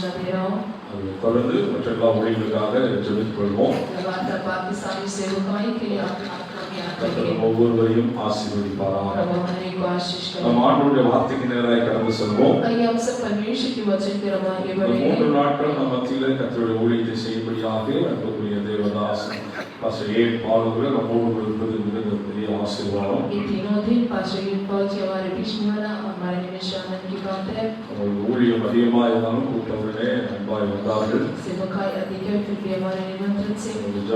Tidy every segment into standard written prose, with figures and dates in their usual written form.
सूचना दे रहा हूँ। தொடர்ந்து மற்ற எல்லா ஊழியர்களுக்காக ஜெபித்துக் கொள்வோம். लगातार बाकी सारी सेवकाई के लिए आप ஒவ்வொருவரையும் ஆசீர்வதிப்பாராக. प्रभु हमें को आशीष करें। நம் ஆண்டவருடைய வார்த்தைக்கு நேராக கடந்து செல்வோம். आइए हम सब परमेश्वर की वचन की तरफ आगे बढ़ेंगे। 3 நாட்கள் நம் மத்தியிலே கர்த்தருடைய ஊழியத்தை செய்யும்படியாக அன்புக்குரிய தேவதாசன் பாஸ்டர் ஏ பால் அவர்கள் நம்மோடு இருப்பது மிகவும் பெரிய ஆசீர்வாதம். ये तीनों दिन पास्टर ए पॉल जी हमारे बीच में आना हमारे निमित्त आनंद की बात है। ஊழியம் அதிகமாக இருந்தாலும் கூப்பிட்டவர்களே அன்பாய் வந்தார்கள். सेवकाई अधिक है फिर भी हमारे निमंत्रण से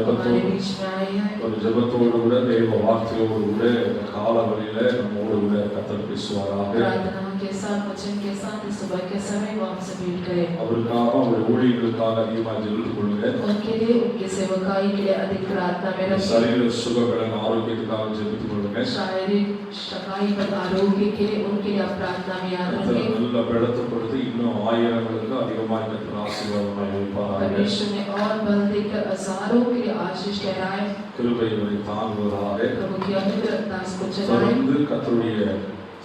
हमारे बीच में आए हैं। ஒரு ஜெபத்தோடு கூட தேவ வார்த்தையோடு கூட இந்த காலவெளியிலே நம்மோடு கூட கர்த்தர் பேசுவாராக. प्रार्थना के साथ वचन के साथ सुबह के समय वो हमसे भेंट करें। அவருக்காக அவருடைய ஊழியர்களுக்காக அதிகமாக ஜெபித்துக் கொள்ளுங்க. उनके लिए उनके सेवकाई के लिए अधिक प्रार्थना में रखें। शरीर सुखबलन ஆரோக்கியத்துக்காக ஜெபித்துக் கொள்ளுங்க. शारीरिक शकाई पर आरोग्य के लिए उनके लिए आप प्रार्थना में याद रखें। நல்ல பலப்படுத்தி இன்னும் ஆயிரங்களுக்கு அதிகமாக கர்த்தர் ஆசீர்வாதமாக வைப்பாராக. परमेश्वर ने और बल देकर हजारों के लिए आशीष ठहराए। கிருபையை தாங்குவதாக. प्रभु की अनुग्रह दास को चलाए। தொடர்ந்து கர்த்தருடைய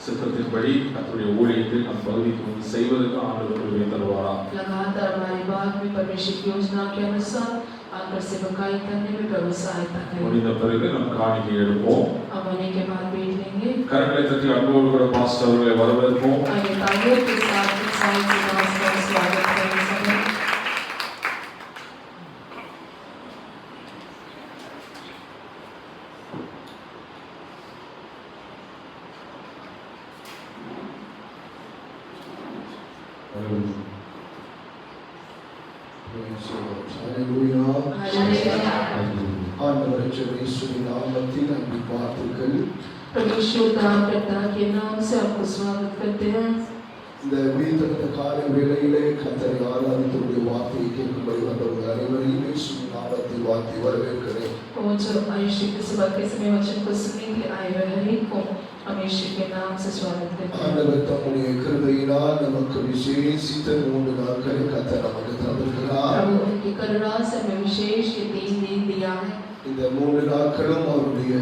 சித்தத்தின்படி கர்த்தருடைய ஊழியத்தை நம் பகுதிக்கு செய்வதற்கு ஆண்டவர் கிருபை தருவாராக. लगातार हमारी बात में परमेश्वर की योजना के अनुसार आकर सेवकाई करने में प्रभु सहायता करें। முடிந்த பிறகு நாம் காணிக்கை எடுப்போம். हम होने के बाद बैठ लेंगे। கரங்களை தட்டி அன்போடு கூட பாஸ்டர் அவர்களை வரவேற்போம். आइए तालियों के साथ सारे दास का स्वागत करें। परमेश्वर नाम करता के नाम से आपको स्वागत करते हैं। இந்த உயிர்த்தெழுந்த காலை வேளையிலே கர்த்தரை ஆராதித்துடைய வார்த்தையை கேட்கும்படி வந்தவர்கள் அனைவரையும் இயேசுவின் நாமத்தில் வாழ்த்தி வரவேற்கிறேன். और जो आयुष्य के सुबह के समय वचन को सुनने के लिए आए हुए हर एक को हम यीशु के नाम से स्वागत करते हैं। ஆண்டவர் தம்முடைய கிருபையினால் நமக்கு விசேஷித்த 3 நாட்களை கர்த்தர் நமக்கு தந்திருக்கிறார். प्रभु उनकी करुणा से हमें विशेष ये 3 दिन दिया है। இந்த 3 நாட்களும் அவருடைய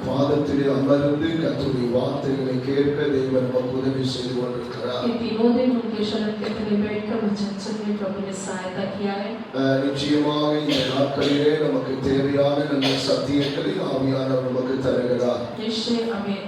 பாதத்திலே அமர்ந்து கர்த்தருடைய வார்த்தைகளை கேட்க தேவன் நமக்கு உதவி செய்து கொண்டிருக்கிறார். ये तीनों दिन उनके शरण के तले बैठकर वचन सुनने प्रभु ने सहायता किया है। நிச்சயமாக இந்த நாட்களிலே நமக்கு தேவையான நல்ல சத்தியங்களை ஆவியானவர் நமக்கு தருகிறார். निश्चय हमें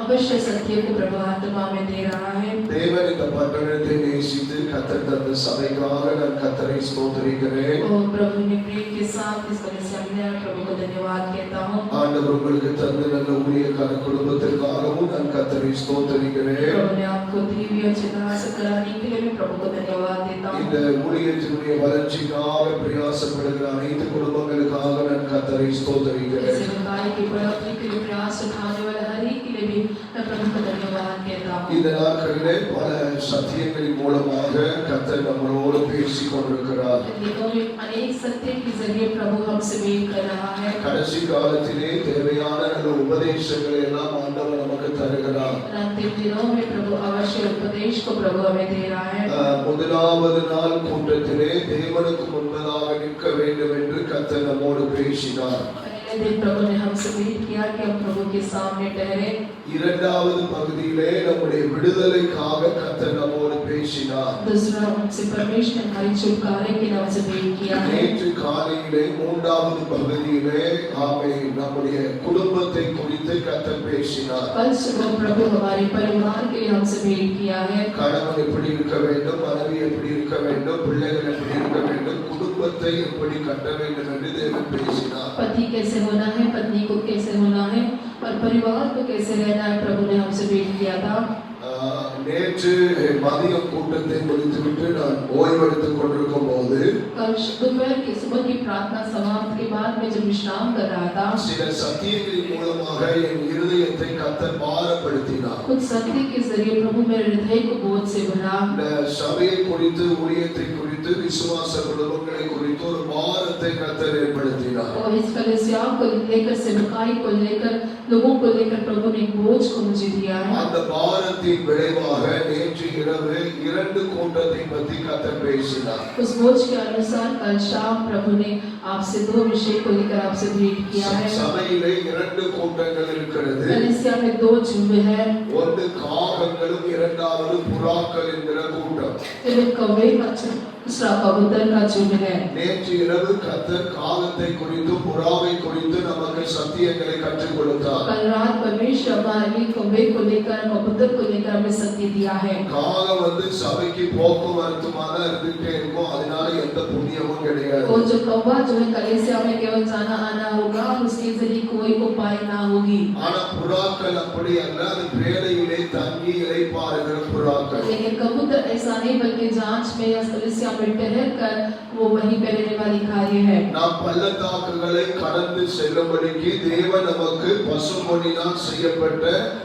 अवश्य सत्य को प्रभु आत्मा में दे रहा है। தேவன் இந்த பட்டணத்தை நேசித்து கர்த்தர் தந்த சபைக்காக நான் கர்த்தரை ஸ்தோத்திரிக்கிறேன். और प्रभु ने प्रेम के साथ इस कलीसिया में प्रभु को धन्यवाद कहता हूं। ஆண்டவர் உங்களுக்கு தந்த நல்ல ஊழியக்கார குடும்பத்திற்காகவும் நான் கர்த்தரை ஸ்தோத்திரிக்கிறேன். प्रभु ने आपको दी हुई अच्छी तरह से कराने के लिए भी प्रभु को धन्यवाद देता हूं। இந்த ஊழியத்தினுடைய வளர்ச்சிக்காக பிரயாசப்படுகிற அனைத்து குடும்பங்களுக்காக நான் கர்த்தரை ஸ்தோத்திரிக்கிறேன். सेवकाई की बढ़ोतरी के लिए प्रयास उठाने वाले हर एक के लिए भी मैं प्रभु को धन्यवाद कहता हूं। இந்த நாட்களிலே பல சத்தியங்களின் மூலமாக கர்த்தர் நம்மளோடு பேசிக் கொண்டிருக்கிறார். दिनों में अनेक सत्य के जरिए प्रभु हमसे भेंट कर रहा है। கடைசி காலத்திலே தேவையான நல்ல உபதேசங்களை எல்லாம் ஆண்டவர் நமக்கு தருகிறார். अंतिम दिनों में प्रभु अवश्य उपदेश को प्रभु हमें दे रहा है। முதலாவது நாள் கூட்டத்திலே தேவனுக்கு முன்பதாக நிற்க வேண்டும் என்று கர்த்தர் நம்மோடு பேசினார். पहले दिन प्रभु ने हमसे भेंट किया कि हम प्रभु के सामने ठहरे। இரண்டாவது பகுதியிலே நம்முடைய விடுதலைக்காக கர்த்தர் நம்மோடு பேசினார். दूसरा हमसे परमेश्वर ने हमारी छुटकारे के नाम से भेंट किया है। நேற்று காலையிலே மூன்றாவது பகுதியிலே நம்முடைய குடும்பத்தை குறித்து கர்த்தர் பேசினார். कल सुबह प्रभु हमारे परिवार के लिए हमसे भेंट किया है। கணவன் எப்படி இருக்க வேண்டும், மனைவி எப்படி இருக்க வேண்டும், பிள்ளைகள் எப்படி இருக்க வேண்டும், குடும்பத்தை எப்படி கட்ட வேண்டும் என்று தேவன் பேசினார். पति कैसे होना है, पत्नी को कैसे होना है और परिवार को कैसे रहना है प्रभु ने हमसे भेंट किया था। நேற்று மதியம் கூட்டத்தை முடித்துவிட்டு நான் ஓய்வெடுத்துக் கொண்டிருக்கும் போது कल दोपहर की सुबह की प्रार्थना समाप्त के बाद मैं जब विश्राम कर रहा था சில சத்தியங்களின் மூலமாக என் இருதயத்தை கர்த்தர் பாரப்படுத்தினார். कुछ सत्य के जरिए प्रभु मेरे हृदय को बोझ से भरा। இந்த சபையை குறித்து, ஊழியத்தை குறித்து, விசுவாச குடும்பங்களை குறித்து ஒரு பாரத்தை கர்த்தர் ஏற்படுத்தினார். और इस कलीसिया को लेकर, सेवकाई को लेकर, लोगों को लेकर प्रभु ने एक बोझ को मुझे दिया है। அந்த பாரத்தின் விளைவாக நேற்று இரவு 2 கூட்டத்தை பற்றி கர்த்தர் பேசினார். उस बोझ के अनुसार कल शाम प्रभु ने आपसे 2 विषय को लेकर आपसे भेंट किया है। சபையிலே 2 கூட்டங்கள் இருக்கிறது. कलीसिया में 2 झुंड है। ஒன்று காகங்களும் இரண்டாவது புறாக்கள் என்கிற கூட்டம். एक कौवे का दूसरा कबूतर का चिन्ह है। நேற்று இரவு கர்த்தர் காகத்தை குறித்து புறாவை குறித்து நமக்கு சத்தியங்களை கற்றுக் கொடுத்தார். कल रात परमेश्वर हमारे लिए कौवे को लेकर कबूतर को लेकर हमें सत्य दिया है। காகம் வந்து சபைக்கு போக்குவரத்துமா தான் இருந்துட்டே இருக்கும், அதனால எந்த புண்ணியமும் கிடையாது. वो जो कौवा जो है कलीसिया में केवल जाना आना होगा, उसके जरिए कोई उपाय ना होगी। ஆனா புறாக்கள் அப்படி அல்ல, அது பேழையிலே தங்கி இளைப்பாறுகிற புறாக்கள். लेकिन कबूतर ऐसा नहीं, बल्कि जांच में या कलीसिया में ठहर कर वो वहीं पे रहने वाली कार्य है। நாம் பள்ளத்தாக்குகளை கடந்து செல்லும்படிக்கு தேவன் நமக்கு பசும்பொன்னினால் செய்யப்பட்ட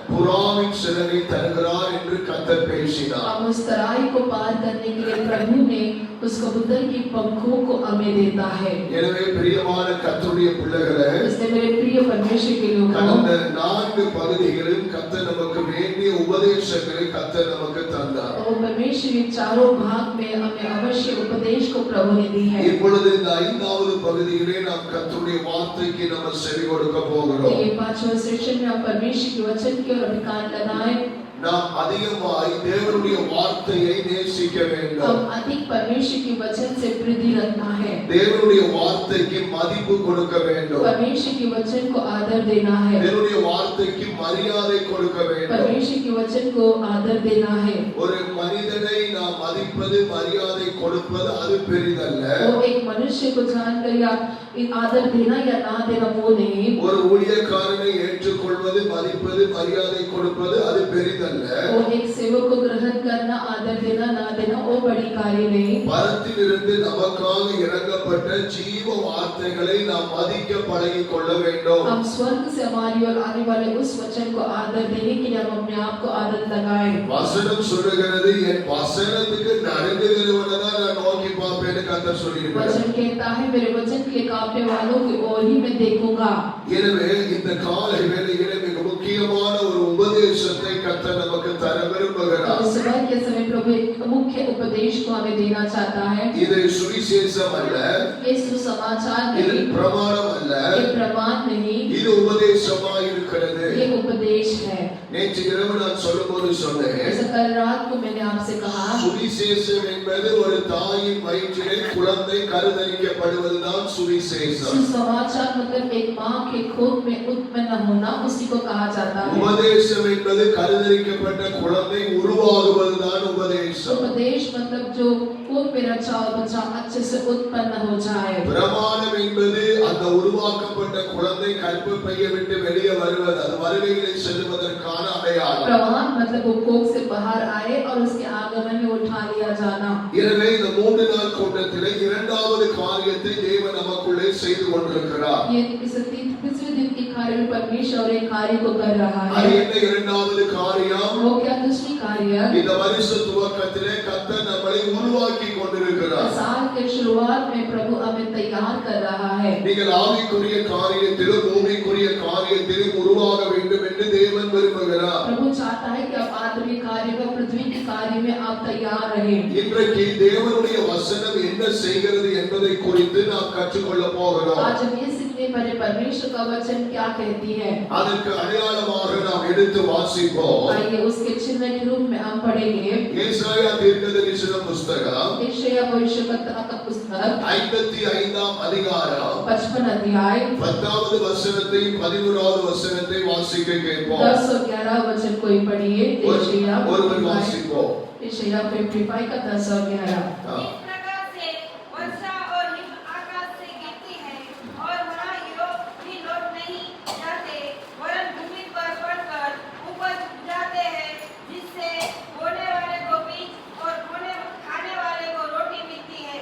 புறாவின் சிறகை தருகிறார் என்று கர்த்தர் பேசினார். अब उस तराई को पार करने के लिए प्रभु ने उस कबूतर की पंखों को हमें देता है। எனவே பிரியமான கர்த்தருடைய பிள்ளைகளே, इसलिए मेरे प्रिय परमेश्वर के लोगों, கடந்த 4 பகுதிகளில் கர்த்தர் நமக்கு வேண்டிய உபதேசங்களை கர்த்தர் நமக்கு தந்தார். और परमेश्वर के चारों भाग में हमें अवश्य उपदेश को प्रभु ने दी है। இப்பொழுது இந்த 5வது பகுதியிலே நாம் கர்த்தருடைய வார்த்தைக்கு நம்ம செவி கொடுக்க போகிறோம். ये 5वां सेशन में हम परमेश्वर के वचन की ओर अभी कान लगाएं। நாம் அதிகமாய் தேவனுடைய வார்த்தையை நேசிக்க வேண்டும். हम अधिक परमेश्वर के वचन से प्रीति रखना है। தேவனுடைய வார்த்தைக்கு மதிப்பு கொடுக்க வேண்டும். परमेश्वर के वचन को आदर देना है। தேவனுடைய வார்த்தைக்கு மரியாதை கொடுக்க வேண்டும். परमेश्वर के वचन को आदर देना है। ஒரு மனிதனை நாம் மதிப்பது, மரியாதை கொடுப்பது அது பெரிதல்ல. वो एक मनुष्य को जानकर या आदर देना या ना देना वो नहीं। ஒரு ஊழியக்காரனை ஏற்றுக்கொள்வது, மதிப்பது, மரியாதை கொடுப்பது அது பெரிதல்ல. वो एक सेवक को ग्रहण करना, आदर देना ना देना वो बड़ी कार्य नहीं। பரத்திலிருந்து நமக்காக இறங்கப்பட்ட ஜீவ வார்த்தைகளை நாம் மதிக்க பழகிக் கொள்ள வேண்டும். हम स्वर्ग से हमारी ओर आने वाले उस वचन को आदर देने के लिए हम अपने आप को आदत लगाएं। வசனம் சொல்லுகிறது, என் வசனத்துக்கு நடுங்குகிறவனை தான் நான் நோக்கி பார்ப்பேன்னு கர்த்தர் சொல்லியிருக்கிறார். वचन कहता है मेरे वचन के लिए कांपने वालों की ओर ही मैं देखूंगा। எனவே இந்த காலை வேளையிலே மிக முக்கியமான ஒரு உபதேசத்தை கர்த்தர் நமக்கு தர விரும்புகிறார். तो सुबह के समय प्रभु एक मुख्य उपदेश को हमें देना चाहता है। இது சுவிசேஷம் அல்ல, ये सुसमाचार இது नहीं, பிரமாணம் அல்ல, ये प्रमाण नहीं, இது உபதேசமாய் இருக்கிறது. ये उपदेश है। நேற்று இரவு நான் சொல்லும்போது சொன்னேன், जैसे कल रात को मैंने आपसे कहा, சுவிசேஷம் என்பது ஒரு தாயின் வயிற்றிலே குழந்தை கருதரிக்கப்படுவதுதான் சுவிசேஷம். सुसमाचार मतलब एक माँ के कोख में उत्पन्न होना, उसी को कहा जाता है। உபதேசம் என்பது கருதரிக்கப்பட்ட குழந்தை உருவாகுவதுதான் உபதேசம். उपदेश मतलब जो कोख में रचा हुआ बच्चा अच्छे से उत्पन्न हो जाए। பிரமாணம் என்பது அந்த உருவாக்கப்பட்ட குழந்தை கர்ப்பப்பையை விட்டு வெளியே வருவது, அது வருகையிலே செல்வதற்கான அடையாளம். प्रमाण मतलब वो कोख से बाहर आए और उसके आगमन में उठा लिया जाना। எனவே இந்த 3 நாள் கூட்டத்திலே இரண்டாவது காரியத்தை தேவன் நமக்குள்ளே செய்து கொண்டிருக்கிறார். ये इस तीसरे दिन के कार्य में परमेश्वर और एक कार्य को कर रहा அது है। என்ன இரண்டாவது காரியம்? वो क्या दूसरी कार्य? இந்த வருஷ துவக்கத்திலே கர்த்தர் நம்மை உருவாக்கி கொண்டிருக்கிறார். साल के शुरुआत में प्रभु हमें तैयार कर रहा है। நீங்கள் ஆவிக்குரிய காரியத்திலும் பூமிக்குரிய காரியத்திலும் உருவாக வேண்டும் என்று தேவன் விரும்புகிறார். प्रभु चाहता है कि आप आत्मिक कार्य में, पृथ्वी के कार्य में आप तैयार रहें। இன்றைக்கு தேவனுடைய வசனம் என்ன செய்கிறது என்பதை குறித்து நாம் கற்றுக்கொள்ள போகிறோம். आज हम ये सीखने वाले परमेश्वर का वचन क्या कहती है। அதற்கு அடையாளமாக நாம் எடுத்து வாசிப்போம். आइए उसके चिन्ह के रूप में हम पढ़ेंगे। ஏசாயா தீர்க்கதரிசன புஸ்தகம் यशायाह भविष्यवक्ता का पुस्तक 55ஆம் அதிகாரம் 55 अध्याय 10வது வசனத்தை 11வது வசனத்தை வாசிக்க கேட்போம். 10 और 11 वचन कोई पढ़िए। ஒருவர் வாசிப்போம். यशायाह 55 का 10 और 11। इस प्रकार से वर्षा और हिम आकाश से गिरती है और वहाँ ही लौट नहीं जाते, वरन भूमि पर पड़कर उपज जाते हैं, जिससे बोने वाले को बीज और खाने वाले को रोटी मिलती है।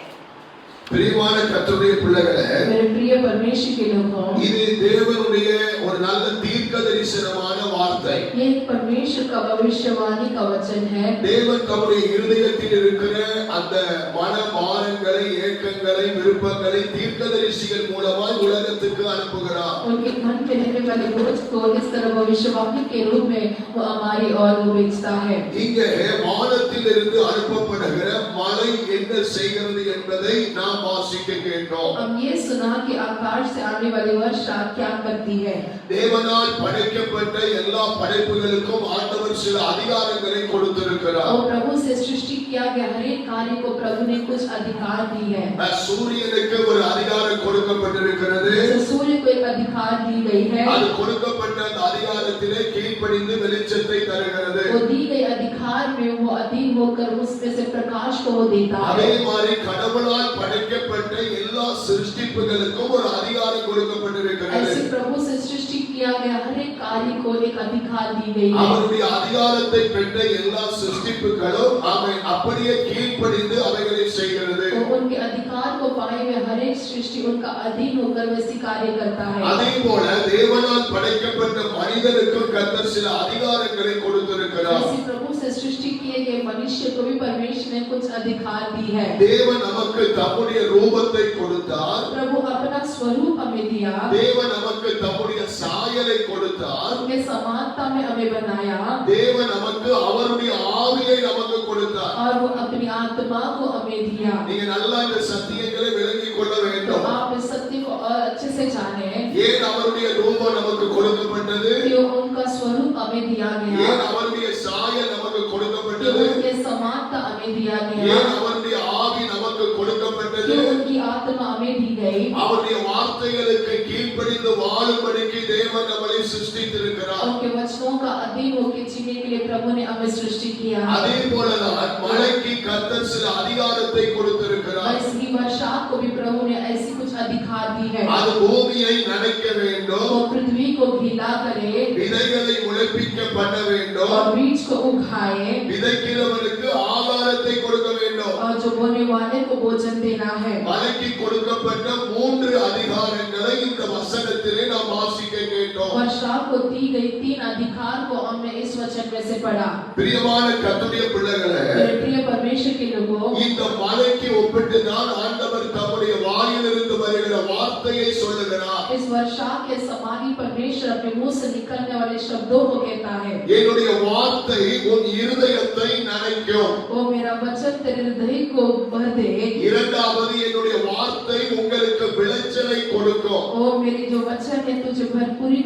பிரியமான கர்த்தருடைய பிள்ளைகளே, मेरे प्रिय परमेश्वर के लोगों, இது தேவனுடைய ஒரு நல்ல தீர்க்கதரிசனமான வார்த்தை. ये परमेश्वर का भविष्यवाणी का वचन है। தேவன் தம்முடைய இருதயத்தில் இருக்கிற அந்த மன பாரங்களை, ஏக்கங்களை, விருப்பங்களை தீர்க்கதரிசிகள் மூலமாய் உலகத்துக்கு அனுப்புகிறார். उनके मन में रहने वाले बोझ को इस तरह भविष्यवाणी के रूप में वो हमारी ओर वो भेजता है। இங்கே வானத்திலிருந்து அனுப்பப்படுகிற மழை என்ன செய்கிறது என்பதை நாம் வாசிக்க கேட்டோம். हम ये सुना कि आकाश से आने वाली वर्षा क्या करती है। தேவனால் படைக்கப்பட்ட எல்லா படைப்புகளுக்கும் ஆண்டவர் சில அதிகாரங்களை கொடுத்திருக்கிறார். और प्रभु से सृष्टि किया गया हर एक कार्य को प्रभु ने कुछ अधिकार दी है. சூரியனுக்கு ஒரு அதிகாரம் கொடுக்கப்பட்டிருக்கிறது. सूर्य को एक अधिकार दी गई है. அது கொடுக்கப்பட்ட அந்த அதிகாரத்திலே கீழ்ப்படிந்து வெளிச்சத்தை தருகிறது. वो दी गई अधिकार में वो अधीन होकर उसमें से प्रकाश को वो देता है. அதே மாதிரி கடவுளால் படைக்கப்பட்ட எல்லா சிருஷ்டிப்புகளுக்கும் ஒரு அதிகாரம் கொடுக்கப்பட்டிருக்கிறது. ऐसे प्रभु से सृष्टि किया गया हर एक कार्य को एक अधिकार दी गई है. அவருடைய அதிகாரத்தை பெற்ற எல்லா சிருஷ்டிப்புகளும் அவன் அப்படியே கீழ்ப்படிந்து அவைகளை செய்கிறது. उनके अधिकार को पाए हुए हर एक सृष्टि उनका अधीन होकर वैसी कार्य करता है. அதே போல தேவனால் படைக்கப்பட்ட மனிதனுக்கும் கர்த்தர் சில அதிகாரங்களை கொடுத்திருக்கிறார். ऐसे प्रभु से सृष्टि किए गए मनुष्य को भी परमेश्वर ने कुछ अधिकार दी है. தேவன் நமக்கு தம்முடைய ரூபத்தை கொடுத்தார். प्रभु अपना स्वरूप हमें दिया. தேவன் நமக்கு தம்முடைய சாயலை கொடுத்தார். उनके समानता में हमें बनाया. தேவன் நமக்கு அவருடைய ஆவியை நமக்கு கொடுத்தார். और वो अपनी आत्मा को हमें दिया. நீங்க நல்லா இந்த சத்தியங்களை விளங்கிக் கொள்ள तो வேண்டும். आप इस सत्य को और अच्छे से जाने. ஏன் அவருடைய ரூபம் நமக்கு கொடுக்கப்பட்டது? क्यों उनका स्वरूप हमें दिया गया? ஏன் அவருடைய சாயல் நமக்கு क्यों கொடுக்கப்பட்டது? उनके समानता हमें दिया गया? ஏன் அவருடைய ஆவி நமக்கு கொடுக்கப்பட்டது? क्यों उनकी आत्मा हमें दी गई? அவருடைய வார்த்தைகளுக்கு கீழ்ப்படிந்து வாழும்படிக்கு தேவன் நம்மை சிருஷ்டித்திருக்கிறார். उनके वचनों का अधीन होकर जीने के लिए प्रभु ने हमें सृष्टि किया. அதே போலதான் மழைக்கு கர்த்தர் சில அதிகாரத்தை கொடுத்திருக்கிறார். ऐसी वर्षा को भी प्रभु ने ऐसी कुछ अधिकार दी है. அது பூமியை நனைக்க வேண்டும். वो पृथ्वी को गीला करे விதைகளை முளைப்பிக்க பண்ண வேண்டும். और बीज को उगाए விதைக்கிறவனுக்கு ஆகாரத்தை கொடுக்க வேண்டும். और जो बोने वाले को भोजन देना है. மலைக்கு கொடுக்கப்பட்ட 3 அதிகாரங்களை இந்த வசனத்திலே நாம் வாசிக்க கேட்டோம். वर्षा को दी गई 3 अधिकार को हमने इस वचन में से पढ़ा. பிரியமான கர்த்தருடைய பிள்ளைகளே, मेरे प्रिय परमेश्वर के लोगों, இந்த மலைக்கு ஒப்பிட்டு தான் ஆண்டவர் தம்முடைய வாயிலிருந்து வருகிற வார்த்தையை சொல்லுகிறார். इस वर्षा के समान ही परमेश्वर अपने मुंह से निकलने वाले शब्दों को कहता है. என்னுடைய வார்த்தை உன் இருதயத்தை நனைக்கும். वो मेरा वचन तेरे हृदय को भर दे. இரண்டாவது என்னுடைய வார்த்தை உங்களுக்கு விளைச்சலை கொடுக்கும். वो मेरी जो वचन है तुझे भरपूरी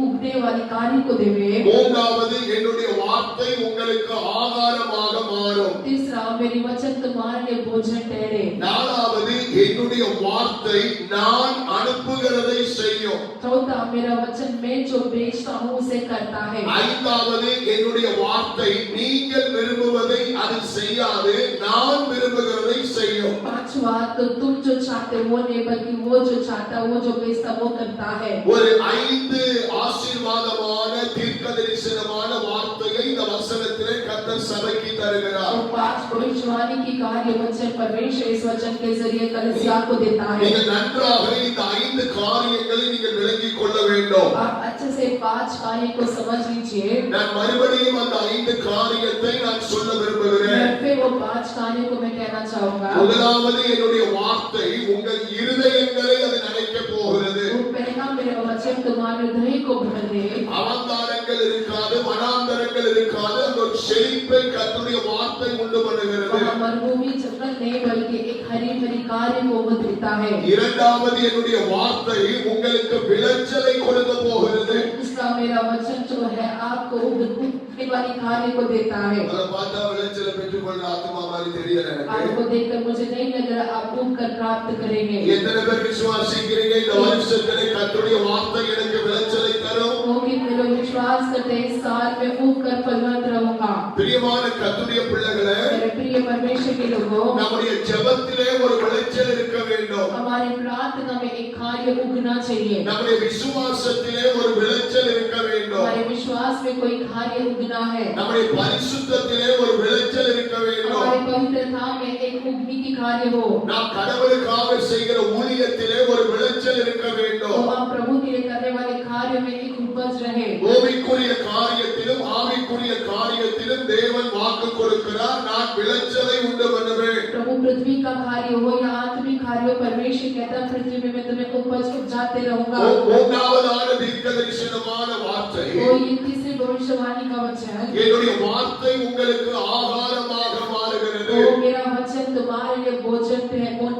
उगने वाली कार्य को देवे. மூன்றாவது என்னுடைய வார்த்தை உங்களுக்கு ஆகாரமாக மாறும். तीसरा मेरी वचन तुम्हारे लिए भोजन ठहरे. நாலாவது என்னுடைய வார்த்தை நான் அனுப்புகிறதை செய்யும். चौथा मेरा वचन मैं जो भेजता हूँ उसे करता है. ஐந்தாவது என்னுடைய வார்த்தை நீங்கள் விரும்புவதை அது செய்யாது, நான் விரும்புகிறதை செய்யும். पांचवा तो तुम जो चाहते वो नहीं बल्कि वो जो चाहता वो जो भेजता वो करता है. ஒரு 5 ஆசீர்வாதமான தீர்க்கதரிசனமான வார்த்தையை இந்த வசனத்திலே கர்த்தர் சபைக்கு தருகிறார். और 5 भविष्यवाणी की कार्य वचन परमेश्वर इस वचन के जरिए कलीसिया को देता है. நீங்க நன்றாக இந்த 5 காரியங்களை நீங்கள் விளங்கிக் கொள்ள வேண்டும். आप अच्छे से 5 कार्य को समझ लीजिए. நான் மறுபடியும் அந்த 5 காரியத்தை நான் சொல்ல விரும்புகிறேன். मैं फिर वो 5 कार्य को मैं कहना चाहूंगा. முதலாவது என்னுடைய வார்த்தை உங்கள் இருதயங்களை அது நனைக்க போகிறது. वो पहला मेरा वचन तुम्हारे हृदय को भर दे. அவந்தாரங்கள் இருக்காது, வனாந்தரங்கள் இருக்காது, அந்த ஒரு செழிப்பை கர்த்தருடைய வார்த்தை உண்டு பண்ணுகிறது. वहाँ मरुभूमि जंगल नहीं बल्कि एक हरी भरी कार्य को वो देता है. இரண்டாவது என்னுடைய வார்த்தை உங்களுக்கு விளைச்சலை கொடுக்க போகிறது. दूसरा मेरा वचन जो है आपको उगने वाली कार्य को देता है. அதை பார்த்தா விளைச்சலை பெற்றுக்கொள்ள ஆத்மா மாதிரி தெரியல எனக்கு. आपको देखकर मुझे नहीं लग रहा आप उग कर प्राप्त करेंगे. எத்தனை பேர் விசுவாசிக்கிறீங்க இந்த வருஷத்திலே கர்த்தருடைய வார்த்தை எனக்கு விளைச்சலை தரும்? वो कितने लोग विश्वास करते हैं इस साल में उग कर फलवंत रहूंगा. பிரியமான கர்த்தருடைய பிள்ளைகளே, मेरे प्रिय परमेश्वर के लोगों, நம்முடைய ஜெபத்திலே ஒரு விளைச்சல் இருக்க வேண்டும். हमारे प्रार्थना में एक कार्य उगना चाहिए. நம்முடைய விசுவாசத்திலே ஒரு விளைச்சல் இருக்க வேண்டும். हमारे विश्वास में कोई कार्य उगना है. நம்முடைய பரிசுத்தத்திலே ஒரு விளைச்சல் இருக்க வேண்டும். हमारी पवित्रता में एक उगने की कार्य हो. நாம் கடவுளுக்காக செய்கிற ஊழியத்திலே ஒரு விளைச்சல் இருக்க तो வேண்டும். हम प्रभु के लिए करने वाले कार्य में एक उपज रहे. பூமிக்குரிய காரியத்திலும் ஆவிக்குரிய காரியத்திலும் தேவன் வாக்கு கொடுக்கிறார், நான் விளைச்சலை உண்டு பண்ணுவேன். प्रभु पृथ्वी का कार्य हो या आत्मिक कार्य हो, परमेश्वर कहता है पृथ्वी में मैं तुम्हें उपज उपजाते रहूंगा. மூன்றாவதான தீர்க்கதரிசனமான வார்த்தை, तो ये तीसरी भविष्यवाणी का वचन, என்னுடைய வார்த்தை உங்களுக்கு ஆகாரமாக மாறுகிறது. तो मेरा वचन तुम्हारे लिए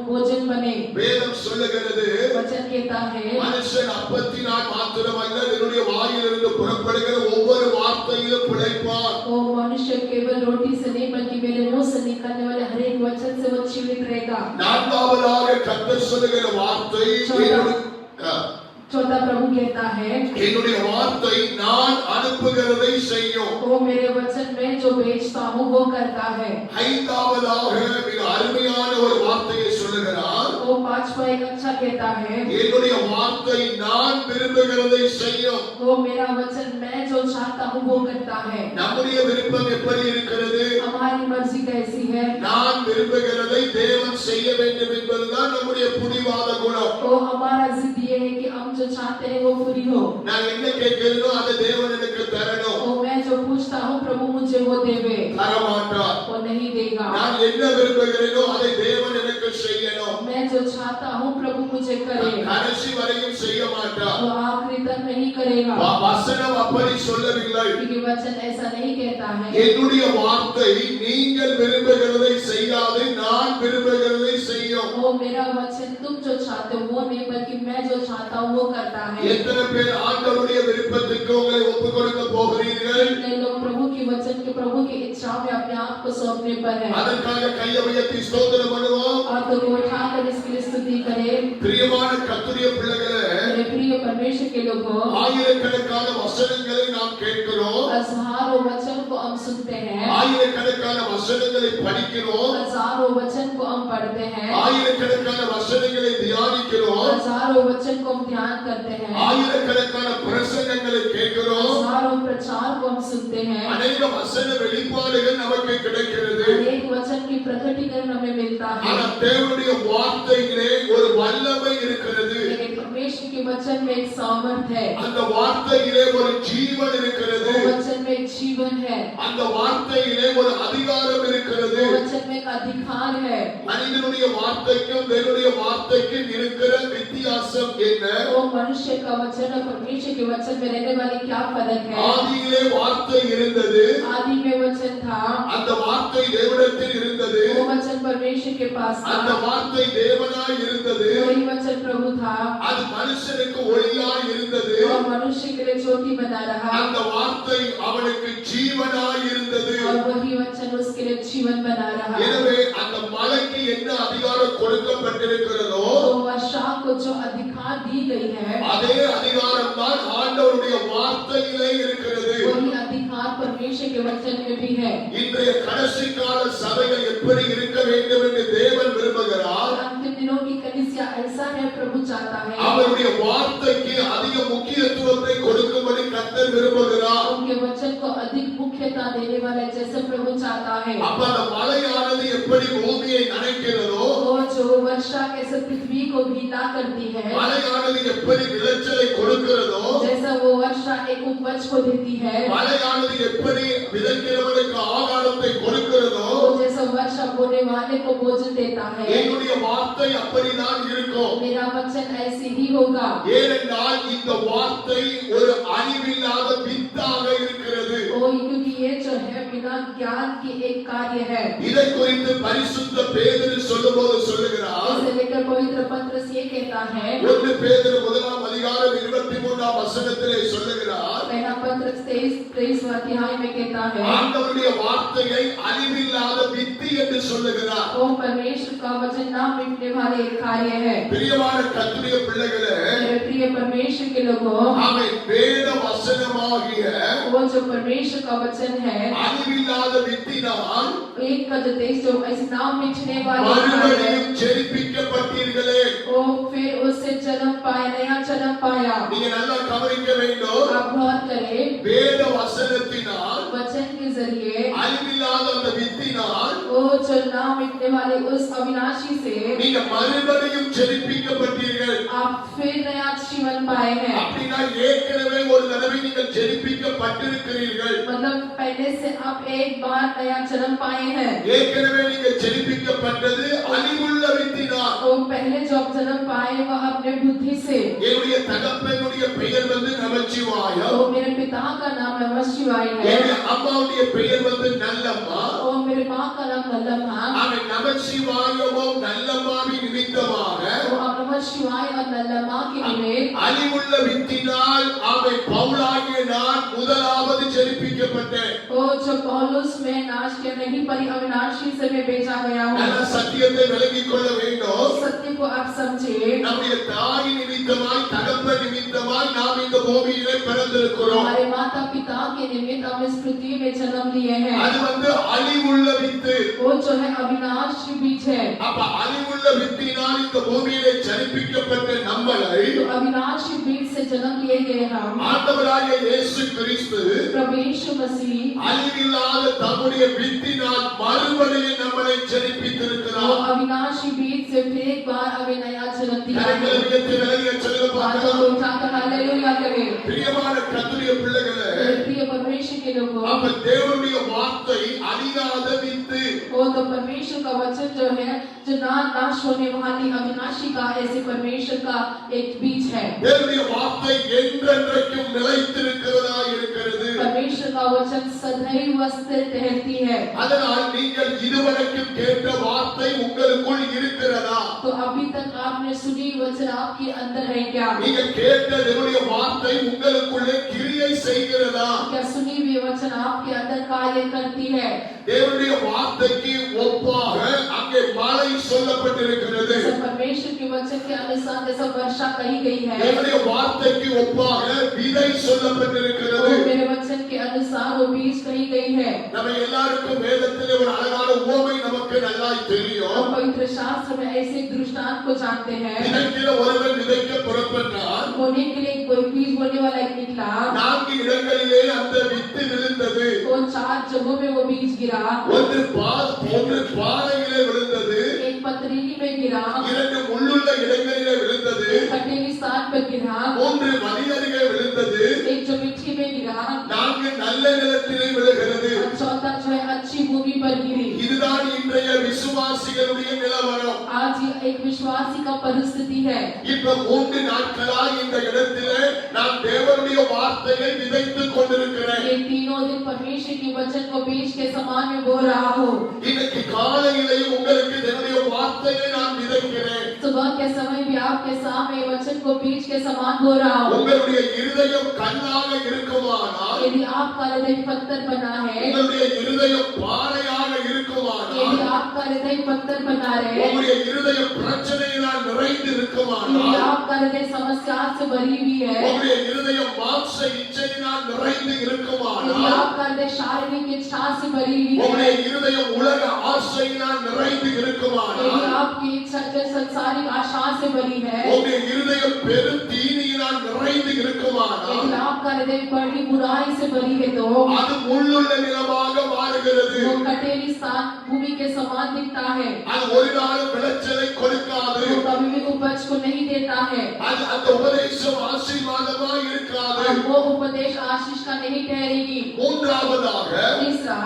भोजन बने। வேதம் சொல்லுகிறது वचन कहता है மனுஷன் அப்பத்தினால் மாத்திரமல்ல என்னுடைய வாயிலிருந்து புறப்படுகிற ஒவ்வொரு வார்த்தையிலும் பிழைப்பான். वो मनुष्य केवल रोटी से नहीं बल्कि मेरे मुंह से निकलने वाले हर एक वचन से वो जीवित रहेगा। நான்காவதாக கர்த்தர் சொல்லுகிற வார்த்தை चौथा प्रभु कहता है என்னுடைய வார்த்தை நான் அனுப்புகிறதை செய்யும். वो मेरे वचन में जो भेजता हूँ वो करता है। ஐந்தாவதாக மிக அருமையான ஒரு வார்த்தையை சொல்லுகிறார். वो पांचवा एक अच्छा कहता है என்னுடைய வார்த்தை நான் விரும்புகிறதை செய்யும். वो मेरा वचन मैं जो चाहता हूँ वो करता है। நம்முடைய விருப்பம் எப்படி இருக்கிறது? हमारी मर्जी कैसी है? நான் விரும்புகிறதை தேவன் செய்ய வேண்டும் என்பதுதான் நம்முடைய புடிவாத குணம். तो हमारा जिद ये है कि हम जो चाहते हैं वो पूरी हो। நான் என்ன கேட்கிறேனோ அதை தேவன் எனக்கு தரணும். तो मैं जो पूछता हूँ प्रभु मुझे वो देवे। தரமாட்டார். वो नहीं देगा। நான் என்ன விரும்புகிறேனோ அதை தேவன் எனக்கு செய்யணும். मैं जो चाहता हूँ प्रभु मुझे करे। கடைசி வரையும் செய்ய மாட்டார். वो आखिरी तक नहीं करेगा। வசனம் அப்படி சொல்லவில்லை. क्योंकि वचन ऐसा नहीं कहता है என்னுடைய வார்த்தை நீங்கள் விரும்புகிறதை செய்யாது நான் விரும்புகிறதை செய்யும். वो मेरा वचन तुम जो चाहते हो वो नहीं बल्कि मैं जो चाहता हूँ वो करता है। எத்தனை பேர் ஆண்டவருடைய விருப்பத்துக்கு உங்களை ஒப்புக் கொடுக்க போகிறீர்கள்? कितने लोग प्रभु की वचन के प्रभु की इच्छा में अपने आप को सौंपने पर है। அதற்காக கையை உயர்த்தி ஸ்தோத்திரம் பண்ணுவோம். हाथों को उठाकर इसके लिए स्तुति करें। பிரியமான கர்த்தருடைய பிள்ளைகளே, मेरे प्रिय परमेश्वर के लोगों, ஆயிரக்கணக்கான வசனங்களை நாம் கேட்கிறோம். हजारों वचन को हम सुनते हैं। ஆயிரக்கணக்கான வசனங்களை படிக்கிறோம். हजारों वचन को हम पढ़ते हैं। ஆயிரக்கணக்கான வசனங்களை தியானிக்கிறோம். हजारों वचन को हम ध्यान करते हैं। ஆயிரக்கணக்கான பிரசங்கங்களை கேட்கிறோம். हजारों प्रचार को हम सुनते हैं। அநேக வசன வெளிப்பாடுகள் நமக்கு கிடைக்கிறது. एक वचन की प्रकटीकरण हमें मिलता है। ஆனால் தேவனுடைய வார்த்தையிலே ஒரு வல்லமை இருக்கிறது. लेकिन परमेश्वर के वचन में एक सामर्थ्य है। அந்த வார்த்தையிலே ஒரு ஜீவன் இருக்கிறது. वो वचन में एक जीवन है। அந்த வார்த்தையிலே ஒரு அதிகாரம் இருக்கிறது. वो वचन में एक अधिकार है। மனிதனுடைய வார்த்தைக்கும் தேவனுடைய வார்த்தைக்கும் இருக்கிற வித்தியாசம் என்ன? वो मनुष्य का वचन और परमेश्वर के वचन में रहने वाली क्या फर्क है? ஆதியிலே வார்த்தை இருந்தது. आदि में वचन था। அந்த வார்த்தை தேவனிடத்தில் இருந்தது. वो वचन परमेश्वर के पास था। அந்த வார்த்தை தேவனாய் இருந்தது. वही वचन प्रभु था। அது மனுஷனுக்கு ஒளியாய் இருந்தது. और मनुष्य के लिए ज्योति बना रहा। அந்த வார்த்தை அவனுக்கு ஜீவனாய் இருந்தது. और वही वचन उसके लिए जीवन बना रहा। எனவே அந்த மலைக்கு என்ன அதிகாரம் கொடுக்கப்பட்டிருக்கிறதோ तो वर्षा को जो अधिकार दी गई है அதே அதிகாரம் தான் ஆண்டவருடைய வார்த்தையிலே இருக்கிறது. वही अधिकार परमेश्वर के वचन में भी है। இன்றைய கடைசி கால சபைகள் எப்படி இருக்க வேண்டும் என்று தேவன் விரும்புகிறார். अंतिम दिनों की कलीसिया ऐसा है प्रभु चाहता है। அவருடைய வார்த்தைக்கு அதிக முக்கியத்துவத்தை கொடுக்கும்படி கர்த்தர் விரும்புகிறார். उनके वचन को अधिक मुख्यता देने वाला जैसे प्रभु चाहता है। அப்ப அந்த மலையானது எப்படி பூமியை நனைக்கிறதோ वो जो वर्षा कैसे पृथ्वी को भीगा करती है, மலையானது எப்படி விளைச்சலை கொடுக்கிறதோ जैसा वो वर्षा एक उपज को देती है, மலையானது எப்படி விதைக்கிறவனுக்கு ஆகாரத்தை கொடுக்கிறதோ वो जैसा वर्षा बोने वाले को भोजन देता है, என்னுடைய வார்த்தை அப்படிதான் இருக்கும். मेरा वचन ऐसे ही होगा। ஏனென்றால் இந்த வார்த்தை ஒரு அழிவில்லாத வித்தாக இருக்கிறது. क्योंकि ये जो है बिना ज्ञान की एक कार्य है। இதை குறித்து பரிசுத்த பேதுரு சொல்லும்போது சொல்லுகிறார். इसे लेकर पवित्र पत्रस ये कहता है, 1 பேதுரு 1:23 வசனத்திலே சொல்லுகிறார். पहला पत्रस 23 अध्याय में कहता है, ஆண்டவருடைய வார்த்தையை அழிவில்லாத வித்து என்று சொல்லுகிறார். वो परमेश्वर का वचन ना मिटने वाले एक कार्य है। பிரியமான கர்த்தருடைய பிள்ளைகளே, मेरे प्रिय परमेश्वर के लोगों, ஆமென், வேத வசனமாகிய वो जो परमेश्वर का वचन है, அழிவில்லாத வித்தினால் एक का जो देश जो ऐसे ना मिटने वाले कार्य है, மறுபடியும் ஜெனிப்பிக்கப்பட்டீர்களே. वो फिर उससे जन्म पाया, नया जन्म पाया। நீங்க நல்லா கவனிக்க வேண்டும். आप गौर करें, வேத வசனத்தினால் वचन के जरिए அழிவில்லாத அந்த வித்தினால் वो जो ना मिटने वाले उस अविनाशी से நீங்க மறுபடியும் ஜெனிப்பிக்கப்பட்டீர்கள். आप फिर नया जीवन पाए हैं। அப்படினா ஏற்கனவே ஒரு தடவை நீங்கள் ஜெனிப்பிக்கப்பட்டிருக்கிறீர்கள். मतलब पहले से आप एक बार नया जन्म पाए हैं। ஏற்கனவே நீங்கள் ஜெனிப்பிக்கப்பட்டது அழிவுள்ள வித்தினால். वो पहले जब जन्म पाए वह अपने बुद्धि से, என்னுடைய தகப்பனுடைய பெயர் வந்து நமச்சிவாயம், तो मेरे पिता का नाम नमः शिवाय है, என்னுடைய அம்மாவுடைய பெயர் வந்து நல்லம்மா, और मेरे माँ का नाम नल्लम्मा, அவன் நமச்சிவாயமும் நல்லம்மாவின் நிமித்தமாக तो अब नमः शिवाय और नल्लम्मा के निमित्त அழிவுள்ள வித்தினால் அவன் பவுலாகிய நான் முதலாவது ஜெனிப்பிக்கப்பட்டேன். ओ जो पौलुस में नाश के नहीं पर अविनाशी से मैं भेजा गया हूँ। நல்ல சத்தியத்தை விளங்கிக் கொள்ள வேண்டும். सत्य को आप समझे, நம்முடைய தாய் நிமித்தமாய் தகப்பன் நிமித்தமாய் நாம் இந்த பூமியிலே பிறந்திருக்கிறோம். हमारे माता पिता के निमित्त हम इस पृथ्वी में जन्म लिए हैं। அது வந்து அழிவுள்ள வித்து. वो जो है अविनाशी बीज है। அப்ப அழிவுள்ள வித்தினால் இந்த பூமியிலே ஜெனிப்பிக்கப்பட்ட நம்மளை तो अविनाशी बीज से जन्म लिए गए हम, ஆண்டவராகிய இயேசு கிறிஸ்து प्रभु यीशु मसीह அழிவில்லாத தம்முடைய வித்தினால் மறுபடியும் நம்மளை वो ஜெனிப்பித்திருக்கிறார். अविनाशी बीज से फिर एक बार हमें नया जन्म दिया है। கரங்களை உயர்த்தி விளங்கிய சொல்லுங்க हाथों பார்க்கலாம். को उठाकर हालेलुया करें। பிரியமான கர்த்தருடைய பிள்ளைகளே, मेरे प्रिय परमेश्वर के लोगों, அப்ப தேவனுடைய வார்த்தை அழியாத வித்து. वो तो परमेश्वर का वचन जो है, जो ना नाश होने वाली अविनाशी का ऐसे परमेश्वर का एक बीज है। தேவனுடைய வார்த்தை என்றென்றைக்கும் நிலைத்திருக்கிறதா இருக்கிறது. परमेश्वर का वचन सदैव स्थिर रहती है। அதனால் நீங்கள் இதுவரைக்கும் கேட்ட வார்த்தை உங்களுக்குள் இருக்கிறதா? तो अभी तक आपने सुनी वचन आपके अंदर है क्या? நீங்க கேட்ட தேவனுடைய வார்த்தை உங்களுக்குள்ளே கிரியை செய்கிறதா? क्या सुनी हुई वचन आपके अंदर कार्य करती है? தேவனுடைய வார்த்தைக்கு ஒப்பாக அங்கே மழை சொல்லப்பட்டிருக்கிறது. जैसे परमेश्वर के वचन के अनुसार जैसा वर्षा कही गई है, தேவனுடைய வார்த்தைக்கு ஒப்பாக விதை சொல்லப்பட்டிருக்கிறது. तो मेरे वचन के अनुसार वो बीज कही गई है। நம்ம எல்லாருக்கும் வேதத்திலே ஒரு அழகான உவமை நமக்கு நல்லாய் தெரியும். हम पवित्र शास्त्र में ऐसे एक दृष्टांत को जानते हैं। விதைக்கிற ஒருவன் விதைக்க புறப்பட்டான். बोने के लिए कोई बीज बोने वाला एक निकला, 4 இடங்களிலே அந்த வித்து விழுந்தது. तो 4 जगहों में वो बीज गिरा। ஒன்று பாறையிலே விழுந்தது, एक पथरीली में गिरा, 2 முள்ளுள்ள இடங்களிலே விழுந்தது, एक कटेली स्थान पर गिरा, 3 வழி அருகே விழுந்தது, एक जो मिट्टी में गिरा, 4 நல்ல நிலத்திலே விழுகிறது. और चौथा जो है अच्छी भूमि पर गिरी। இதுதான் இன்றைய விசுவாசிகளுடைய நிலவரம். आज ये एक विश्वासी का परिस्थिति है। இப்ப 3 நாட்களாய் இந்த இடத்திலே நான் தேவனுடைய வார்த்தையை விதைத்துக் கொண்டிருக்கிறேன். ये तीनों दिन परमेश्वर के वचन को बीज के समान में बो रहा हूँ। இன்னைக்கு காலையிலேயும் உங்களுக்கு தேவனுடைய வார்த்தையை நான் விதைக்கிறேன். सुबह के समय भी आपके सामने वचन को बीज के समान बो रहा हूँ। உங்களுடைய இருதயம் கல்லாக இருக்குமானால், यदि आपका हृदय पत्थर बना है, உங்களுடைய இருதயம் பாறையாக இருக்குமானால், यदि आपका हृदय पत्थर बना रहे, உங்களுடைய இருதயம் பிரச்சனையினால் நிறைந்து यदि இருக்குமானால், आपका हृदय समस्या से भरी हुई है, உங்களுடைய இருதயம் மாம்ச இச்சையினால் நிறைந்து यदि இருக்குமானால், आपका हृदय शारीरिक इच्छा से भरी हुई உங்களுடைய है, இருதயம் உலக ஆசையினால் நிறைந்து यदि இருக்குமானால், आपकी इच्छा जो संसारिक आशा से भरी है, உங்களுடைய இருதயம் பெரும் தீனியினால் நிறைந்து இருக்குமானால், यदि आपका हृदय बड़ी बुराई से भरी है, तो அது முள்ளுள்ள நிலமாக மாறுகிறது. वो कटेली स्थान भूमि के समान दिखता है। அது ஒரு நாள் விளைச்சலை கொடுக்காது. वो कभी भी उपज को नहीं देता है, அது அந்த உபதேசம் ஆசீர்வாதமா இருக்காது. और वो उपदेश आशीष का नहीं ठहरेगी। மூன்றாவதாக तीसरा,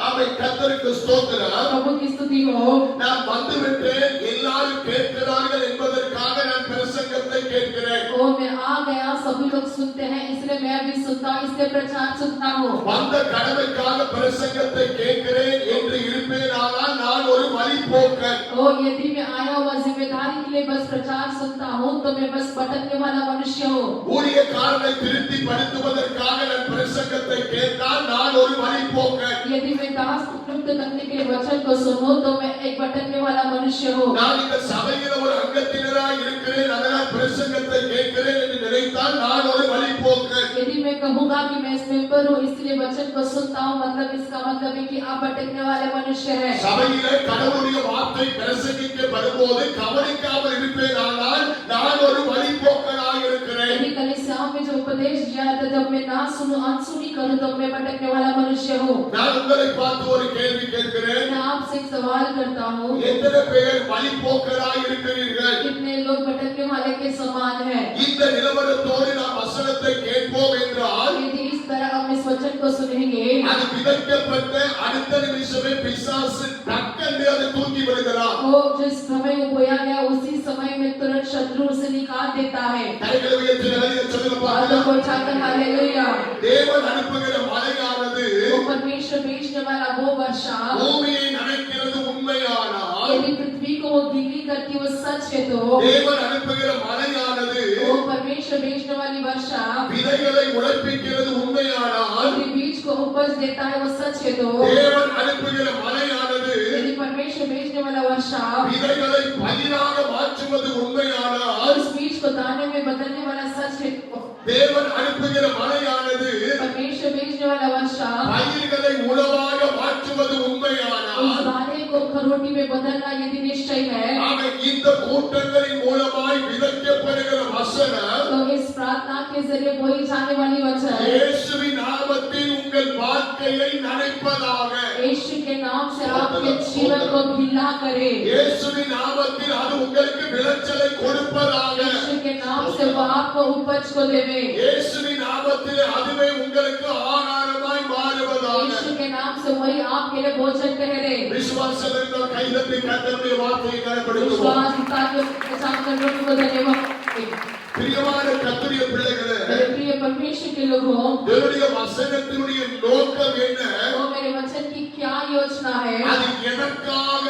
ஆமென், கர்த்தருக்கு ஸ்தோத்திரம். प्रभु की स्तुति हो। நான் வந்துவிட்டேன், எல்லாரும் கேட்கிறார்கள் என்பதற்காக நான் பிரசங்கத்தை கேட்கிறேன். ओ मैं आ गया, सभी लोग सुनते हैं इसलिए मैं भी सुनता हूँ, इसलिए प्रचार सुनता हूँ। வந்த கடமைக்காக பிரசங்கத்தை கேட்கிறேன் என்று இருப்பேனானால் நான் ஒரு வழிபோக்கன். ओ यदि मैं आया हुआ जिम्मेदारी के लिए बस प्रचार सुनता हूँ, तो मैं बस भटकने वाला मनुष्य हूँ। ஊழியக்காரனை திருத்தி படுத்துவதற்காக நான் பிரசங்கத்தை கேட்டால் நான் ஒரு வழிபோக்கன். यदि मैं दास को तृप्त करने के लिए वचन को सुनूं, तो मैं एक भटकने वाला मनुष्य हूँ। நான் இந்த சபையில ஒரு அங்கத்தினராய் இருக்கிறேன், அதனால் பிரசங்கத்தை கேட்கிறேன் என்று நினைத்தால் நான் ஒரு வழிபோக்கன். यदि मैं कहूँगा कि मैं इस मेंबर हूँ इसलिए वचन को सुनता हूँ, मतलब इसका मतलब है कि आप भटकने वाले मनुष्य हैं। சபையிலே கடவுளுடைய வார்த்தை பிரசங்கிக்கப்படும்போது கவனிக்காமல் இருப்பேனானால் நான் ஒரு வழிபோக்கனாய் இருக்கிறேன். यदि कलीसियाओं में जो उपदेश दिया जाता है, जब मैं ना सुनूं, अनसुनी करूं, तो मैं भटकने वाला मनुष्य हूँ। நான் உங்களை பார்த்து ஒரு கேள்வி கேட்கிறேன். मैं आपसे एक सवाल करता हूँ, எத்தனை பேர் வழிபோக்கனாய் இருக்கிறீர்கள்? कितने लोग भटकने वाले के समान हैं? இந்த நிலவரத்தோடு நாம் வசனத்தை கேட்போம் என்றால் यदि इस तरह हम इस वचन को सुनेंगे, அது விதைக்கப்பட்ட அடுத்த நிமிஷமே பிசாசு டக்கென்று அதை தூக்கி விடுகிறான். वो जिस समय वो बोया गया उसी समय में तुरंत शत्रु उसे निकाल देता है। கைகளை உயர்த்தி நல்ல சொல்லுங்க हाथों பாருங்க. को उठाकर हालेलुया। தேவன் அனுப்புகிற மழையானது वो परमेश्वर भेजने वाला वो वर्षा பூமியை நனைக்கிறது உண்மையானால், यदि पृथ्वी को वो गीली करती वो सच है तो தேவன் அனுப்புகிற மழையானது वो परमेश्वर भेजने वाली वर्षा விதைகளை முளைப்பிக்கிறது உண்மையானால், यदि बीज को उपज देता है वो सच है तो தேவன் அனுப்புகிற மழையானது यदि परमेश्वर भेजने वाला वर्षा விதைகளை பயிராக மாற்றுவது உண்மையானால், और उस बीज को दाने में बदलने वाला सच है तो தேவன் அனுப்புகிற மழையானது परमेश्वर भेजने वाला वर्षा பயிர்களை உணவாக மாற்றுவது उस உண்மையானால், दाने को खरोटी में बदलना यदि निश्चय है ஆக இந்த கூட்டங்களின் மூலமாய் விதைக்கப்படுகிற வசனம் तो इस प्रार्थना के जरिए बोई जाने वाली वचन இயேசுவின் நாமத்தில் உங்கள் வாழ்க்கையை நனைப்பதாக. यीशु के नाम से आपके जीवन को गीला करे, இயேசுவின் நாமத்தில் அது உங்களுக்கு விளைச்சலை கொடுப்பதாக. यीशु के नाम से वो आपको उपज को देवे, இயேசுவின் நாமத்தில் அதுவே உங்களுக்கு ஆகாரமாய் மாறுவதாக. यीशु के नाम से वही आपके लिए भोजन ठहरे। விசுவாசம் இருந்தால் கைதட்டி கர்த்தருடைய வார்த்தையை கனப்படுத்துவோம். विश्वास के साथ करने को धन्यवाद। பிரியமான கர்த்தருடைய பிள்ளைகளே, मेरे प्रिय परमेश्वर के लोगों, தேவனுடைய வசனத்தினுடைய நோக்கம் என்ன? वो मेरे वचन की क्या योजना है, அது எதற்காக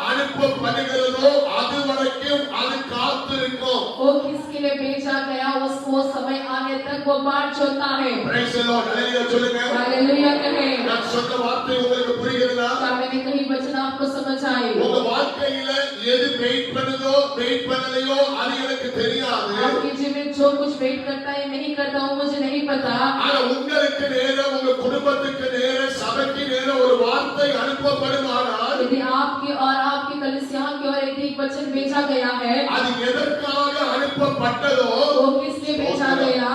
அனுப்பப்படுகிறதோ அது வரைக்கும் அது காத்திருக்கும். वो किसके लिए भेजा गया वो समय आने तक वो बाट जोता है। Praise the Lord. ஹல்லேலூயா சொல்லுங்க. हालेलुया कहे। நான் சொன்ன வார்த்தை உங்களுக்கு புரிகிறதா? क्या मैंने कही वचन आपको समझ आए? உங்க வாழ்க்கையில எது வெயிட் பண்ணுதோ வெயிட் பண்ணலையோ அது எனக்கு தெரியாது. आपके जीवन जो कुछ वेट करता है नहीं करता वो मुझे नहीं पता, ஆனா உங்களுக்கு நேரம் உங்க குடும்பத்துக்கு நேரம் சபைக்கு நேரம் ஒரு வார்த்தை அனுப்பப்படுமானால் यदि आपकी और आपकी कलीसिया की ओर एक वचन भेजा गया है, அது எதற்காக அனுப்பப்பட்டதோ वो किस लिए भेजा गया,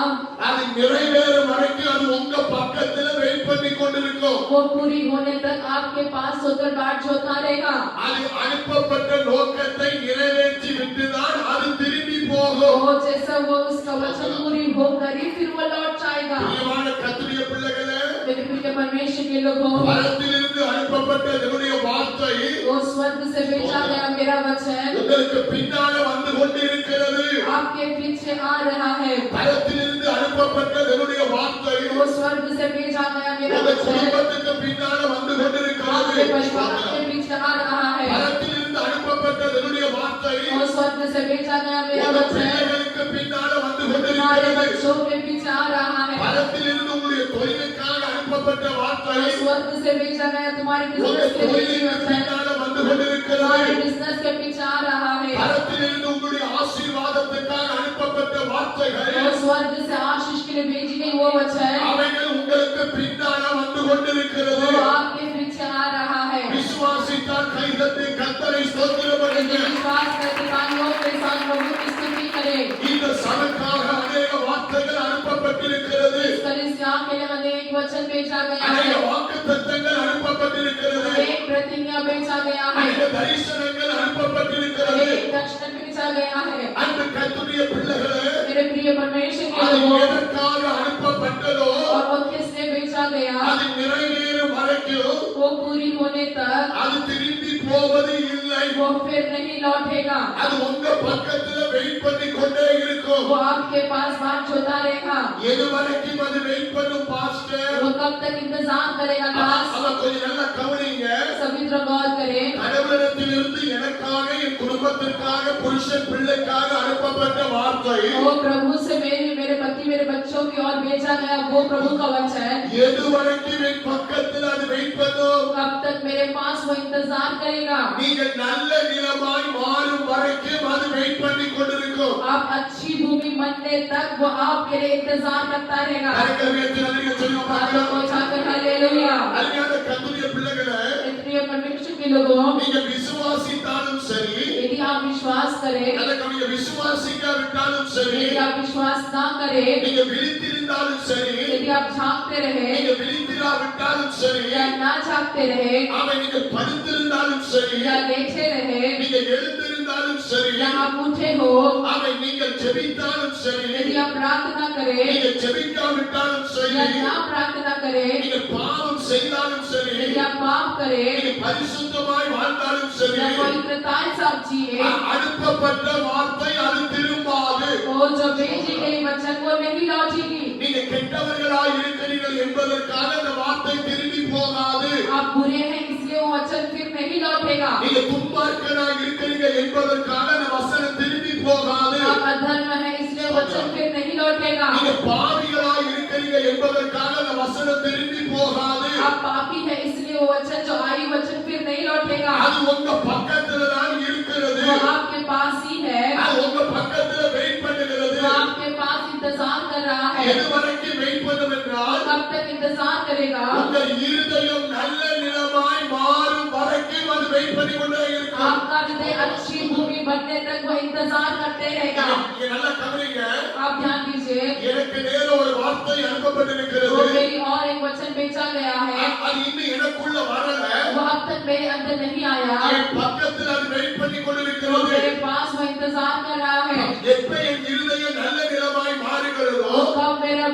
அது நிறைவேறும் வரைக்கும் அது உங்க பக்கத்துல வெயிட் பண்ணி கொண்டிருக்கும். वो पूरी होने तक आपके पास होकर बाट जोता रहेगा। அது அனுப்பப்பட்ட நோக்கத்தை நிறைவேற்றி விட்டுதான் அது திரும்பி போகும். वो जैसा वो उसका वचन पूरी होकर ही फिर वो लौट जाएगा। பிரியமான கர்த்தருடைய பிள்ளைகளே, मेरे प्रिय परमेश्वर के लोगों, பரத்திலிருந்து அனுப்பப்பட்ட தேவனுடைய வார்த்தை वो स्वर्ग से भेजा गया मेरा वचन உங்களுக்கு பின்னால வந்து கொண்டிருக்கிறது. आपके पीछे आ रहा है। பரத்திலிருந்து அனுப்பப்பட்ட தேவனுடைய வார்த்தை वो स्वर्ग से भेजा गया मेरा உங்க वचन குடும்பத்துக்கு பின்னால வந்து கொண்டிருக்கிறது. आपके परिवार के पीछे आ रहा है। பரத்திலிருந்து அனுப்பப்பட்ட தேவனுடைய வார்த்தை वो स्वर्ग से भेजा गया मेरा உங்க वचन பிள்ளைகளுக்கு பின்னால வந்து हमारे கொண்டிருக்கிறது. बच्चों के पीछे आ रहा है। பரத்திலிருந்து உங்களுடைய தொழிலுக்காக அனுப்பப்பட்ட வார்த்தை वो स्वर्ग से भेजा गया तुम्हारे உங்க बिजनेस के लिए தொழிலுக்கு वचन பின்னால வந்து கொண்டிருக்கிறது. तुम्हारे बिजनेस के पीछे आ रहा है। பரத்திலிருந்து உங்களுடைய ஆசீர்வாதத்துக்காக அனுப்பப்பட்ட வார்த்தைகள் वो स्वर्ग से आशीष के लिए भेजी गई वो वचन அவைகள் உங்களுக்கு பின்னால வந்து கொண்டிருக்கிறது. वो आपके पीछे आ रहा है। விசுவாசித்தால் கைதட்டி கர்த்தரை ஸ்தோத்திரம் பண்ணுங்க. विश्वास करके कानों के साथ प्रभु की स्तुति करें। இந்த சபைக்காக अनेक வார்த்தைகள் அனுப்பப்பட்டிருக்கிறது. इस कलीसिया के लिए अनेक वचन भेजा गया अनेक है, வாக்குத்தத்தங்கள் அனுப்பப்பட்டிருக்கிறது. अनेक प्रतिज्ञा भेजा गया है, अनेक தரிசனங்கள் அனுப்பப்பட்டிருக்கிறது. अनेक दर्शन भेजा गया है। அந்த கர்த்தருடைய பிள்ளைகளே, मेरे प्रिय परमेश्वर के அது लोगों, எதற்காக அனுப்பப்பட்டதோ और वो किस लिए भेजा गया, அது நிறைவேறும் வரைக்கும் वो पूरी होने तक அது திரும்பி போவது இல்லை. वो फिर नहीं लौटेगा। அது உங்க பக்கத்துல வெயிட் பண்ணி கொண்டே இருக்கும். वो आपके पास बात जोता रहेगा। எது வரைக்கும் அது வெயிட் பண்ணும் பாஸ்டர்? वो कब तक इंतजार करेगा दास? அவ கொஞ்சம் நல்லா கவனிங்க. सभी तरह गौर करें। கடவுளிடத்திலிருந்து எனக்காக என் குடும்பத்திற்காக புருஷன் பிள்ளைக்காக அனுப்பப்பட்ட வார்த்தை वो प्रभु से मेरे पति मेरे बच्चों की ओर भेजा गया वो प्रभु का वचन எது வரைக்கும் என் பக்கத்துல அது வெயிட் பண்ணும்? कब तक मेरे पास वो इंतजार करेगा? நீங்க நல்ல நிலமாய் மாறும் வரைக்கும் அது வெயிட் பண்ணி கொண்டிருக்கும். आप अच्छी भूमि बनने तक वो आपके लिए इंतजार करता रहेगा। கர்த்தருடைய நல்ல சொல்லுங்க हाथों को பார்க்கலாம். उठाकर हालेलुया। அருமையான கர்த்தருடைய பிள்ளைகளே, प्रिय परमेश्वर के लोगों, நீங்க விசுவாசித்தாலும் சரி, यदि आप विश्वास करें, அல்லது நீங்க விசுவாசிக்காவிட்டாலும் சரி, यदि आप विश्वास ना करें, நீங்க விழித்திருந்தாலும் சரி, यदि आप झांकते रहे நீங்க விழித்திராவிட்டாலும் சரி, या ना झांकते रहे அவன் நீங்க படுத்திருந்தாலும் சரி, या लेटे रहे நீங்க எழுந்திருந்தாலும் சரி, या आप उठे हो, அதை நீங்கள் ஜெபித்தாலும் சரி, यदि आप प्रार्थना करें நீங்கள் ஜெபிக்காவிட்டாலும் சரி, या ना प्रार्थना करें, நீங்கள் பாவம் செய்தாலும் சரி, यदि आप पाप करें நீங்கள் பரிசுத்தமாய் வாழ்ந்தாலும் சரி, या पवित्रताएं से आप जिए, அனுப்பப்பட்ட வார்த்தை அது திரும்பாது. वो जो भेजी गई वचन वो नहीं लौटेगी। நீங்க கெட்டவர்களாய் இருக்கிறீர்கள் என்பதற்காக அந்த வார்த்தை திரும்பி போகாது. आप बुरे हैं इसलिए वो वचन फिर नहीं लौटेगा। நீங்க துன்மார்க்கராய் இருக்கிறீங்க என்பதற்காக அந்த வசனம் திரும்பி போகாது. आप अधर्म है इसलिए वचन फिर नहीं लौटेगा। நீங்க பாவிகளாய் இருக்கிறீங்க என்பதற்காக அந்த வசனம் திரும்பி போகாது. आप पापी है इसलिए वो वचन जो आई वचन फिर नहीं लौटेगा। அது உங்க பக்கத்துல தான் இருக்கிறது. वो आपके पास ही है, அது உங்க பக்கத்துல வெயிட் பண்ணுகிறது. वो आपके पास इंतजार कर रहा है। எது வரைக்கும் வெயிட் பண்ணும் என்றால், कब तक इंतजार करेगा? உங்கள் இருதயம் நல்ல நிலமாய் மாறும் வரைக்கும் அது வெயிட் பண்ணி கொண்டே இருக்கும். आपका हृदय अच्छी भूमि बनने तक वो इंतजार करते रहेगा। நீங்க நல்லா கவனிங்க. आप ध्यान दीजिए, எனக்கு நேர ஒரு வார்த்தை அனுப்பப்பட்டிருக்கிறது. वो मेरी और एक वचन भेजा गया है, அது இன்னும் எனக்குள்ள வரல. वो अब तक मेरे अंदर नहीं आया, என் பக்கத்துல அது வெயிட் பண்ணி वो கொண்டிருக்கிறது. मेरे पास वो इंतजार कर रहा है। எப்ப என் இருதயம் நல்ல நிலமாய் மாறுகிறதோ, वो कब मेरा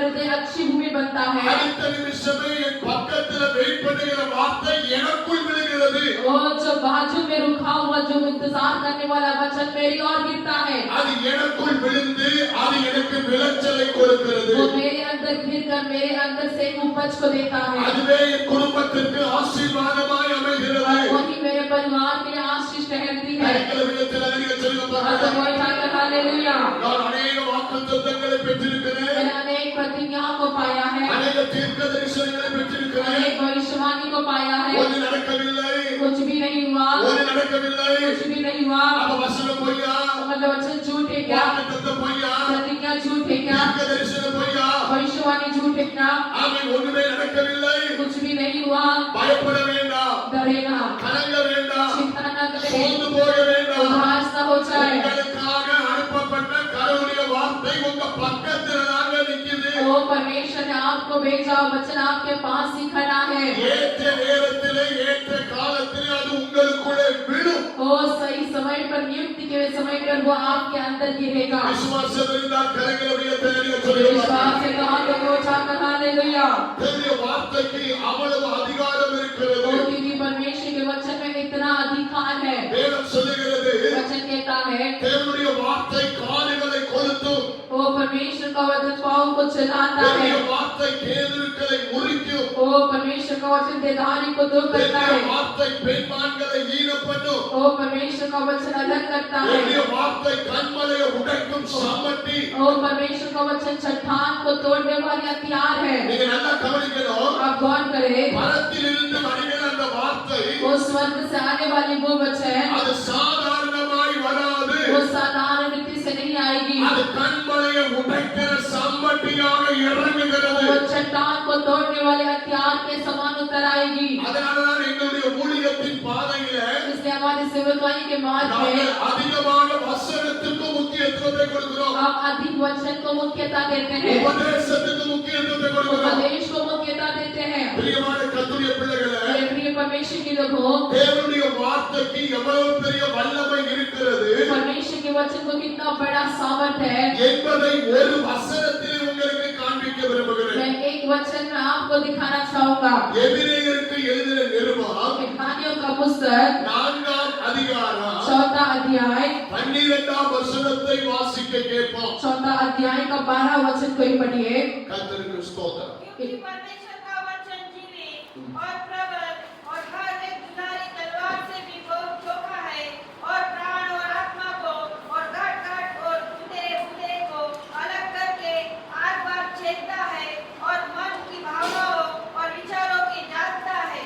हृदय अच्छी भूमि बनता है, அடுத்த நிமிஷமே என் பக்கத்துல வெயிட் பண்ணுகிற வார்த்தை எனக்குள் விழுகிறது. वो जो बाजू में रुका हुआ जो इंतजार करने वाला वचन मेरी ओर गिरता है, அது எனக்குள் விழுந்து அது எனக்கு விளைச்சலை கொடுக்கிறது. वो मेरे अंदर गिरकर मेरे अंदर से उपज को देता है, அதுவே என் குடும்பத்திற்கு ஆசீர்வாதமாய் அமைகிறது. और वही मेरे परिवार के लिए आशीष ठहरती है। கரங்களை உயர்த்தி அதிக சொல்லுங்க और பாருங்க. तो बोल ठाकर हालेलुया। நான் अनेक வாக்குத்தத்தங்களை பெற்றிருக்கிறேன். मैंने अनेक प्रतिज्ञाओं को पाया है, अनेक தீர்க்க தரிசனங்களை பெற்றிருக்கிறேன். अनेक भविष्यवाणी को पाया है, ஒன்று நடக்கவில்லை, कुछ भी नहीं हुआ, ஒன்று நடக்கவில்லை. कुछ भी नहीं हुआ। அப்ப வசனம் பொய்யா, मतलब वचन झूठ है क्या? வாக்குத்தத்தம் பொய்யா, प्रतिज्ञा झूठ है क्या? தீர்க்க தரிசனம் பொய்யா. भविष्यवाणी झूठ है क्या? ஆமென். ஒன்றுமே நடக்கவில்லை. कुछ भी नहीं हुआ। பயப்பட வேண்டாம், डरेगा, கலங்க வேண்டாம், चिंता न करे, சோர்ந்து போக வேண்டாம். उदास न हो जाए। உங்களுக்காக அனுப்பப்பட்ட கடவுளுடைய வார்த்தை உங்க பக்கத்துல தாங்க நிக்குது. वो परमेश्वर ने आपको भेजा, वचन आपके पास ही खड़ा है। ஏற்ற நேரத்திலே ஏற்ற காலத்திலே அது உங்களுக்குள்ளே விழும். वो सही समय पर, नियुक्ति के समय पर वो आपके अंदर गिरेगा। விசுவாசம் இருந்தால் கரங்களை உயர்த்தி அதிக विश्वास சொல்லுங்க. से कहा तो वो उठाकर हालेलुया। தேவனுடைய வார்த்தைக்கு அவ்வளவு அதிகாரம் இருக்கிறது. वो क्योंकि परमेश्वर के वचन में इतना अधिकार है। வேதம் சொல்லுகிறது, वचन कहता है தேவனுடைய வார்த்தை கால்களை கொளுத்தும். वो परमेश्वर का वचन पाँव को चलाता है। தேவனுடைய வார்த்தை கேதுருக்களை முறிக்கும். वो परमेश्वर का वचन देदारी को दूर करता தேவனுடைய है। வார்த்தை பெண்மான்களை ஈனப்பண்ணும். वो परमेश्वर का वचन अलग करता है। தேவனுடைய வார்த்தை கண்மலையை உடைக்கும் சம்மட்டி. वो परमेश्वर का वचन चट्टान को तोड़ने वाली हथियार है। நீங்க நல்லா கவனிக்கணும். आप गौर करें, பரத்திலிருந்து வருகிற அந்த வார்த்தை वो स्वर्ग से आने वाली वो वचन, அது சாதாரணமாய் வராது. वो साधारण रीति से नहीं आएगी। அது கண்மலையை உடைக்கிற சம்மட்டியாக இறங்குகிறது. वो चट्टान को तोड़ने वाले हथियार के समान उतर आएगी। அதனாலதான் எங்களுடைய ஊழியத்தின் பாதையில इसलिए हमारी सेवकाई के मार्ग நாங்கள் में அதிகமான வசனத்துக்கு முக்கியத்துவத்தை கொடுக்கிறோம். आप अधिक वचन को मुख्यता देते हैं, உபதேசத்துக்கு முக்கியத்துவத்தை கொடுக்கிறோம். उपदेश को मुख्यता देते हैं। பிரியமான கர்த்தருடைய பிள்ளைகளே, मेरे प्रिय परमेश्वर के लोगों, தேவனுடைய வார்த்தைக்கு எவ்வளவு பெரிய வல்லமை இருக்கிறது परमेश्वर के वचन को कितना बड़ा सामर्थ्य है, என்பதை ஒரு வசனத்திலே உங்களுக்கு காண்பிக்க விரும்புகிறேன். मैं एक वचन में आपको दिखाना चाहूंगा। எபிரேயருக்கு எழுதின நிருபம் इब्रानियों का पुस्तक 4ஆம் அதிகாரம் 4 अध्याय 12ஆம் வசனத்தை வாசிக்க கேட்போம். 4 अध्याय का 12 वचन को ही पढ़िए। கர்த்தருக்கு ஸ்தோத்திரம். क्योंकि परमेश्वर का वचन जीवित और प्रबल और हर एक दुधारी तलवार से भी बहुत चोखा है और प्राण और आत्मा को और गांठ-गांठ और गुदरे-गुदरे को अलग करके आर-पार छेदता है और मन की भावनाओं और विचारों की जानता है।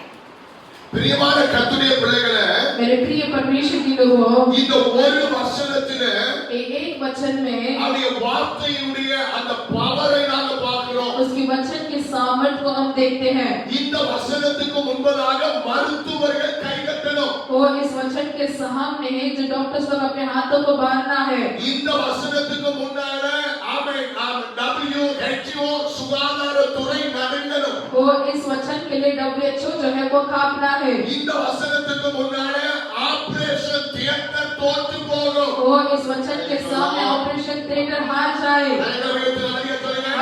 பிரியமான கர்த்தருடைய பிள்ளைகளே, मेरे प्रिय परमेश्वर के लोगों, இந்த ஒரு வசனத்திலே एक वचन में அவருடைய வார்த்தையினுடைய அந்த பவரை நாங்க பார்க்கிறோம். उसकी वचन के सामर्थ्य को हम देखते हैं। இந்த வசனத்துக்கு முன்பதாக மருத்துவர்கள் கைகட்டணும். वो इस वचन के सामने जो डॉक्टर्स लोग अपने हाथों को बांधना है। இந்த வசனத்துக்கு முன்னால WHO சுகாதாரத்துறை நடுங்கணும். वो इस वचन के लिए WHO जो है वो कांपना है। இந்த வசனத்துக்கு முன்னால ஆபரேஷன் தியேட்டர் தோற்று போகும். वो इस वचन के सामने ऑपरेशन थिएटर हार जाए।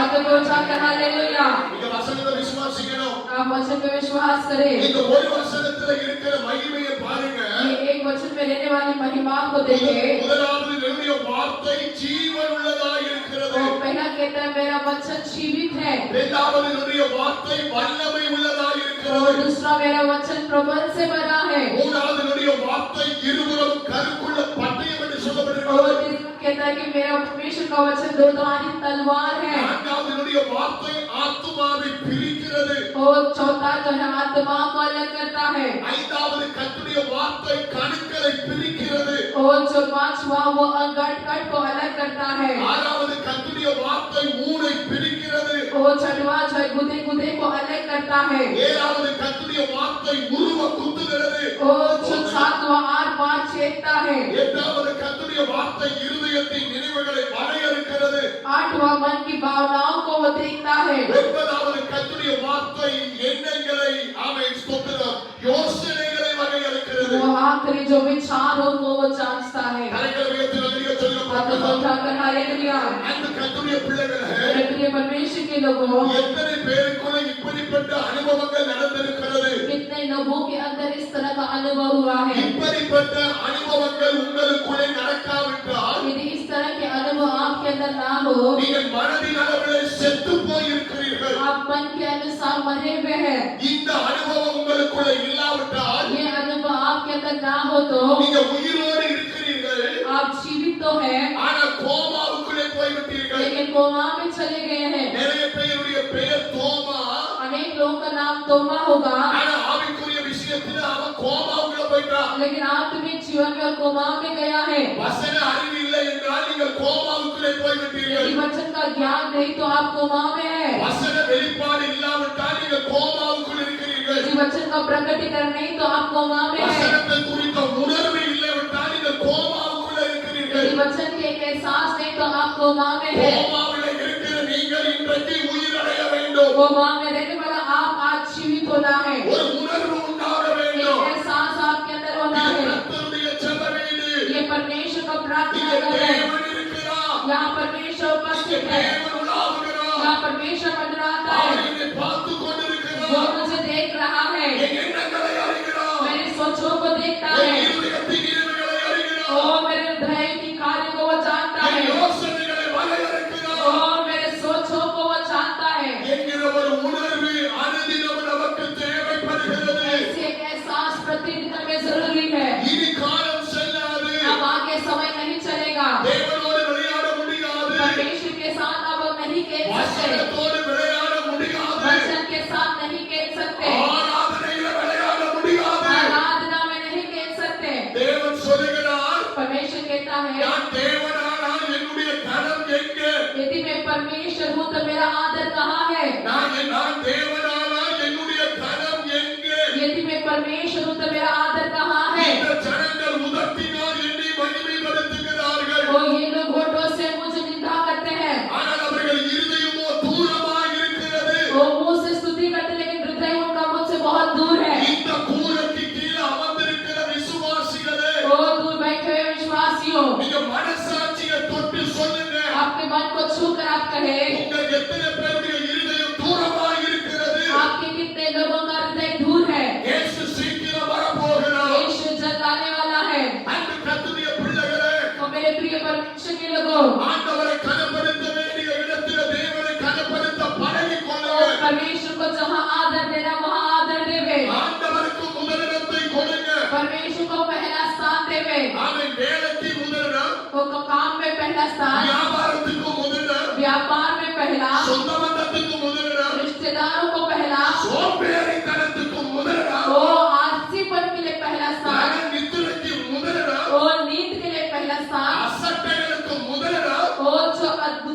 आगे को जाकर हालेलुया। நீங்க வசனத்தை விசுவாசிக்கணும். आप वचन पे विश्वास करें। இந்த ஒரு வசனத்துல இருக்கிற மகிமையை பாருங்க. ये एक वचन में रहने वाली महिमा को देखें। முதலாவது என்னுடைய வார்த்தை ஜீவன் உள்ளதாய் இருக்கிறது. वो पहला कहता है मेरा वचन जीवित है। இரண்டாவது என்னுடைய வார்த்தை வல்லமை உள்ளதாய் இருக்கிறது. और दूसरा मेरा वचन प्रबल से भरा है। மூன்றாவது என்னுடைய வார்த்தை இருபுறம் கருக்குள்ள பட்டயம் என்று और சொல்லப்படுகிறது. कहता है कि मेरा परमेश्वर का वचन दो धारी तलवार है। நான்காவது என்னுடைய வார்த்தை ஆத்துமாவை பிரிக்கிறது. और चौथा जो है आत्मा को अलग करता है। ஐந்தாவது கர்த்தருடைய வார்த்தை கணுக்களை பிரிக்கிறது. और जो पांचवा वो अंगट को अलग करता है। ஆறாவது கர்த்தருடைய வார்த்தை ஊனை பிரிக்கிறது. और छठवा जो है गुदे को अलग करता है। ஏழாவது கர்த்தருடைய வார்த்தை உருவ குத்துகிறது. और जो सातवा आर पार छेदता है। எட்டாவது கர்த்தருடைய வார்த்தை இருதயத்தின் நினைவுகளை வரையறுக்கிறது. आठवां मन की भावनाओं को वो देखता है। ஒன்பதாவது கர்த்தருடைய வார்த்தை எண்ணங்களை ஆமென் ஸ்தோத்திரம் யோசனைகளை வரையறுக்கிறது. वो आखिरी जो विचारों को वो जांचता है। கரைகளை உயர்த்தி நன்றியை சொல்லுங்க हाथ को उठाकर हालेलुया। அந்த கர்த்தருடைய பிள்ளைகளே मेरे प्रिय परमेश्वर के लोगों, எத்தனை பேருக்குள்ள இப்படிப்பட்ட அனுபவங்கள் நடந்திருக்கிறது. कितने लोगों के अंदर इस तरह का अनुभव हुआ है। இப்படிப்பட்ட அனுபவங்கள் உங்களுக்குள்ளே நடக்காவிட்டால் यदि इस तरह के अनुभव आपके अंदर ना हो, நீங்கள் மனதின் அளவிலே செத்து போயிருக்கிறீர்கள். आप मन के अनुसार मरे हुए हैं। இந்த அனுபவம் உங்களுக்குள்ளே இல்லாவிட்டால் ये अनुभव आपके अंदर ना हो तो நீங்க உயிரோடு இருக்கிறீர்கள். आप जीवित तो हैं, ஆனா கோமாவுக்குள்ளே போய்விட்டீர்கள். लेकिन कोमा में चले गए हैं। நிறைய பேருடைய பெயர் தோமா. अनेक लोगों का नाम तोमा होगा, ஆனா ஆவிக்குரிய விஷயத்துல அவன் கோமாவுக்குள்ள போயிட்டான். लेकिन आत्मिक जीवन में कोमा में गया है। வசன அறிவு இல்லை என்றால் நீங்கள் கோமாவுக்குள்ளே போய்விட்டீர்கள். यदि वचन का ज्ञान नहीं तो आप कोमा में हैं। வசன வெளிப்பாடு இல்லாவிட்டால் நீங்கள் கோமாவுக்குள் இருக்கிறீர்கள். यदि वचन का प्रकटीकरण नहीं तो आप कोमा में हैं। வசனத்தை குறித்த உணர்வு இல்லைவிட்டால் நீங்கள் கோமாவுக்குள்ள இருக்கிறீர்கள். यदि वचन के एक एहसास नहीं तो आप कोमा में हैं। கோமாவிலே இருக்கிற நீங்கள் இன்றைக்கு உயிரடைய வேண்டும். कोमा में रहने वाला आप आज जीवित होना है। ஒரு உணர்வு உண்டாக एक வேண்டும். एहसास आपके अंदर होना இது है। கர்த்தருடைய ஜெப வீடு. ये परमेश्वर का प्रार्थना இங்கே घर है। தேவன் இருக்கிறார். यहाँ परमेश्वर இங்கே उपस्थित है। தேவன் உலாவுகிறார். यहाँ परमेश्वर मंडराता அவர் है। என்னை பார்த்துக் वो கொண்டிருக்கிறார். मुझे देख रहा है, என் எண்ணங்களை அறிகிறார். मेरी सोचों को देखता என் है। இருதயத்தின் நினைவுகளை அறிகிறார். ओ मेरे हृदय की कार्य को वो जानता என் है। யோசனைகளை வரையறுக்கிறார். ओ मेरे सोचों को वो जानता है। என்கிற ஒரு உணர்வு அனுதினம் நமக்கு தேவைப்படுகிறது. ऐसे एक एहसास प्रतिदिन में जरूरी है। இனி காலம் செல்லாது. अब आगे समय नहीं चलेगा। தேவனோடு விளையாட முடியாது. परमेश्वर के साथ अब नहीं खेल सकते, வசனத்தோடு விளையாட முடியாது. वचन के साथ नहीं खेल सकते, ஆராதனையில விளையாட முடியாது. आराधना में नहीं खेल सकते। தேவன் சொல்லுகிறார், परमेश्वर कहता है நான் தேவனானால் என்னுடைய கனம் எங்கே? यदि मैं परमेश्वर हूँ तो मेरा आदर कहाँ है। நான் தேவனானால் என்னுடைய கனம் எங்கே? यदि मैं परमेश्वर हूँ तो मेरा आदर कहाँ है। இந்த ஜனங்கள் உதட்டினால் என்னை மகிமைப்படுத்துகிறார்கள். वो ये लोग होठों से मुझे निंदा करते हैं, ஆனால் அவர்கள் இருதயமோ தூரமாய் இருக்கிறது. वो मुंह से स्तुति करते हैं, लेकिन हृदय उनका मुझसे बहुत दूर है। இந்த கூரைக்கு கீழே அமர்ந்திருக்கிற விசுவாசிகளே, वो दूर बैठे हुए विश्वासियों, நீங்க மனசாட்சியை தொட்டு சொல்லுங்க. आपके मन को छूकर आप कहे, உங்க எத்தனை பேருடைய இருதயம் தூரமாய் இருக்கிறது? आपके कितने लोगों का हृदय दूर है। இயேசு சீக்கிரம் வரப்போகிறார். यीशु जल्द आने वाला है। அன்பு கர்த்தருடைய பிள்ளைகளே, तो मेरे प्रिय परमेश्वर के लोगों, ஆண்டவரை கனப்படுத்த வேண்டிய இடத்துல தேவனை கனப்படுத்த பழகிக் तो கொள்ளுங்க. परमेश्वर को जहाँ आदर देना वहाँ आदर देवे। ஆண்டவருக்கு முதலிடத்தை கொடுங்க. परमेश्वर को पहला स्थान देवे। அவன் வேலைக்கு முதலிடம், वो काम में पहला स्थान, வியாபாரத்துக்கு முதலிடம், व्यापार में पहला, சொந்த பந்தத்துக்கு முதலிடம், रिश्तेदारों को पहला, சோம்பேறித்தனத்துக்கு முதலிடம், वो आलसीपन के लिए पहला स्थान, நித்திரைக்கு முதலிடம், वो नींद के लिए पहला स्थान, அசட்டைகளுக்கு முதலிடம். वो जो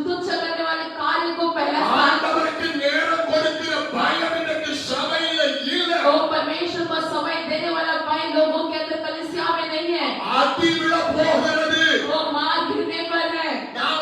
तुच्छ करने वाले कार्य को पहला स्थान, ஆண்டவருக்கு நேரம் கொடுக்கிற பயம் இன்றைக்கு சபையில இல்ல. वो परमेश्वर को समय देने वाला भाई लोगों के अंदर कलीसिया में नहीं है। அடி விழ போகிறது. वो मार गिरने पर है। நான்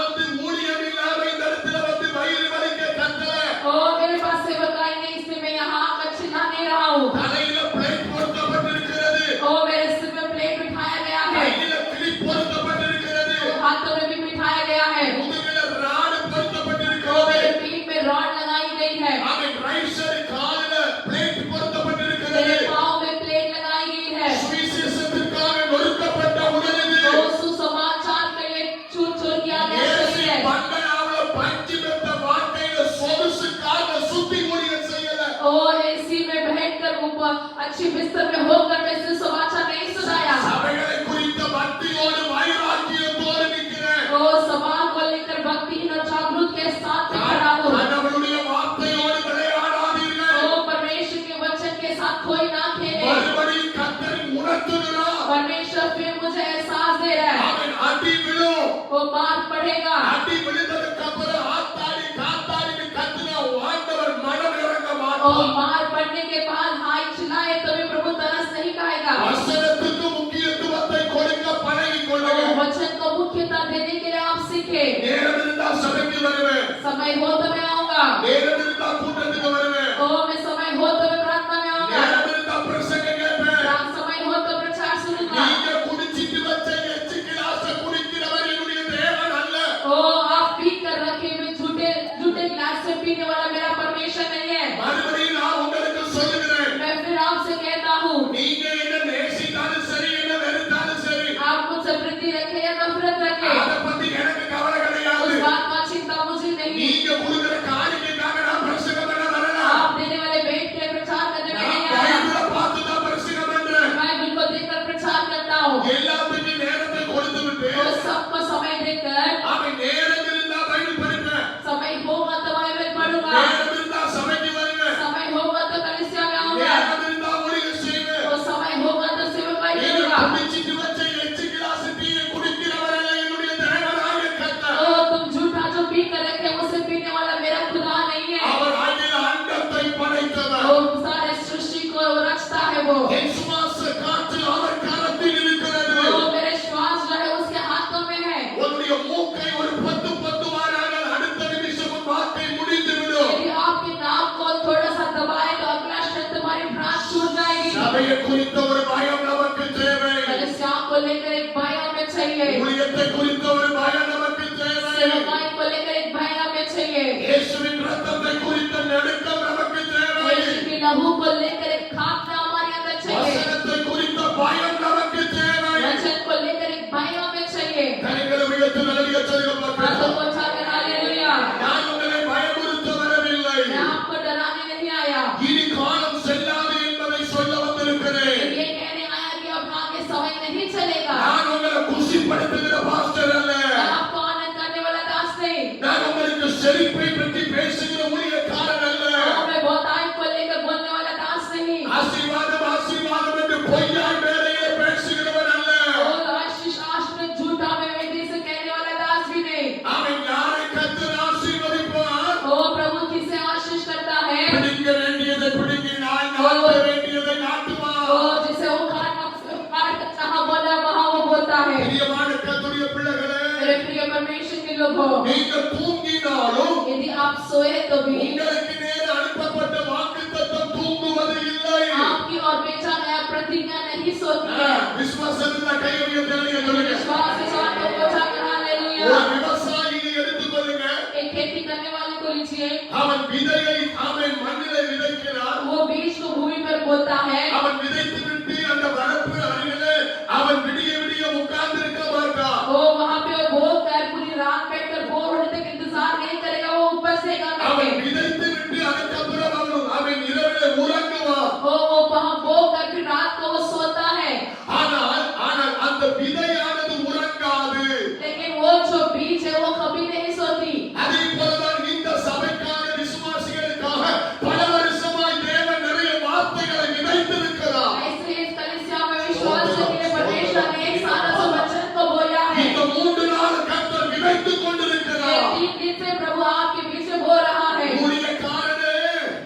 अच्छी बिस्तर में होकर मैं इस समाचार नहीं सुनाया। சபைகளை குறித்த பக்தியோடு வைராக்கியத்தோடு நிற்கிறேன். ओ सभा को लेकर भक्तिहीन और जागरूक के साथ मैं खड़ा हूँ। கடவுளுடைய வார்த்தையோடு விளையாடாதீர்கள். ओ परमेश्वर के वचन के साथ कोई ना खेले। மறுபடியும் கர்த்தர் உணர்த்துகிறார். परमेश्वर फिर मुझे एहसास दे रहा है। அவன் அடி விழும். वो मार पड़ेगा। அடி விழுந்ததுக்கு அப்புறம் ஆத்தாடி காத்தாடின்னு கத்தின ஆண்டவர் மனம் இறங்க और மாட்டார். मार पड़ने के बाद हाय चिल्लाए तो भी प्रभु तरस नहीं खाएगा। வசனத்துக்கு முக்கியத்துவத்தை கொடுக்க பழகிக் तो கொள்ளுங்கள். वचन को मुख्यता देने के लिए आप सीखे। நேரம் இருந்தா சபைக்கு வருவேன். समय हो तो मैं आऊंगा। நேரம் இருந்தா கூட்டத்துக்கு வருவேன். ओ मैं समय हो तो मैं प्रार्थना में आऊंगा। நேரம் இருந்தா பிரசங்கம் கேட்பேன். समय हो तो प्रचार सुनूंगा। நீங்க குடிச்சிட்டு வச்ச எச்சி கிளாஸ குடிக்கிறவர் என்னுடைய தேவன் அல்ல. ओ आप पी कर रखे हुए झूठे झूठे गिलास से पीने वाला मेरा परमेश्वर नहीं है। மறுபடியும் நான் உங்களுக்கு சொல்லுகிறேன். मैं फिर आपसे कहता हूँ, நீங்க என்ன நேசித்தாலும் சரி என்ன வெறுத்தாலும் சரி आप मुझसे प्रीति रखे या नफरत रखे, அத பத்தி எனக்கு கவலை கிடையாது. उस बात का चिंता मुझे नहीं। நீங்க கொடுக்கிற காணிக்கைக்காக நான் பிரசங்கம் பண்ண வரல. आप देने वाले भेंट के लिए प्रचार करने में நான் नहीं आया। பைபிளை பார்த்து தான் பிரசங்கம் பண்றேன். बाइबल को देखकर प्रचार करता हूँ। எல்லாத்துக்கும் நேரத்தை கொடுத்து விட்டு तो सबको समय देकर, அவன் நேரம் இருந்தா பைபிள் படிப்பேன். समय होगा तो बाइबल पढ़ूंगा, நேரம் இருந்தா சபைக்கு வருவேன். समय होगा तो कलीसिया में आऊंगा, நேரம் இருந்தா ஊழியம் செய்வேன். तो समय होगा तो सेवकाई நீங்க करूंगा। குடிச்சிட்டு வச்ச எச்சி கிளாஸ் டீயை குடிக்கிறவர் அல்ல என்னுடைய தேவனாகிய கர்த்தர். तो तुम झूठा जो पी कर रखे उसे पीने वाला मेरा खुदा नहीं है। அவர் அகில அண்டத்தை படைத்தவர். वो सारे सृष्टि को रचता है। वो என் சுவாச காற்று அவர் கரத்தில் இருக்கிறது. मेरे श्वास जो है उसके हाथों में है। உன்னுடைய மூக்கை ஒரு பத்து வாராங்கள் அடுத்த நிமிஷம் வார்த்தை முடிந்துவிடும். यदि आपके नाक को थोड़ा सा दबाए तो अगला क्षण तुम्हारी प्राण छूट जाएगी। சபையை குறித்த ஒரு பயம் நமக்கு தேவை. कलीसिया को लेकर एक भय हमें चाहिए। ஊழியத்தை குறித்த ஒரு பயம் நமக்கு தேவை. सेवकाई को लेकर एक भय हमें चाहिए। இயேசுவின் ரத்தத்தை குறித்த நடுக்கம் நமக்கு தேவை. यीशु के लहू को लेकर एक खांपना हमारे अंदर चाहिए। வசனத்தை குறித்த பயம் நமக்கு தேவை. वचन को लेकर एक भय हमें चाहिए। கரங்களை உயர்த்தி நல்ல சொல்லுங்க हाथों பார்க்கலாம். को उठाकर हालेलुया। நான் உங்களை பயமுறுத்த வரவில்லை. मैं आपको डराने नहीं आया। இனி காலம் செல்லாது என்பதை சொல்ல வந்திருக்கிறேன். ये कहने आया कि अब आगे समय नहीं चलेगा। நான் உங்களை குஷிப்படுத்துகிற பாஸ்டர் அல்ல. मैं आपको आनंद करने वाला दास नहीं। நான் உங்களுக்கு செழிப்பை பற்றி பேசுகிற ஊழியக்காரன் அல்ல. मैं बहुतायत को लेकर बोलने वाला दास नहीं। ஆசீர்வாதம் என்று பொய்யாய் வேலையிலே பேசுகிறவன் அல்ல. और आशीष आश्रित झूठा में वेदी से कहने वाला दास भी नहीं। அவன் யாரை கர்த்தர் ஆசீர்வதிப்பார்? वो प्रभु किसे आशीष करता है? பிடிக்க வேண்டியதை பிடிக்கினான், நாட்ட வேண்டியதை நாட்டுவான். वो जिसे वो काट जहाँ बोला वहाँ वो बोलता है। பிரியமான கர்த்தருடைய பிள்ளைகளே, मेरे प्रिय परमेश्वर के लोगों, நீங்கள் தூங்கினாலும் यदि आप सोए तो भी உங்களுக்கு நேர अனுப்பப்பட்ட வாக்குத்தத்தம் தூங்குவது இல்லை. आपकी और बेचा गया प्रतिज्ञा नहीं सोती है। விசுவாசத்துல கையை தெளிய சொல்லுங்க. विश्वास के साथ को उठाकर हालेलुया। ஒரு விவசாயியை எடுத்துக்கொள்ளுங்க. एक खेती करने वाले को लीजिए। அவன் விதையை அவன் மண்ணிலே விதைக்கிறான். वो बीज को भूमि पर बोता है। அவன் விதைத்து விட்டு அந்த வரப்பு அருகிலே அவன் விடிய விடிய உட்கார்ந்திருக்க மாட்டான். वो वहाँ पे बो कर पूरी रात बैठकर बोर होने तक इंतजार नहीं करेगा। वो ऊपर से அவன் விதைத்து விட்டு அதுக்கப்புறம் அவன் இரவிலே உறங்குவான். वो वहाँ बो कर फिर रात को वो सोता है। ஆனால் அந்த விதையானது உறங்காது. लेकिन वो जो बीज है वो कभी नहीं सोती। அதே போலதான் இந்த சபைக்கான விசுவாசிகளுக்காக பல வருஷமாய் தேவன் நிறைய வார்த்தைகளை விதைத்திருக்கிறார். ऐसे इस कलीसिया में विश्वास के परमेश्वर ने एक सारा से वचन को बोया है। இந்த 3 நாள் கர்த்தர் விதைத்துக் கொண்டிருக்கிறார். 3 दिन से प्रभु आपके बीच में बो रहा है। ஊழியக்காரனே,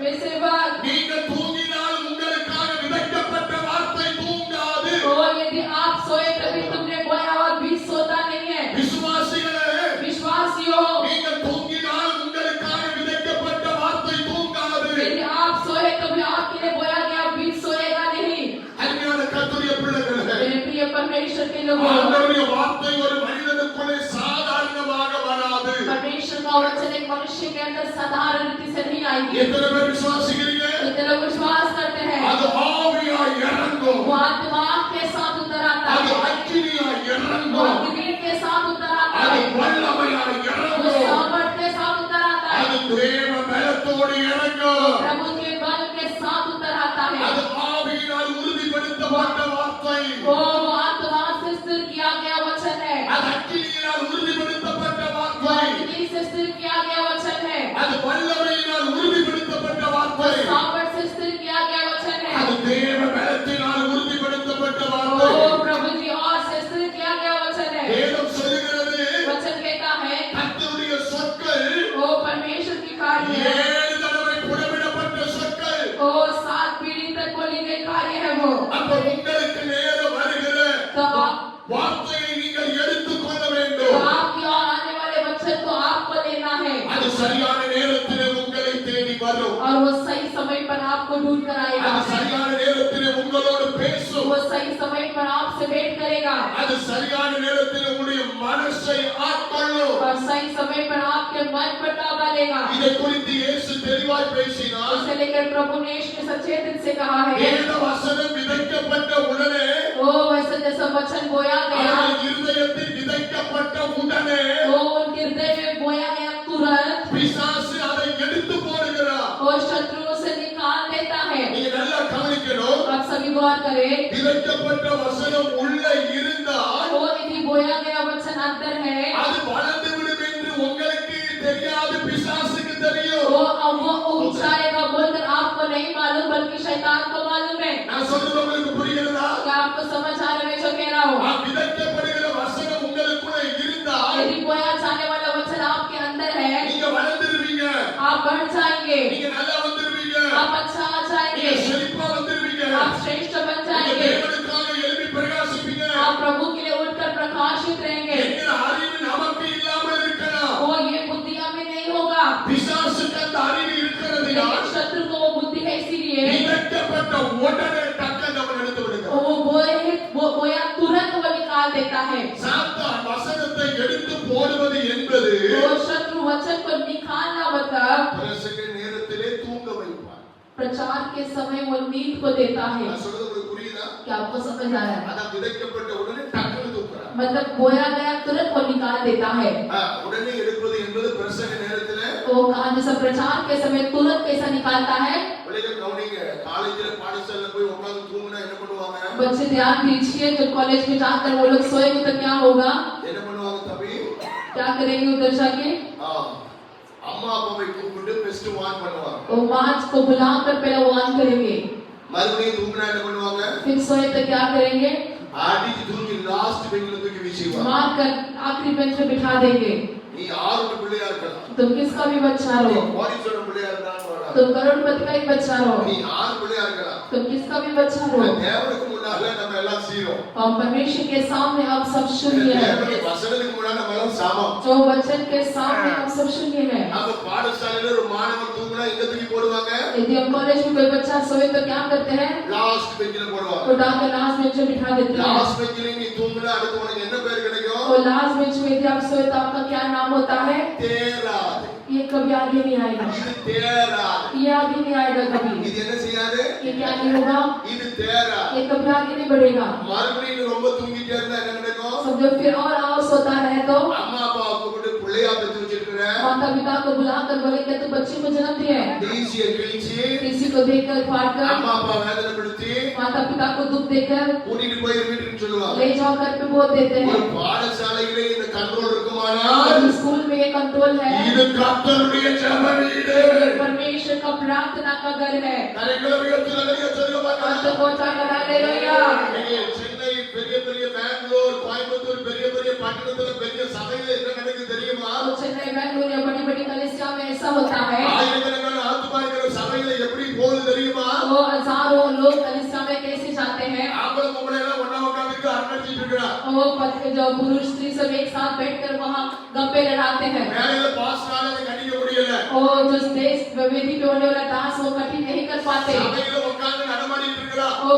वैसे बात நீங்கள் तूங்கினால் உங்களுக்காக விதைக்கப்பட்ட வார்த்தை தூங்காது. तो यदि आप सोए तभी तुमने बोया और बीज सोता नहीं है। விசுவாசிகளே, विश्वासियों, நீங்கள் तूங்கினால் உங்களுக்காக விதைக்கப்பட்ட வார்த்தை தூங்காது. यदि आप सोए तभी आपके लिए बोया गया बीज सोएगा नहीं। அருமையான கர்த்தருடைய பிள்ளைகளே, मेरे प्रिय परमेश्वर के लोगों, ஆண்டவருடைய வார்த்தை ஒரு மனிதனுக்குள்ளே சாதாரணமாக வராது. परमेश्वर का वचन एक मनुष्य के अंदर साधारण रीति से नहीं आएगी। எத்தனை பேர் விசுவாசிக்கிறீங்க? कितने लोग विश्वास करते हैं? அது ஆவியாய் இறங்கும். वो आत्मा के साथ उतर आता அது है। அக்கினியாய் वो இறங்கும். अग्नि के साथ उतर आता அது है। வல்லமையாய் वो இறங்கும். सामर्थ के साथ उतर आता है। அது தேவ பலத்தோடு இறங்கும். प्रभु के बल के साथ उतर आता है। அது ஆவியினால் मन पर ताबा लेगा। இதை குறித்து இயேசு தெளிவாய் பேசினார். इसे लेकर प्रभु ने यीशु ने सचेत से कहा है, வேத வசனம் விதைக்கப்பட்ட உடனே, ओ वैसे जैसा वचन बोया गया, அவர்கள் இருதயத்தில் விதைக்கப்பட்ட உடனே वो उनके हृदय में बोया गया तुरंत பிசாசு அதை எடுத்து போடுகிறார். वो शत्रु से निकाल देता है। நீங்க நல்லா கவனிக்கணும். आप सभी गौर करें, விதைக்கப்பட்ட வசனம் உள்ளே இருந்தால் वो यदि बोया गया वचन अंदर है, அது வளர்ந்து விடும் என்று உங்களுக்கு தெரியாது, பிசாசுக்கு தெரியும். वो उग जाएगा बोलकर आपको नहीं मालूम, बल्कि शैतान को मालूम है। நான் சொல்றது உங்களுக்கு புரிகிறதா? क्या आपको समझ आ रहा है जो कह रहा हूँ? விதைக்கப்படுகிற வசனம் உங்களுக்குள்ள இருந்தால் यदि बोया जाने वाला वचन आपके अंदर है, நீங்க வளர்ந்துருவீங்க, आप बढ़ जाएंगे, நீங்க நல்லா வந்துருவீங்க, आप अच्छा आ जाएंगे, நீங்க செழிப்பா வந்துருவீங்க, आप श्रेष्ठ बन நீங்க जाएंगे, தேவனுக்காக எழுப்பி பிரகாசிப்பீங்க. आप प्रभु के लिए उठकर प्रकाशित रहेंगे। என்கிற அறிவு நமக்கு இல்லாமல் இருக்கலாம். वो ये बुद्धि हमें नहीं होगा, பிசாசுக்கு அந்த அறிவு இருக்கிறதுனால் लेकिन शत्रु को वो बुद्धि है, इसीलिए விதைக்கப்பட்ட உடனே டக்குன்னு அவன் எடுத்து விடுகிறான். वो बोया तुरंत वो निकाल देता है। சாத்தான் வசனத்தை எடுத்து போடுவது என்பது वो शत्रु वचन को निकालना मतलब பிரசங்க நேரத்திலே தூங்க வைப்பார். प्रचार के समय वो नींद को देता है। நான் சொல்றது உங்களுக்கு புரியுதா? क्या आपको समझ आ रहा है? அதான் விதைக்கப்பட்ட உடனே டக்குன்னு தூக்குறான். मतलब बोया गया तुरंत वो निकाल देता है। உடனே எடுப்பது என்பது பிரசங்க நேரத்திலே वो कहा जैसा प्रचार के समय तुरंत कैसा निकालता है। விளையாட்டு கவனிங்க. காலேஜ்ல பாடசாலையில போய் உட்கார்ந்து தூங்குனா என்ன பண்ணுவாங்க? बच्चे ध्यान दीजिए, जब कॉलेज में जाकर वो लोग सोएंगे तो क्या होगा? என்ன பண்ணுவாங்க தம்பி? क्या करेंगे उधर जाके? அம்மா அப்பாவை கூப்பிட்டு பெஸ்ட் வான் பண்ணுவாங்க. वो माँ को बुलाकर पहले वो ऑन करेंगे, மறுபடியும் தூங்குனா என்ன பண்ணுவாங்க? फिर सोए तो क्या करेंगे? அடிச்சு தூக்கி லாஸ்ட் பெஞ்சில தூக்கி வீசிடுவாங்க. मार कर आखिरी बेंच पे बिठा देंगे। நீ யாரோட பிள்ளையா இருக்கலாம், तुम किसका भी बच्चा रहो, வாரிசோட பிள்ளையா இருந்தாலும் तुम करोड़पति का ही बच्चा रहो, நீ யார் பிள்ளையா இருக்கலாம், तुम किसका भी बच्चा रहो, தேவனுக்கு முன்னால நம்ம எல்லாம் சீரோம். और परमेश्वर के सामने आप सब शून्य है। தேவனுடைய வசனத்துக்கு முன்னால நம்ம எல்லாம் சமம். जो वचन के सामने आप सब शून्य है। அப்ப பாடசாலையில ஒரு மாணவன் தூங்குனா எங்க தூக்கி போடுவாங்க? यदि हम कॉलेज में कोई बच्चा सोए तो क्या करते हैं? லாஸ்ட் பெஞ்சில போடுவாங்க. उठाकर लास्ट बेंच पे बिठा देते हैं। லாஸ்ட் பெஞ்சில நீ தூங்குனா அடுத்து உனக்கு என்ன பேர் கிடைக்கும்? और लास्ट बेंच में यदि आप सोए तो आपका क्या नाम होता है? தேராது. ये कभी आगे नहीं आएगा, இது தேராது. ये आगे नहीं आएगा कभी, இது என்ன செய்யாது? ये क्या नहीं होगा, இது தேராது. ये कभी आगे नहीं बढ़ेगा। மறுபடியும் நீ ரொம்ப தூங்கிட்டே இருந்தா என்ன நடக்கும்? समझो फिर और आओ सोता रहे तो அம்மா அப்பாவை கூப்பிட்டு பிள்ளையா பெத்து வச்சிருக்கிற, माता पिता को बुलाकर बोले कि तू बच्चे को जन्म दिया है, டிசியை கிழிச்சு किसी को देखकर फाड़ कर அம்மா அப்பா வேதனைப்படுத்தி माता पिता को दुख देकर கூட்டிட்டு போய் வீட்டுக்கு சொல்லுவாங்க. ले जाओ घर पे बोल देते ஒரு हैं। பாடசாலையிலே இந்த கண்ட்ரோல் இருக்குமானால் और स्कूल में ये कंट्रोल है, இது கர்த்தருடைய ஜெப வீடு. परमेश्वर का प्रार्थना का घर है। கரைக்குளவியத்தில் அழகிய சொல்லுங்க अंत பார்க்கலாம். को जाकर हालेलुया। நீங்க சென்னை பெரிய பெரிய பெங்களூர் கோயம்புத்தூர் பெரிய பெரிய பட்டணத்துல பெரிய சபையில என்ன நடக்குது தெரியுமா? तो चेन्नई बेंगलुरु या बड़ी बड़ी कलीसिया में ऐसा होता है, ஆயிரக்கணக்கான ஆத்துமா இருக்கிற சபையில எப்படி போகுது தெரியுமா? वो हजारों लोग कलीसिया में कैसे जाते हैं, ஆம்பளை பொம்பளை எல்லாம் ஒண்ணா உட்கார்ந்து அரட்டடிச்சிட்டு இருக்கா. वो जो पुरुष स्त्री सब एक साथ बैठकर वहाँ गप्पे लड़ाते हैं। மேலையில பாஸ்டால கட்டிக்க முடியல. और जो स्टेज वेदी पे होने वाला डांस वो कठिन नहीं कर पाते, சபையில உட்கார்ந்து நடமாடிட்டு இருக்கா. वो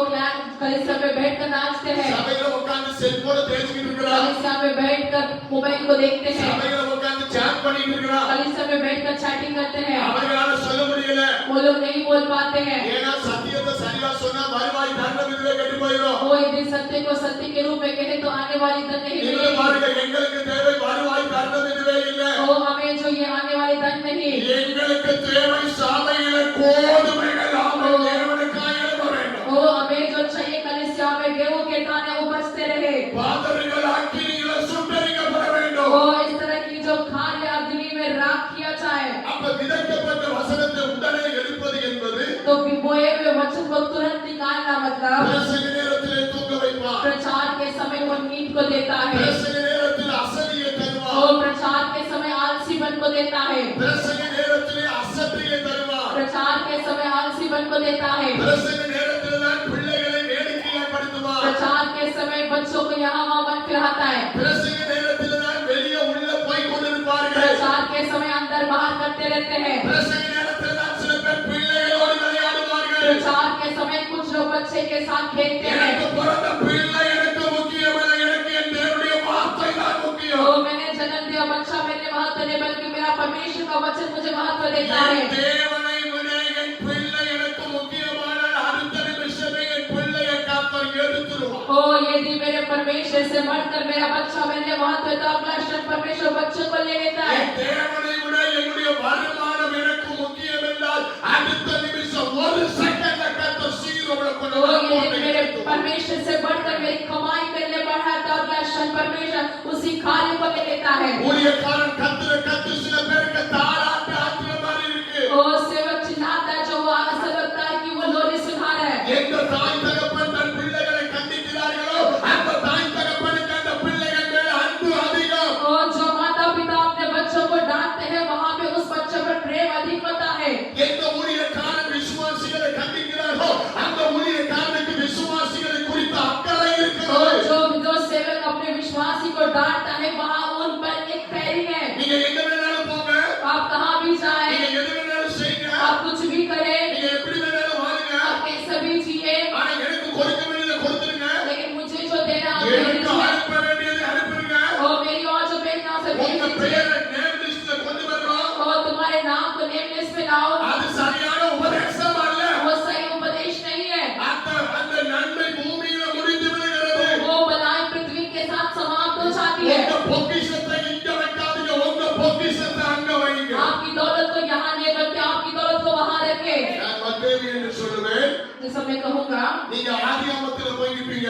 कलीसिया में बैठकर नाचते हैं, சபையில உட்கார்ந்து செல்போனை தேய்ச்சிட்டு இருக்கா. कलीसिया में बैठकर मोबाइल को देखते हैं, சபையில உட்கார்ந்து சாட் பண்ணிட்டு இருக்கா. कलीसिया में बैठकर चैटिंग करते हैं। அவங்களால சொல்ல முடியல. वो लोग नहीं बोल पाते हैं, ஏன்னா சத்தியத்தை சரியா சொன்னா வருவாய் தண்டனை இதுவே கட்டி போயிடும். वो यदि सत्य को सत्य के रूप में कहे तो आने वाली दंड नहीं நீங்க मिलेगी। பாருங்க, எங்களுக்கு தேவை வருவாய் தண்டனை இதுவே இல்ல. वो हमें जो ये आने वाली दंड नहीं, எங்களுக்கு தேவை சபையில கோதுமைகள் ஆமை தேவனுக்காக எழுத வேண்டும். वो हमें जो चाहिए कलीसिया में गेहूं के दाने उपजते रहे, பாதர்கள் அக்கினியில சுட்டரிக்கப்பட வேண்டும். वो इस तरह की जो खाद्य अग्नि में राख किया जाए। அப்ப விதைக்கப்பட்ட வசனத்தை உடனே எடுப்பது என்பது तो बोए हुए वचन को तुरंत निकालना मतलब பிரசங்க நேரத்திலே தூங்க வைப்பார். प्रचार के समय वो नींद को देता है, பிரசங்க நேரத்தில் அசதியை वो தருவார். प्रचार के समय आलसीपन को देता है, பிரசங்க நேரத்திலே அசதியை தருவார். प्रचार के समय आलसीपन को देता है, பிரசங்க நேரத்தில் தான் பிள்ளைகளை வேடிக்கைப்படுத்துவார். प्रचार के समय बच्चों को यहाँ वहाँ मन फिराता है, பிரசங்க நேரத்தில் தான் வெளியே உள்ள போய் கொண்டிருப்பார்கள். प्रचार के समय अंदर बाहर करते रहते हैं, பிரசங்க நேரத்தில் தான் சில பேர் பிள்ளைகளோடு விளையாடுவார்கள். प्रचार के समय कुछ लोग बच्चे के साथ खेलते हैं, எனக்கு பிறந்த பிள்ளை எனக்கு முக்கியமல்ல, எனக்கு என் தேவனுடைய வார்த்தை தான் முக்கியம். तो मैंने जन्म दिया बच्चा मेरे महत्व महत्व नहीं बल्कि मेरा परमेश्वर का वचन मुझे महत्व देता है। என் தேவனை விட என் பிள்ளை எனக்கு முக்கியமானால் அடுத்த நிமிஷமே என் பிள்ளையை கர்த்தர் எடுத்துருவார். ओ यदि मेरे परमेश्वर से बढ़कर मेरा बच्चा मेरे लिए महत्व है तो अगला क्षण परमेश्वर बच्चों को ले लेता है। என் தேவனை விட என்னுடைய வருமானம் எனக்கு முக்கியம் என்றால் அடுத்த நிமிஷம் ஒரு செகண்ட்ல கர்த்தர் சீரோட கொண்டு ओ यदि வந்து मेरे परमेश्वर से बढ़कर मेरी कमाई करने बढ़ा तो अगला क्षण परमेश्वर उसी कार्य को ले लेता है। ஊழியக்காரன் கத்து சில பேருக்கு தாராட்டு ஆத்துற மாதிரி இருக்கு. ओ सेवक चिल्लाता है जो वो ऐसा लगता है कि वो लोरी सुना रहा है। எந்த தாய் தகப்பன் தன் பிள்ளைகளை கண்டிக்கிறார்களோ அந்த தாய் தகப்பனுக்கு அந்த பிள்ளைகள் மேல அன்பு அதிகம். ओ जो माता पिता अपने बच्चों को डांटते हैं वहाँ पे उस बच्चे पर प्रेम अधिक होता है। எந்த ஊழியக்காரன் விசுவாசிகளை கண்டிக்கிறாரோ அந்த ஊழியக்காரனுக்கு விசுவாசிகளை குறித்த அக்கறை ओ இருக்கிறது. जो सेवक अपने विश्वासी को डांटता है वहाँ उन पर एक प्रेम है। நீங்க எங்க வேணாலும் போங்க, आप कहाँ भी जाए, நீங்க எது வேணாலும் செய்யுங்க, आप कुछ भी करें, நீங்க எப்படி வேணாலும் வாழுங்க, आप कैसे भी जिए, ஆனா எனக்கு கொடுக்க வேண்டியதை கொடுத்துருங்க, लेकिन मुझे जो देना आप दे எனக்கு दीजिए। அனுப்ப வேண்டியதை அனுப்புங்க. और मेरी और जो भेजना उसे भेज உங்க दीजिए। பெயரை நேம் லிஸ்ட்ல கொண்டு வர்றோம். और तुम्हारे नाम को नेम लिस्ट में लाओ। அது சரியான உபதேசம் அல்ல. वो सही उपदेश नहीं है। அந்த நன்மை பூமியில முடிந்து விடுகிறது. वो भलाई पृथ्वी के साथ समाप्त हो जाती है। உங்க பொக்கிஷத்தை இங்க வைக்காதீங்க, உங்க பொக்கிஷத்தை அங்க வைங்க. आपकी दौलत को यहाँ नहीं बल्कि आपकी दौलत को वहाँ रखे। நான் மத்தேயு என்று சொல்லுவேன், जैसा मैं कहूँगा, நீங்க ஆதியாகமத்துல போய் நிப்பீங்க.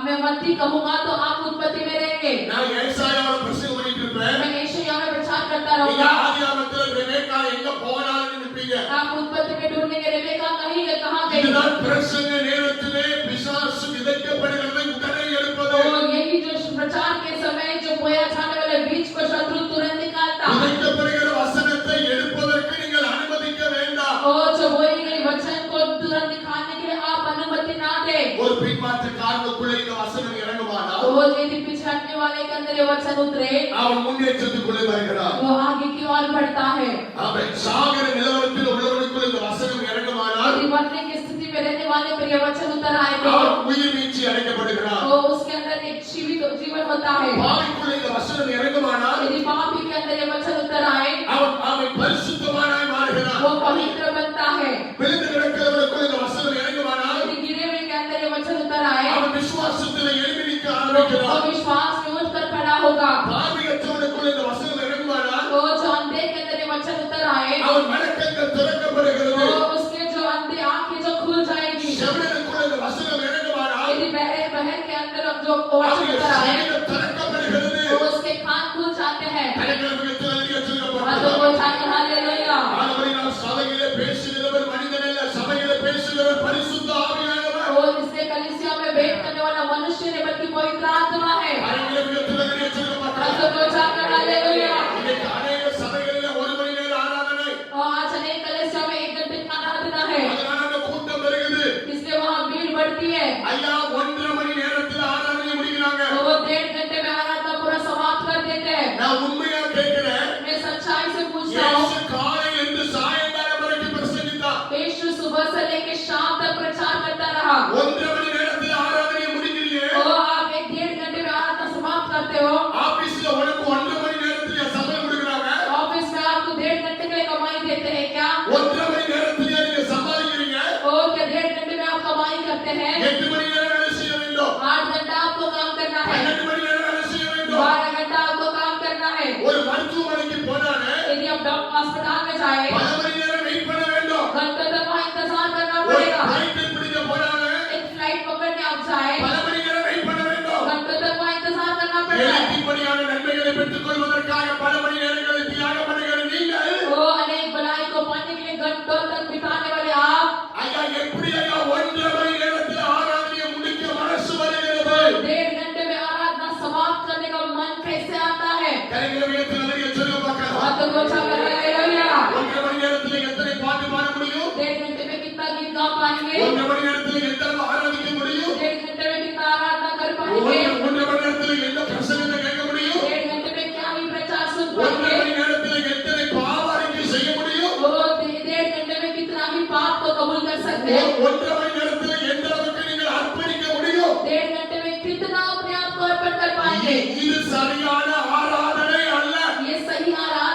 मैं मत्ती कहूँगा तो आप उत्पत्ति में रहेंगे। நான் ஏசாயாவோட பிரசங்கம் பண்ணிட்டு இருப்பேன். मैं यशायाह में प्रचार करता நீங்க रहूँगा। ஆதியாகமத்துல ரெபெக்கா எங்க போனாலும் நிப்பீங்க. आप उत्पत्ति में ढूंढेंगे रेबेका कहीं गई, कहाँ गई। இதுதான் பிரசங்க நேரத்திலே பிசாசு விதைக்கப்படுகிறதை உடனே எடுப்பது. तो यही जो प्रचार के समय जो बोया जाने वाले बीज को शत्रु तुरंत निकालता। விதைக்கப்படுகிற வசனத்தை எடுப்பதற்கு நீங்கள் அனுமதிக்க வேண்டாம். और जो बोई गई वचन को तुरंत निकालने के लिए आप अनुमति ना दे। ஒரு பின்மாற்றக்காரனுக்குள்ளே இந்த வசனம் இறங்குமானால் वो यदि पीछे हटने वाले के अंदर ये वचन उतरे அவன் मुன்னேற்றத்துக்குள்ளே வருகிறான். वो आगे की ओर बढ़ता है। அவன் சாகிற நிலவரத்தில் உள்ளவனுக்குள்ளே இந்த வசனம் இறங்குமானால் यदि मरने की स्थिति में रहने वाले पर ये वचन उतर आए तो அவன் உயிர் மீட்சி அடைக்கப்படுகிறான். वो उसके अंदर एक जीवित जीवन होता है। பாவிக்குள்ளே இந்த வசனம் இறங்குமானால் यदि पापी के अंदर ये वचन उतर आए அவன் பரிசுத்தமானாய் மாறுகிறான். वो पवित्र बनता है। விழுந்து கிடக்கிறவனுக்குள்ளே இந்த வசனம் இறங்குமானால் यदि गिरे हुए के अंदर ये वचन उतर आए அவன் விசுவாசத்தில் எழும்பி நிற்க वो ஆரம்பிக்கிறான். विश्वास में उठकर खड़ा होगा। பாவியற்றவனுக்குள்ளே இந்த வசனம் இறங்குமானால் तो जो अंधे के अंदर ये वचन उतर आए அவன் மனக்கண்கள் திறக்கப்படுகிறது. तो उसके जो अंधे आंखें जो खुल जाएगी। செவிடனுக்குள்ளே இந்த வசனம் இறங்குமானால் यदि बहर के अंदर जो वचन அவனுடைய उतर आए சரீரம் திறக்கப்படுகிறது. तो उसके कान खुल जाते हैं। கலைஞர்களுக்கு அதிக तो சொல்லப்பட்டது. वो जाके हालेलुया। ஆனபடியால் சபையிலே பேசுகிறவர் மனிதன் அல்ல, சபையிலே பேசுகிறவர் பரிசுத்த ஆவியானவர். और इसलिए कलीसिया में भेंट करने वाला मनुष्य नहीं बल्कि पवित्र आत्मा है। கலைஞர்களுக்கு அதிக சொல்லப்பட்டது. तो जाकर हालेलुया। இன்னைக்கு अनेक சபைகளிலே 1 மணி நேர ஆராதனை. और आज अनेक कलीसिया में 1 घंटे का आराधना है, அதனால அந்த கூட்டம் வருகிறது. इसलिए वहाँ भीड़ बढ़ती है। ஐயா 1.5 மணி நேரத்துல ஆராதனை முடிக்கிறாங்க. तो वो 1.5 घंटे में आराधना पूरा समाप्त कर देते हैं। நான் உண்மையா கேட்கிறேன். मैं सच्चाई से पूछता हूँ, இயேசு காலையில இருந்து சாயங்காலம் வரைக்கும் பிரசங்கித்தார். यीशु सुबह से लेकर शाम तक प्रचार करता रहा। 1.5 மணி நேரத்துல ஆராதனை முடிக்கிறீங்க. तो आप 1-1.5 घंटे में आराधना समाप्त करते हो। ஆபீஸ்ல உனக்கு 1.5 மணி நேரத்துல சம்பளம் கொடுக்கறாங்க. ऑफिस में आपको 1.5 घंटे के लिए कमाई देते हैं क्या? 1.5 மணி நேரத்துல நீங்க சம்பாதிக்கிறீங்க. और क्या 1.5 घंटे में आप कमाई करते हैं? 8 மணி நேரம் வேலை செய்ய வேண்டும். 8 घंटा आपको काम करना है, 12 மணி நேரம் வேலை செய்ய வேண்டும். 12 घंटा आपको काम करना है। ஒரு மருத்துவமனைக்கு போனாலே यदि आप डॉक्टर अस्पताल में जाए பல மணி நேரம் வெயிட் பண்ண வேண்டும். घंटों तक वहाँ इंतजार करना ஒரு पड़ेगा। ஃளைட் பிடிக்க போனாலே एक फ्लाइट पकड़ने आप जाए பல மணி நேரம் வெயிட் பண்ண வேண்டும். घंटों तक वहाँ इंतजार करना पड़ेगा। ஏழைப்படியான நன்மைகளை பெற்றுக் கொள்வதற்காக பல மணி நேரங்களை தியாகம் பண்ணுகிற நீங்கள் वो अनेक भलाई को पाने के लिए घंटों तक बिताने वाले आप ஐயா எப்படி ஐயா 1.5 மணி நேரத்தில் ஆராதனையை முடிக்க மனசு வருகிறது? 1.5 घंटे में आराधना समाप्त करने का मन कैसे आता है? கலைஞர்களுக்கு நிறைய சொல்ல பார்க்கலாம். हाथों को उठा कर हालेलुया। 1.5 மணி நேரத்தில் எத்தனை பாட்டு பாட முடியும்? 1.5 घंटे में कितना गीत गा पाएंगे? 1.5 மணி நேரத்தில் எத்தனை ஆராதிக்க முடியும்? 1.5 घंटे में कितना आराधना कर पाएंगे? 1.5 மணி நேரத்தில் எந்த பிரசங்கத்தை கேட்க முடியும்? 1.5 घंटे में क्या ही प्रचार सुन 1.5 पाएंगे? மணி நேரத்தில் எத்தனை பாவ அறிக்கை செய்ய முடியும்? वो 1.5 घंटे में कितना ही पाप को कबूल कर सकते हैं? 1.5 மணி நேரத்தில் எந்த அளவுக்கு நீங்கள் அர்ப்பணிக்க முடியும்? 1.5 घंटे में कितना अपने आप को अर्पण कर पाएंगे? இது சரியான ஆராதனை அல்ல. ये सही आराधना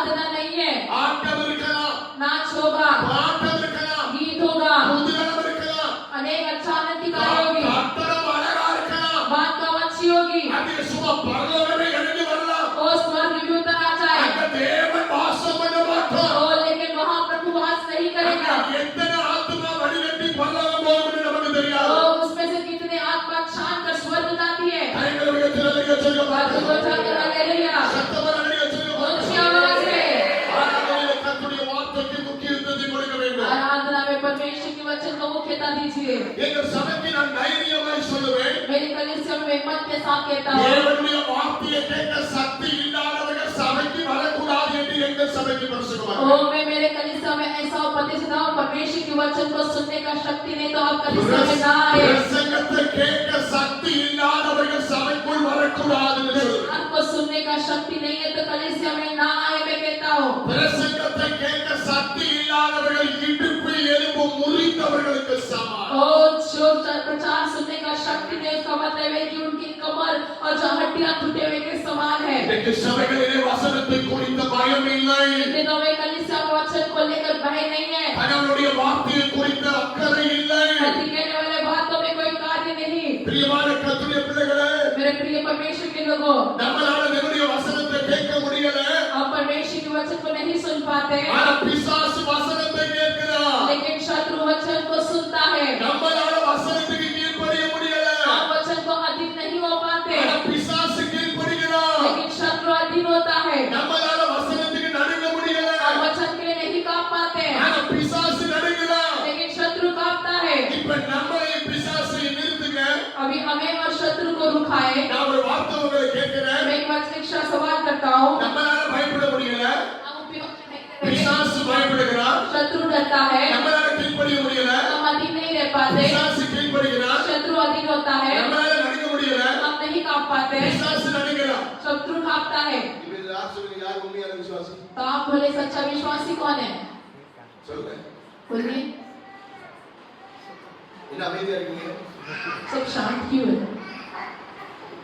दीजिए। எங்கள் சபைக்கு நான் தைரியமாய் சொல்லுவேன், मेरी कलीसिया में हिम्मत के साथ कहता हूँ, தேவனுடைய வார்த்தையை கேட்க சக்தி இல்லாதவர்கள் சபைக்கு வரக்கூடாது என்று எங்கள் சபைக்கு பிரசங்கமாக ओ मैं मेरे कलीसिया में ऐसा उपदेश देता हूँ, परमेश्वर के वचन को सुनने का शक्ति नहीं तो आप कलीसिया में ना आए। பிரசங்கத்தை கேட்க சக்தி இல்லாதவர்கள் சபைக்குள் வரக்கூடாது என்று சொல்லுவேன். आपको सुनने का शक्ति नहीं है तो कलीसिया में ना आए मैं कहता हूँ। பிரசங்கத்தை கேட்க சக்தி இல்லாதவர்கள் இடுப்பு எலும்பு முறிந்தவர்களுக்கு சமானம். ओ जो प्रचार सुनने का शक्ति नहीं उसका मतलब है कि उनकी कमर और जो हड्डियां टूटे हुए के समान है। இன்றைக்கு சபைகளிலே வசனத்தை குறித்த பயம் இல்லை, दिनों में कलीसिया में वचन को लेकर भय नहीं है, கடவுளுடைய வார்த்தையை குறித்த அக்கறை இல்லை. पति कहने वाले बातों में कोई कार्य नहीं। பிரியமான கர்த்தருடைய பிள்ளைகளே, मेरे प्रिय परमेश्वर के लोगों, நம்மளால தேவனுடைய வசனத்தை கேட்க முடியல, हम परमेश्वर के वचन को नहीं सुन पाते, ஆனா பிசாசு வசனத்தை கேட்கிறான். लेकिन शत्रु वचन को सुनता है। நம்மளால வசனத்துக்கு கீழ்ப்படிய முடியல, हम वचन को अधीन नहीं हो पाते, ஆனா பிசாசு கீழ்ப்படிகிறான். लेकिन शत्रु अधीन होता है। நம்மளால வசனத்துக்கு நடுங்க முடியல, हम वचन के लिए नहीं कांप पाते, ஆனா பிசாசு நடுங்கிறான். लेकिन शत्रु कांपता है। இப்ப நம்மளை பிசாசை நிறுத்துங்க. अभी हमें और शत्रु को रुकाए। நான் ஒரு வார்த்தை உங்களை கேட்கிறேன், मैं एक वचनिक सवाल करता हूँ, நம்மளால பயப்பட முடியல, हम उपयोग नहीं कर रहे, பிசாசு பயப்படுகிறான். शत्रु डरता है, நம்மளால கீழ்ப்படிய முடியல, हम अधीन नहीं रह पाते, பிசாசு கீழ்ப்படிகிறான். शत्रु अधीन होता है, நம்மளால நடுங்க முடியல, हम नहीं कांप पाते, பிசாசு நடுங்கிறான். शत्रु कांपता है। இப்ப இது யார் சொல்லுங்க, யார் உண்மையான விசுவாசி? तो आप बोले सच्चा विश्वासी कौन है? சொல்லுங்க. बोलिए, என்ன அமைதியா இருக்கீங்க? सब शांत क्यों है?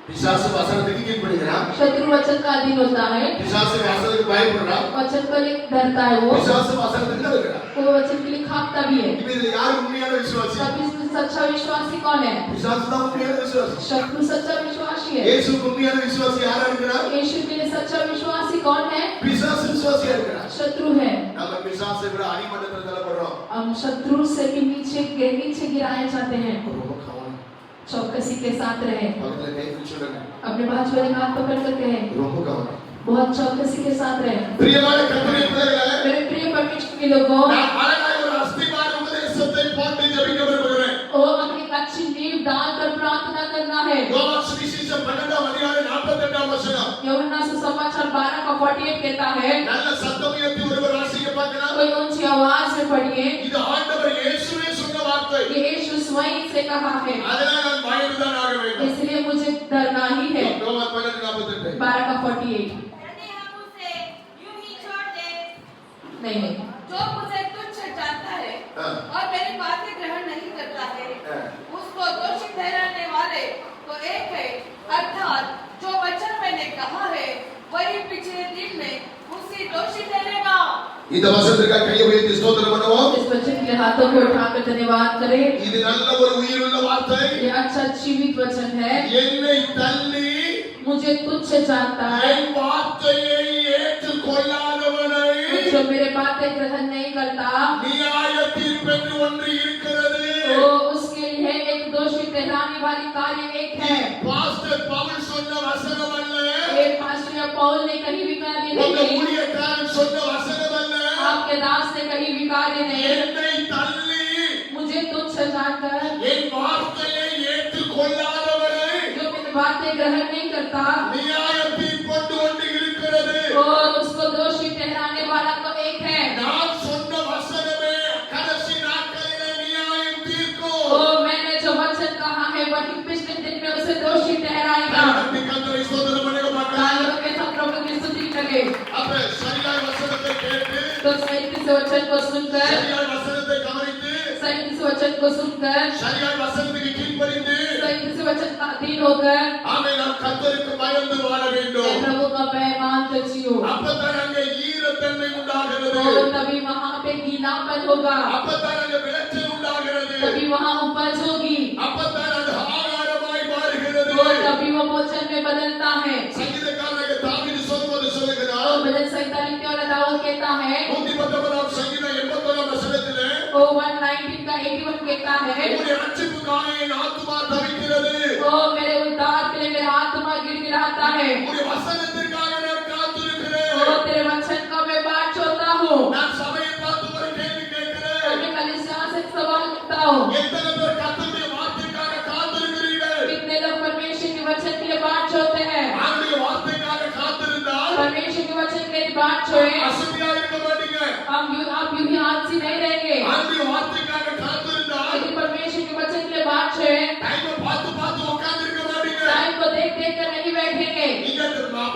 பிசாசு வசனத்துக்கு கீழ்ப்படிகிறான், शत्रु वचन का अधीन होता है, பிசாசு வசனத்துக்கு பயப்படுறான், वचन को लेकर डरता है, वो பிசாசு வசனத்துக்கு நடுங்கிறான். वचन के लिए कांपता भी है। இப்ப இது யார் உண்மையான விசுவாசி? तब इसमें सच्चा विश्वासी कौन है? பிசாசு தான் உண்மையான விசுவாசி. शत्रु सच्चा विश्वासी है। இயேசு உண்மையான விசுவாசி யாரா இருக்கிறார்? यीशु के लिए सच्चा विश्वासी कौन है? பிசாசு விசுவாசியா இருக்கிறார். शत्रु है। நம்ம பிசாசை விட அடிமட்டத்தில் தள்ளப்படுறோம். हम शत्रु से भी नीचे गिराए जाते हैं। चौकसी के साथ रहे, பக்கத்துல கை பிடிச்சு சொல்லுங்க, अपने बाजू वाले हाथ पकड़ कर कहे, ரொம்ப கவனம். बहुत चौकसी के साथ रहे। பிரியமான கர்த்தருடைய பிள்ளைகளே, मेरे प्रिय परमेश्वर के लोगों, நான் அழகாய் ஒரு அஸ்திபார உபதேசத்தை போட்டு ஜெபிக்க விரும்புகிறேன். और हमें एक अच्छी नींव डालकर प्रार्थना करना है। யோவான் சுவிசேஷம் 12ஆம் அதிகாரம் 48ஆம் வசனம். यूहन्ना सुसमाचार 12 का 48 कहता है, நல்ல சத்தம் உயர்த்தி ஒருவர் வாசிக்க பார்க்கலாம். कोई ऊंची आवाज में पढ़िए, இது ஆண்டவர் இயேசுவே சொன்ன வார்த்தை. ये यीशु स्वयं से कहा है, அதனால நான் பயந்துதான் ஆக வேண்டும். इसलिए मुझे डरना ही है। யோவான் 12:48. 12 का 48 यदि हम उसे यूं ही छोड़ दें, नहीं, जो मुझे तुच्छ जानता है हाँ। और मेरी बातें ग्रहण नहीं करता है, हाँ। उसको दोषी ठहराने वाले तो एक है, अर्थात जो वचन मैंने कहा है वही पिछले दिन में उसी दोषी ठहरेगा। இந்த வசனத்துக்காக கையை உயர்த்தி ஸ்தோத்திரம் பண்ணுவோம். इस वचन के लिए हाथों को उठाकर धन्यवाद करें। இது நல்ல ஒரு உயிருள்ள வார்த்தை. ये अच्छा जीवित वचन है। என்னை தள்ளி मुझे तुच्छ जानता है, என் வார்த்தையை ஏற்றுக்கொள்ளாதவனை जो मेरे बातें ग्रहण नहीं करता, நியாய தீர்ப்பென்று ஒன்று இருக்கிறது. तो उसके लिए एक दोषी ठहराने वाली कार्य एक है। பாஸ்டர் பவுல் சொன்ன வசனம் அல்ல, एक पास्टर पौल ने कहीं भी कार्य உங்க नहीं, ஊழியக்காரன் சொன்ன வசனம் அல்ல. आपके दास ने कहीं भी कार्य नहीं। என்னை தள்ளி मुझे तुच्छ जानकर, என் வார்த்தையை ஏற்றுக்கொள்ளாதவனை जो मेरी बातें ग्रहण नहीं करता, நியாய தீர்ப்பென்று ஒன்று இருக்கிறது. और उसको दोषी ठहराने वाला तो एक है। நான் சொன்ன வசனமே கடைசி நாட்களிலே நியாயம் தீர்க்கும். ओ मैंने जो वचन कहा है वही पिछले दिन में उसे दोषी ठहराएगा। கர்த்தரை கர்த்தரை ஸ்தோத்திரம் பண்ணுங்க பார்க்கலாம். तालियों के साथ प्रभु की स्तुति करें। அப்ப சரியாய் वचनத்தை கேட்டு तो सही से वचन को सुनकर, சரியாய் वचनத்தை கவனித்து सही से वचन को सुनकर, சரியாய் वचनத்துக்கு கீழ்ப்படிந்து सही से वचन का अधीन होकर, ஆமே நாம் கர்த்தருக்கு பயந்து வாழ मैं வேண்டும். प्रभु का पैमान कर जियो। அப்பதான் அங்கே ஈரத்தன்மை உண்டாகிறது, और तभी वहाँ पे गीलापन होगा, அப்பதான் அங்கே விளைச்சல் உண்டாகிறது, तभी वहाँ उपज होगी, அப்பதான் அது ஆகாரமாய் மாறுகிறது. और तभी वो भोजन में बदलता है। சங்கீதக்காரனாகிய தாவீது சொல்லும்போது और சொல்லுகிறார், भजन संहिता लिखने वाला दाऊद कहता है, 119ஆம் சங்கீதம் 81ஆம் வசனத்திலே, ओ 119 का 81 कहता है, உம்முடைய ரட்சிப்புக்காக என் ஆத்துமா தவிக்கிறது, ओ मेरे उद्धार के लिए मेरा आत्मा गिड़गिड़ाता है, உம்முடைய வசனத்திற்காக நான் காத்திருக்கிறேன். ओ तेरे वचन का मैं बाट जोता हूँ। நான் சபையை பார்த்து ஒரு கேள்வி கேட்கிறேன், मैं कलीसिया से सवाल करता हूँ, எத்தனை छोड़े, அசதியா இருக்க மாட்டீங்க. आप यूं ही आलसी नहीं रहेंगे। ஆண்டவருடைய வார்த்தைக்காக காத்திருந்தால் यदि परमेश्वर के वचन के लिए बात छोड़े, டைமை பார்த்து பார்த்து உட்கார்ந்து இருக்க மாட்டீங்க. टाइम को देख देख कर नहीं बैठेंगे। இங்க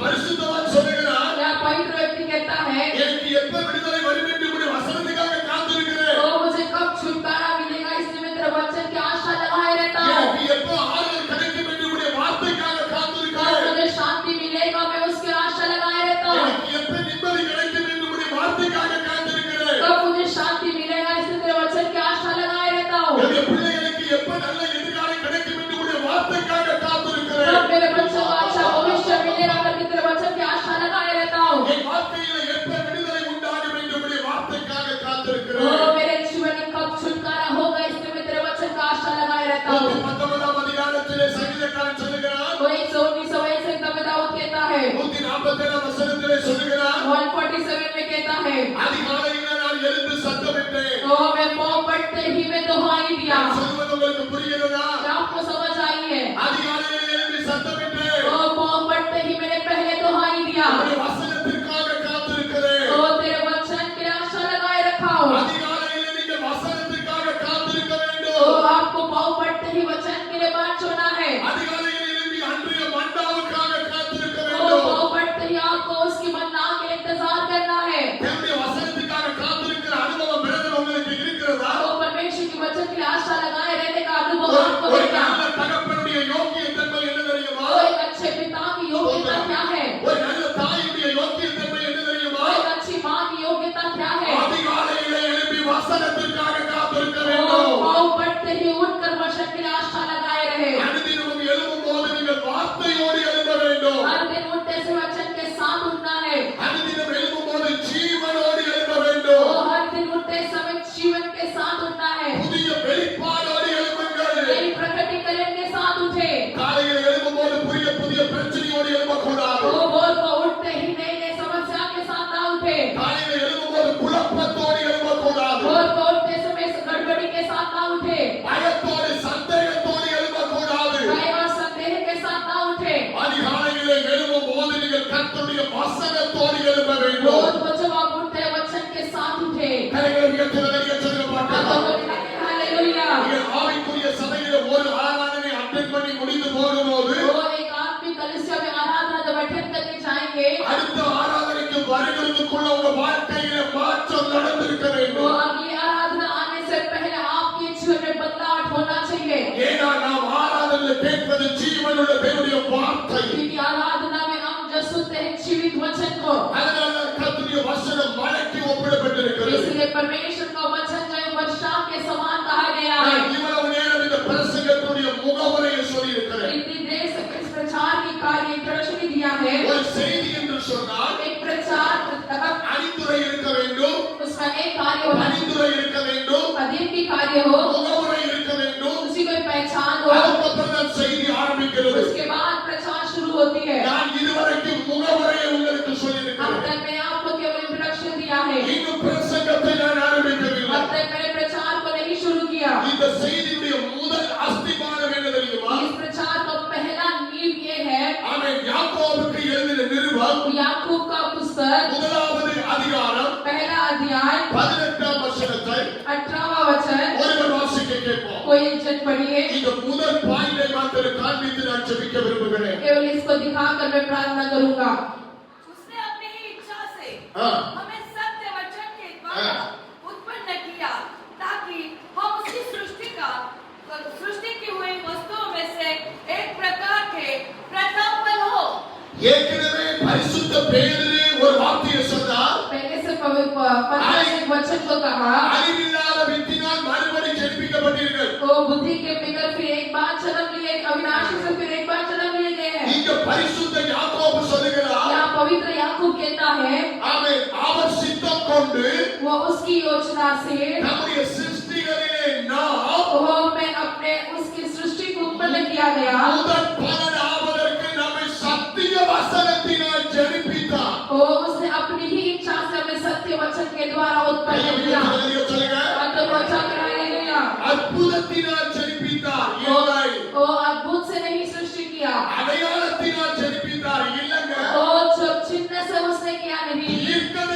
பரிசுத்தவான் சொல்லுகிறார், या पवित्र व्यक्ति कहता है, எனக்கு எப்ப விடுதலை வரும் என்று உம்முடைய வசனத்துக்காக காத்திருக்கிறேன். तो मुझे कब छुटकारा मिलेगा इसलिए मैं तेरे वचन की आशा लगाए रहता हूँ। எனக்கு எப்ப ஆறுதல் கிடைக்கும் என்று உம்முடைய வார்த்தைக்காக कब காத்திருக்கிறேன். मुझे शांति मिलेगा मैं उसकी आशा लगाए रहता हूँ। எனக்கு எப்ப நிம்மதி கிடைக்கும் என்று உம்முடைய வார்த்தைக்காக காத்திருக்கிறேன். कब मुझे शांति मिलेगा इसलिए तेरे वचन की आशा लगाए रहता हूँ। என்னுடைய பிள்ளைகளுக்கு எப்ப நல்ல எதிர்காலம் கிடைக்கும் என்று உம்முடைய வார்த்தைக்காக காத்திருக்கிறேன். कब मेरे बच्चों को अच्छा भविष्य मिलेगा करके तेरे वचन की आशा लगाए रहता हूँ। என் வாழ்க்கையில எப்ப விடுதலை உண்டாகும் என்று உம்முடைய வார்த்தைக்காக காத்திருக்கிறேன். ओ मेरे जीवन में कब छुटकारा होगा इसलिए मैं तेरे वचन का आशा लगाए रहता हूँ। 19ஆம் அதிகாரத்திலே சங்கீதக்காரன் சொல்லுகிறார், वो 119 वचन में दाऊद कहता है, 147ஆம் வசனத்திலே சொல்லுகிறார், 147 में कहता है, அதிகாலையிலே நான் எழுந்து சத்தமிட்டேன். तो मैं पाँव पड़ते ही मैं दुहाई दिया। நான் சொல்வது உங்களுக்கு புரிகிறதா? क्या आपको समझ आई है? அதிகாலையிலே எழுந்து சத்தமிட்டேன். तो पाँव पड़ते ही मैंने पहले दुहाई दिया। உம்முடைய வசனத்திற்காக காத்திருக்கிறேன். तो तेरे वचन के लिए आशा लगाए रखा हूँ। அதிகாலையிலே நீங்கள் வசனத்திற்காக காத்திருக்க तो வேண்டும். आपको पाँव पड़ते ही वचन के लिए बात छोड़ना है। அதிகாலையிலே எழும்பி அன்றைய மன்னாவுக்காக காத்திருக்க तो வேண்டும். पाँव पड़ते ही आपको उसकी मन्ना के लिए इंतजार करना है। தேவனுடைய வசனத்திற்காக காத்திருக்கிற அனுபவம் பிரதர் உங்களுக்கு இருக்கிறதா? तो परमेश्वर के वचन के लिए आशा लगाए रहने का अनुभव आपको ஒரு है क्या? நல்ல தகப்பனுடைய யோக்கியத்தன்மை என்ன தெரியுமா? तो एक अच्छे पिता की योग्यता क्या है? ஒரு நல்ல தாயுடைய யோக்கியத்தன்மை என்ன தெரியுமா? एक अच्छी माँ की योग्यता क्या है? அதிகாலையிலே எழும்பி வசனத்திற்காக காத்திருக்க तो வேண்டும். पाँव पड़ते ही उठकर वचन के लिए आशा लगाए रहे। அனுதினமும் எழும்பும்போது நீங்கள் வார்த்தையோடு எழும்ப வேண்டும். हर दिन उठते से वचन के साथ उठना है। அனுதினம் எழும்பும்போது ஜீவனோடு எழும்ப तो வேண்டும். हर दिन उठते समय जीवन के साथ उठना है। புதிய வெளிப்பாடோடு எழும்புங்கள். नई प्रकटीकरण के साथ उठे। காலையில் எழும்பும்போது புதிய புதிய பிரச்சனையோடு எழும்பக்கூடாது. तो भोर को उठते ही नई नई समस्या के साथ ना उठे। காலையில் எழும்பும்போது குழப்பத்தோடு எழும்பக்கூடாது. भोर को उठते समय गड़बड़ी के साथ ना उठे। பயத்தோடு சந்தேகத்தோடு எழும்பக்கூடாது. भय और संदेह के साथ ना उठे। அதிகாலையிலே எழும்பும்போது நீங்கள் கர்த்தருடைய வசனத்தோடு எழும்ப வேண்டும். रोज को जब आप उठते वचन के साथ उठे। கரங்களை உயர்த்தி நிறைய சொல்ல மாட்டாங்க. हालेलुया। நீங்கள் ஆவிக்குரிய சபையில ஒரு ஆராதனை அட்டெண்ட் பண்ணி முடிந்து போகும்போது वो एक आत्मिक कलीसिया में आराधना जब अटेंड करके जाएंगे, அடுத்த ஆராதனைக்கு வருகிறதுக்குள்ள உங்க வாழ்க்கையில மாற்றம் நடந்திருக்க वो வேண்டும். अगली आराधना आने से पहले आपके जीवन में बदलाव होना चाहिए। ஏன்னா நாம் ஆராதனையில் கேட்பது ஜீவனுள்ள தேவனுடைய வார்த்தை. क्योंकि आराधना में हम जो सुनते हैं जीवित वचन को, அதனால கர்த்தருடைய வசனம் மழைக்கு ஒப்பிடப்பட்டிருக்கிறது. इसलिए परमेश्वर का वचन जो है वर्षा के समान कहा गया है। நான் இவ்வளவு நேரம் இந்த பிரசங்கத்துடைய முகவரையை சொல்லி இருக்கிறேன். इतनी देर से इस प्रचार की कार्य इंट्रोडक्शन दिया है। ஒரு செய்தி என்று சொன்னால் एक प्रचार அணிந்துரை இருக்க வேண்டும், उसका एक कार्य होना चाहिए, அணிந்துரை இருக்க வேண்டும், अधीन की कार्य हो, முகவரை இருக்க வேண்டும். उसी कोई पहचान हो, அதுக்கப்புறம் தான் செய்தி ஆரம்பிக்கிறது. उसके बाद प्रचार शुरू होती है। நான் இதுவரைக்கும் முகவரையை உங்களுக்கு சொல்லி अब இருக்கிறேன். तक मैंने आपको केवल इंट्रोडक्शन दिया है। இன்னும் பிரசங்கத்தை நான் ஆரம்பிக்கவில்லை. अब तक मैंने प्रचार को नहीं शुरू किया। இந்த செய்தியுடைய முதல் அஸ்திபாரம் என்ன தெரியுமா? इस प्रचार का पहला नींव ये है, ஆமென். யாக்கோபுக்கு எழுதின நிருபம் याकूब का पुस्तक முதலாவது அதிகாரம் पहला अध्याय 18ஆம் வசனத்தை 18वां वचन। ஒருவர் வாசிக்க கேட்போம். कोई जन पढ़िए। இந்த முதல் பாயிண்டை மாத்திரம் காண்பித்து நான் ஜெபிக்க விரும்புகிறேன். केवल इसको दिखाकर मैं प्रार्थना करूंगा। उसने अपनी ही इच्छा से हाँ। हमें सत्य वचन के द्वारा उत्पन्न किया, ताकि हम उसकी सृष्टि की हुई वस्तुओं में से एक प्रकार के प्रथम फल हो। ஏற்கனவே பரிசுத்த பேதுரு ஒரு வார்த்தையை சொன்னார். पहले से पवित्र वचन को कहा, அறிவில்லாத வித்தினால் மறுபடி ஜெபிக்கப்பட்டீர்கள். तो बुद्धि के बिगड़ फिर एक बार जन्म लिए, अविनाशी से फिर एक बार जन्म लिए गए हैं। இங்க பரிசுத்த யாக்கோபு சொல்லுகிறார், यहाँ पवित्र याकूब कहता है, ஆமென், அவர் சித்தம் கொண்டு वो उसकी योजना से நம்முடைய சிருஷ்டிகளிலே நாம் वो मैं अपने उसकी सृष्टि को उत्पन्न किया गया। முதற் பலன் ஆவதற்கு நம்மை சத்திய வசனத்தினால் ஜெனிப்பித்தார். वो उसने अपनी ही इच्छा से हमें सत्य वचन के द्वारा उत्पन्न किया। சொல்லுங்க, அற்புதத்தினால் ஜெனிப்பித்தார். இல்லை, वो अद्भुत से नहीं सृष्टि किया, அடையாளத்தினால் ஜெனிப்பித்தார். இல்லங்க, वो जो चिन्ह से उसने किया नहीं, தீர்க்கதரிசனத்தினால்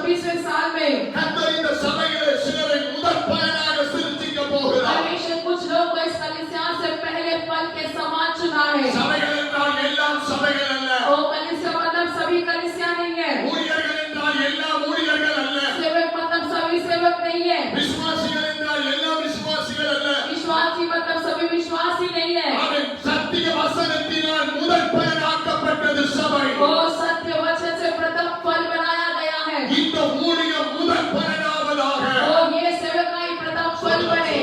26वें साल में கர்த்தர் இந்த சபையிலே சிலரை முதற் பலனாக சிருஷ்டிக்க போகிறார். परमेश्वर कुछ लोग को इस कलीसिया से पहले फल के समान चुना है। சபைகள் என்றால் எல்லாம் சபைகள் அல்ல. वो कलीसिया मतलब सभी कलीसिया नहीं है। ஊழியர்கள் என்றால் எல்லாம் ஊழியர்கள் அல்ல. सेवक मतलब सभी सेवक नहीं है। விசுவாசிகள் என்றால் எல்லாம் விசுவாசிகள் அல்ல. विश्वासी मतलब सभी विश्वासी नहीं है। அவன் சத்திய வசனத்தினால் முதற் பலனாக்கப்பட்டது சபை. वो सत्य वचन से प्रथम फल बनाया गया है। இந்த ஊழியம் முதற் பலனாவதாக. वो ये सेवकाई प्रथम फल बने।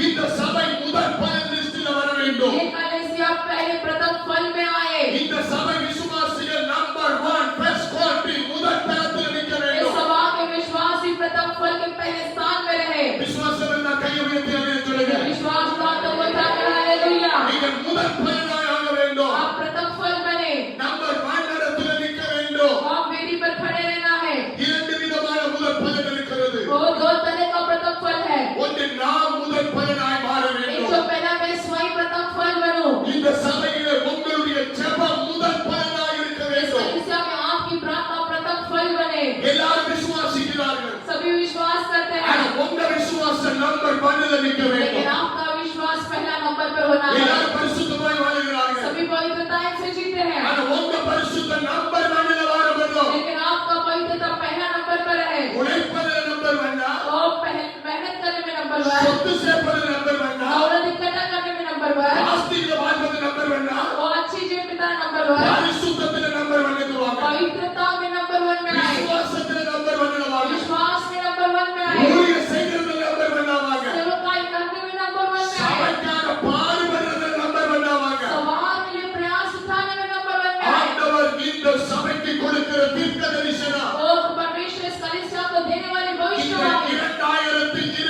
இந்த சபை முதற் பலன் லிஸ்டில் வர வேண்டும். ये कलीसिया पहले प्रथम फल में आए। இந்த சபை விசுவாசிகள் நம்பர் 1 ஃபர்ஸ்ட் குவாலிட்டி முதற் தரத்தில் நிற்க इस வேண்டும். सभा के विश्वासी प्रथम फल के पहले स्थान में रहे। விசுவாசம் என்ன கையை உயர்த்தி ஆமென் சொல்லுங்க. विश्वास तो बता हालेलुया। நீங்கள் முதற் பலனாய் ஆக வேண்டும். आप प्रथम फल बने। நம்பர் 1 இடத்தில் நிற்க வேண்டும். आप वेदी पर खड़े रहना है। இரண்டு விதமான முதற் பலன் இருக்கிறது. वो दो तरह का प्रथम फल है। ஒன்று நாம் முதற் பலனாய் மாற एक வேண்டும். जो पहला मैं स्वयं प्रथम फल बनूं। இந்த சபையிலே உங்களுடைய ஜெபம் முதற் பலனாய் இருக்க इस வேண்டும். कलीसिया में आपकी प्रार्थना प्रथम फल बने। எல்லாரும் விசுவாசிக்கிறார்கள். सभी विश्वास करते ஆனா हैं, உங்க விசுவாசம் நம்பர் 1ல நிற்க लेकिन வேண்டும். आपका विश्वास पहला नंबर पे होना है। எல்லாரும் பரிசுத்தமாய் வாழுகிறார்கள். सभी पवित्रताएं से जीते हैं, ஆனா உங்க பரிசுத்த நம்பர் 1ல வர வேண்டும். लेकिन आपका पवित्रता पहला नंबर पर है। உழைப்பதில் நம்பர் 1, और मेहनत करने में नंबर 1, சொத்து சேர்ப்பதில் நம்பர் 1, औरत इकट्ठा करने में नंबर 1, ஆஸ்தியில வாழ்வது நம்பர் 1, और अच्छी जीविता नंबर 1, பரிசுத்தத்தில் நம்பர் 1 க்கு வாங்க. पवित्रता में नंबर 1 में आए, விசுவாசத்தில் நம்பர் 1ல வாங்க. विश्वास में नंबर 1 में आए, ஊழியம் செய்கிறதுல நம்பர் 1 வாங்க. सेवकाई करने में नंबर 1 में आए, சபைக்காக பாடுபடுறதுல நம்பர் 1 வாங்க. समाज के लिए प्रयास उठाने में नंबर 1 में आए। ஆண்டவர் இந்த சபைக்கு கொடுக்கிற தீர்க்க தரிசனம் और परमेश्वर इस कलीसिया को देने वाली भविष्यवाणी 2026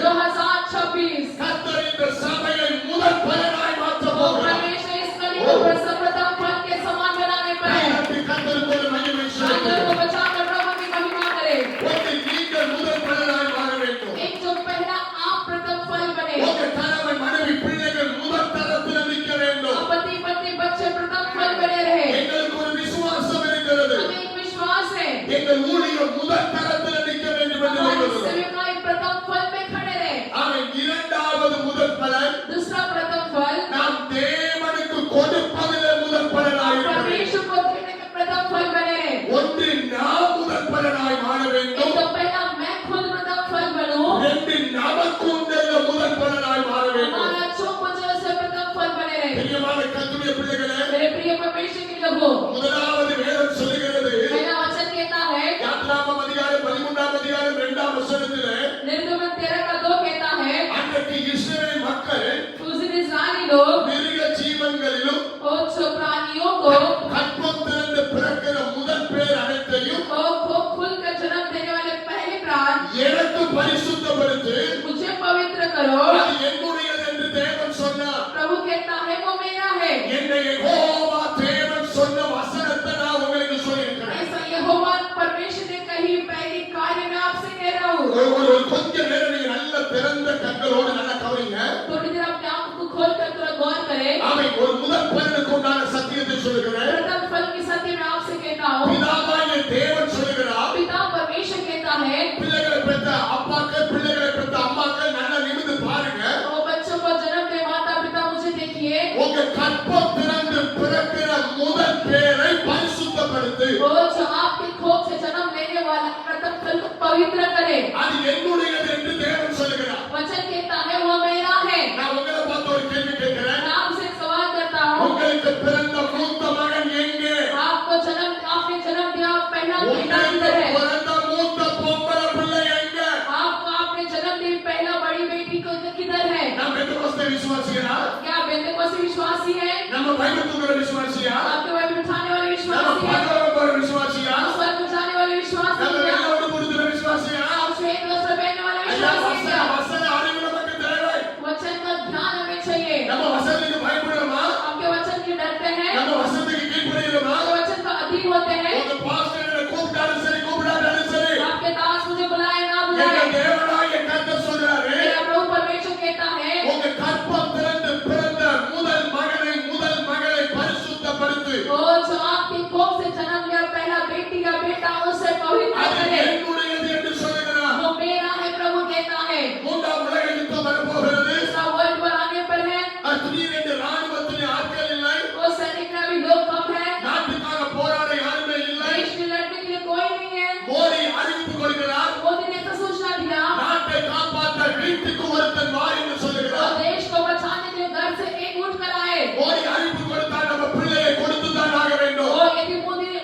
2026 கர்த்தர் இந்த சபையை முதற் பலனாய் மாற்ற और போகிறார். परमेश्वर इस कलीसिया को प्रथम फल के समान बनाने पर है। கர்த்தருக்கு ஒரு மகிமை आदर செலுத்துங்கள். को बचाकर प्रभु की महिमा करे। ஒன்று நீங்கள் முதற் பலனாய் மாற வேண்டும். एक जो पहला आप प्रथम फल बने, உங்க கணவன் மனைவி பிள்ளைகள் முதற் தரத்தில் நிற்க வேண்டும். पति पत्नी बच्चे प्रथम फल बने रहे। எங்களுக்கு ஒரு விசுவாசம் இருக்கிறது. हमें एक विश्वास है, எங்கள் ஊழியம் முதற் தரத்தில் நிற்க வேண்டும் என்று हमारी சொல்கிறோம். सेवकाई प्रथम फल में खड़े रहे। அவன் இரண்டாவது முதற் பலன் दूसरा प्रथम फल நாம் தேவனுக்கு கொடுப்பதிலே முதற் பலனாய் இருக்க வேண்டும். परमेश्वर को देने में प्रथम फल बने रहे। ஒன்று நாம் முதற் பலனாய் மாற एक வேண்டும். तो पहला मैं खुद प्रथम फल बनूं, ரெண்டு நமக்கு உண்டல்ல முதற் பலனாய் மாற வேண்டும். हमारा अच्छों को जो से प्रथम फल बने रहे। பிரியமான கர்த்தருடைய பிள்ளைகளே, मेरे प्रिय परमेश्वर के लोगों, முதலாவது வேதம் சொல்லுகிறது, पहला वचन कहता है, யாத்ராகமம் அதிகாரம் 13ஆம் அதிகாரம் 2ஆம் வசனத்திலே, निर्गमन 13 का 2 कहता है, அன்றைக்கு இஸ்ரவேல் மக்கள் उस दिन इस्राएली लोग மிருக ஜீவன்களிலும் और प्राणियों को கற்பம் திறந்து பிறக்கிற முதல் பேர் அனைத்தையும் को खुलकर जन्म देने वाले पहले प्राण எனக்கு பரிசுத்தப்படுத்து, मुझे पवित्र करो। அது என்னுடையது என்று தேவன் சொன்னார். प्रभु कहता है वो मेरा है। என்னை யெகோவா தேவன் சொன்ன வசனத்தை நான் உங்களுக்கு சொல்லியிருக்கிறேன். ऐसा यहोवा परमेश्वर ने कही पहली कार्य मैं आपसे कह रहा हूँ। ஒரு கொஞ்ச நேரம் நீங்க நல்ல திறந்த கண்களோடு நல்லா கவனிங்க. थोड़ी देर अपने आप को खोल कर थोड़ा गौर करें। அவை ஒரு முதல் பலனுக்கு உண்டான சத்தியத்தை சொல்லுகிறேன். प्रथम फल की सत्य मैं आपसे कहता हूँ। பிதாவாகிய தேவன் சொல்லுகிறார், पिता परमेश्वर कहता है, பிள்ளைகளை பெற்ற அப்பாக்கள் பிள்ளைகளை பெற்ற அம்மாக்கள் நல்லா நிமிர்ந்து பாருங்க. वो बच्चों को जन्म दे माता पिता मुझे देखिए, உங்க கற்பம் திறந்து பிறக்கிற முதல் பேரை பரிசுத்தப்படுத்து. वो जो आपके कोख से जन्म लेने वाला प्रथम फल को पवित्र करे। அது என்னுடையது என்று தேவன் சொல்லுகிறார். वचन कहता है वो मेरा है। நான் உங்களை பார்த்து ஒரு கேள்வி கேட்கிறேன். मैं आपसे एक सवाल करता हूँ, உங்களுக்கு பிறந்த மூத்த மகன் எங்கே? आपको जन्म आपने जन्म दिया पहला बेटा உங்களுக்கு किधर है? பிறந்த மூத்த பொம்பளை பிள்ளை எங்கே? आपको आपने जन्म दी पहला बड़ी बेटी को किधर है? நான் பெந்தெகோஸ்தே விசுவாசியா? क्या बेंतेकोस्ती विश्वासी है? நம்ம பைபிள் தூக்குற விசுவாசியா? आपके बाइबल उठाने वाले நம்ம विश्वासी है? பரலோகம் போற விசுவாசியா? स्वर्ग उठाने वाले विश्वासी நம்ம है? வெள்ளோடு கொடுக்கிற விசுவாசியா? आप श्वेत वस्त्र पहनने वाले ஐயா, विश्वासी है? வசன அறிவு நமக்கு தேவை. वचन का ध्यान हमें चाहिए। நம்ம வசனத்துக்கு பயப்படுறோமா? आपके वचन के डरते हैं, நம்ம वचनத்துக்கு கீழ்ப்படிகிறோமா? आपके वचन का अधीन होते हैं। உங்க பாஸ்டர் என்ன கூப்பிட்டாலும் சரி கூப்பிடாட்டாலும் சரி, आपके दास मुझे बुलाए ना எங்க बुलाए, தேவனாகிய கர்த்தர் சொல்றாரு, मेरा प्रभु परमेश्वर कहता है, உங்க கற்பம் திறந்து பிறந்த முதல் மகனை முதல் மகளை பரிசுத்தப்படுத்து. वो जो आपके कोख से जन्म लिया पहला बेटी या बेटा उसे द्रोहित न அது करे, என்னுடையது என்று சொல்லுகிறார். वो मेरा है, प्रभु कहता है। மூன்றாம் உலக யுத்தம் வரப்போகிறது. दूसरा वर्ल्ड वॉर आने पर है, திடீரென்று ராணுவத்திலே ஆட்கள் இல்லை, वो सैनिक में अभी लोग कम है, நாட்டுக்காக போராட யாருமே இல்லை. देश में लड़ने के लिए कोई नहीं है। மோடி அறிவிப்பு கொடுக்கிறார், मोदी ने तो सूचना दिया, நாட்டை காப்பாற்ற வீட்டுக்கு ஒருத்தன் வா என்று और சொல்லுகிறார். देश को बचाने के लिए घर से एक उठ कर आए। மோடி அறிவிப்பு கொடுத்தால் நம்ம பிள்ளையை கொடுத்துதான் ஆக வேண்டும். और यदि मोदी ने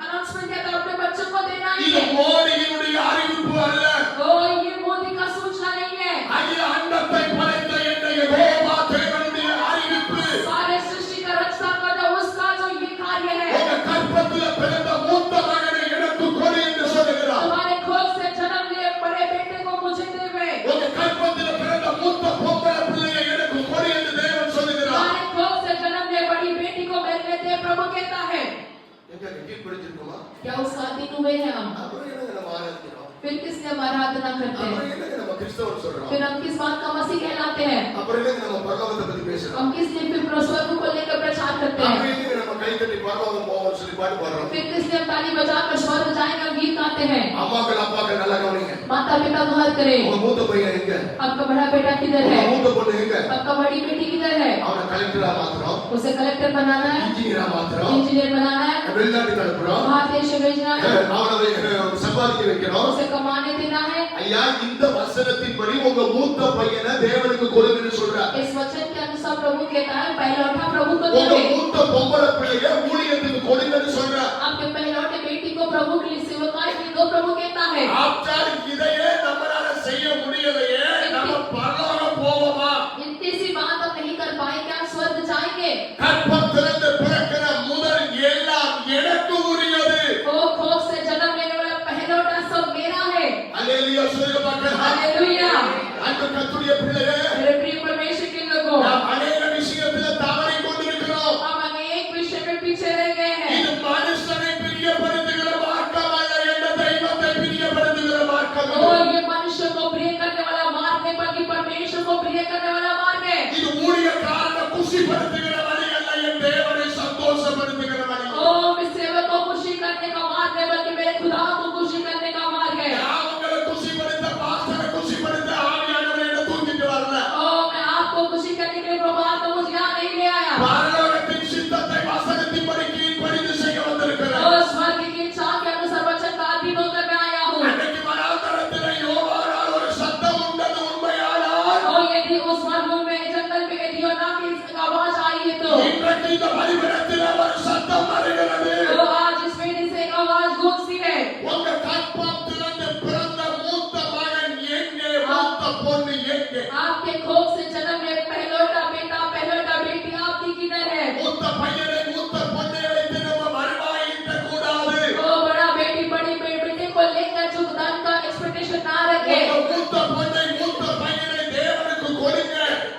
अनाउंसमेंट किया तो अपने बच्चों को देना ही இது है। மோடியினுடைய அறிவிப்பு அல்ல. और ये मोदी का सूचना नहीं है, அகில அண்டத்தை படைத்த என்னுடைய யெகோவா தேவனுடைய அறிவிப்பு. सारे सृष्टि का रचना करता उसका जो ये कार्य है। உங்க கற்பத்திலே பிறந்த மூத்த மகனை எனக்கு கொடு என்று சொல்லுகிறார். तुम्हारे कोख से जन्म लिए बड़े बेटे को मुझे देवे, உங்க கற்பத்திலே பிறந்த மூத்த பொம்பளை பிள்ளையை எனக்கு கொடு என்று தேவன் சொல்லுகிறார். तुम्हारे कोख से जन्म लिए बड़ी बेटी को मेरे दे, प्रभु कहता है। எங்க கீழ் பிடிச்சிருக்குமா? क्या उसका अधीन हुए हैं हम? அப்புறம் என்னங்க நம்ம ஆராதிக்கிறோம்? फिर किसने हम आराधना करते அப்புறம் हैं? என்னங்க நம்ம கிறிஸ்தவர் சொல்றோம்? फिर हम किस बात का मसीह कहलाते हैं? அப்புறம் என்னங்க நம்ம பரலோகத்தை பத்தி பேசுறோம்? हम किस लिए फिर स्वर्ग को लेकर प्रचार करते அப்புறம் हैं? என்னங்க நம்ம கை தட்டி பரலோகம் போவோம்னு சொல்லி பாட்டு பாடுறோம்? फिर किस लिए हम ताली बजाकर स्वर्ग जाएंगे और गीत गाते हैं? அம்மாக்கள் அப்பாக்கள் நல்லா கவனிங்க. माता पिता गौर करें, உங்க மூத்த பையன் எங்க? आपका बड़ा बेटा किधर உங்க है? மூத்த பொண்ணு எங்க? आपका बड़ी बेटी किधर है? அவனை கலெக்டரா மாத்துறோம், उसे कलेक्टर बनाना है, இன்ஜினியரா மாத்துறோம், इंजीनियर बनाना है, வெளிநாட்டுக்கு அனுப்புறோம், बाहर देश भेजना है, அவனை சம்பாதிக்க வைக்கிறோம். उसे कमाने देना है। ஐயா, இந்த வசனத்தின்படி உங்க மூத்த பையனை தேவனுக்கு கொடுங்கன்னு சொல்றார். इस वचन के अनुसार प्रभु कहता है पहलौठा प्रभु को உங்க देवे, மூத்த பொம்பளை பிள்ளைய ஊழியத்துக்கு கொடுங்கன்னு சொல்றார். आपके पहलौठे बेटी को प्रभु के लिए सेवकाई के दो, प्रभु कहता है। ஆப்டார் இதையே நம்மளால செய்ய முடியலையே, நம்ம பரலோகம் போவோமா? इतनी सी बात हम नहीं कर पाए, क्या हम स्वर्ग जाएंगे? கற்பத்திலிருந்து பிறக்கிற முதல் எல்லாம் எனக்கு உரியது. ओ कोख से जन्म लेने वाला पहलौठा सब मेरा है। அல்லேலூயா சொல்லுங்க பார்க்கலாம். हालेलुया। அன்பு கர்த்தருடைய பிள்ளையே, मेरे प्रिय परमेश्वर के लोगों, நாம் अनेक விஷயத்திலே தவறிக் கொண்டிருக்கிறோம். हम अनेक विषय में पीछे रह गए हैं। இது மனுஷனை பிரியப்படுத்துகிற மார்க்கம் அல்ல, என்ற தெய்வத்தை பிரியப்படுத்துகிற மார்க்கம் இது. और ये मनुष्य को प्रिय करने वाला मार्ग नहीं, बल्कि परमेश्वर को प्रिय करने वाला मार्ग है। இது ஊழியக்காரனை குஷிப்படுத்துகிற வழி அல்ல, என் தேவனை சந்தோஷப்படுத்துகிற வழி. ओ मैं सेवक को खुशी करने का मार्ग है, बल्कि मेरे खुदा को खुशी करने का मार्ग है। நான் உங்களை குஷிப்படுத்த, பாஸ்டரை குஷிப்படுத்த ஆவியானவரை என்ன தூக்கிட்டு வரல. ओ मैं आपको खुशी करने के लिए प्रभु आपको मुझे यहाँ नहीं ले आया। பரலோகத்தின் சித்தத்தை வசனத்தின்படி கீழ்ப்படிந்து செய்ய வந்திருக்கிறேன். और स्वर्ग की इच्छा के अनुसार वचन का अधीन होकर मैं आया हूँ। அன்னைக்கு வனாந்தரத்திலே யோவானால் ஒரு சத்தம் உண்டது உண்மையானால், और यदि उस मरुभूमि में जंगल में यदि योना की आवाज आई है तो இன்றைக்கு இந்த பலிபீடத்திலே ஒரு சத்தம் வருகிறது. आज इस वेदी से एक आवाज गूंजती है। உங்க கற்பத்திலிருந்து பிறந்த மூத்த மகன் எங்கே, மூத்த பொண்ணு எங்கே? आपके कोख से जन्म ले पहलौठा बेटा पहलौठा बेटी आपकी किधर है? மூத்த பையனை மூத்த பொண்ணை வைத்து நம்ம மறுவாயிட்ட கூடாது. वो बड़ा बेटी बड़ी बेटे को लेकर जो धन का एक्सपेक्टेशन ना रखे। உங்க மூத்த பொண்ணை மூத்த பையனை தேவனுக்கு கொடுங்க.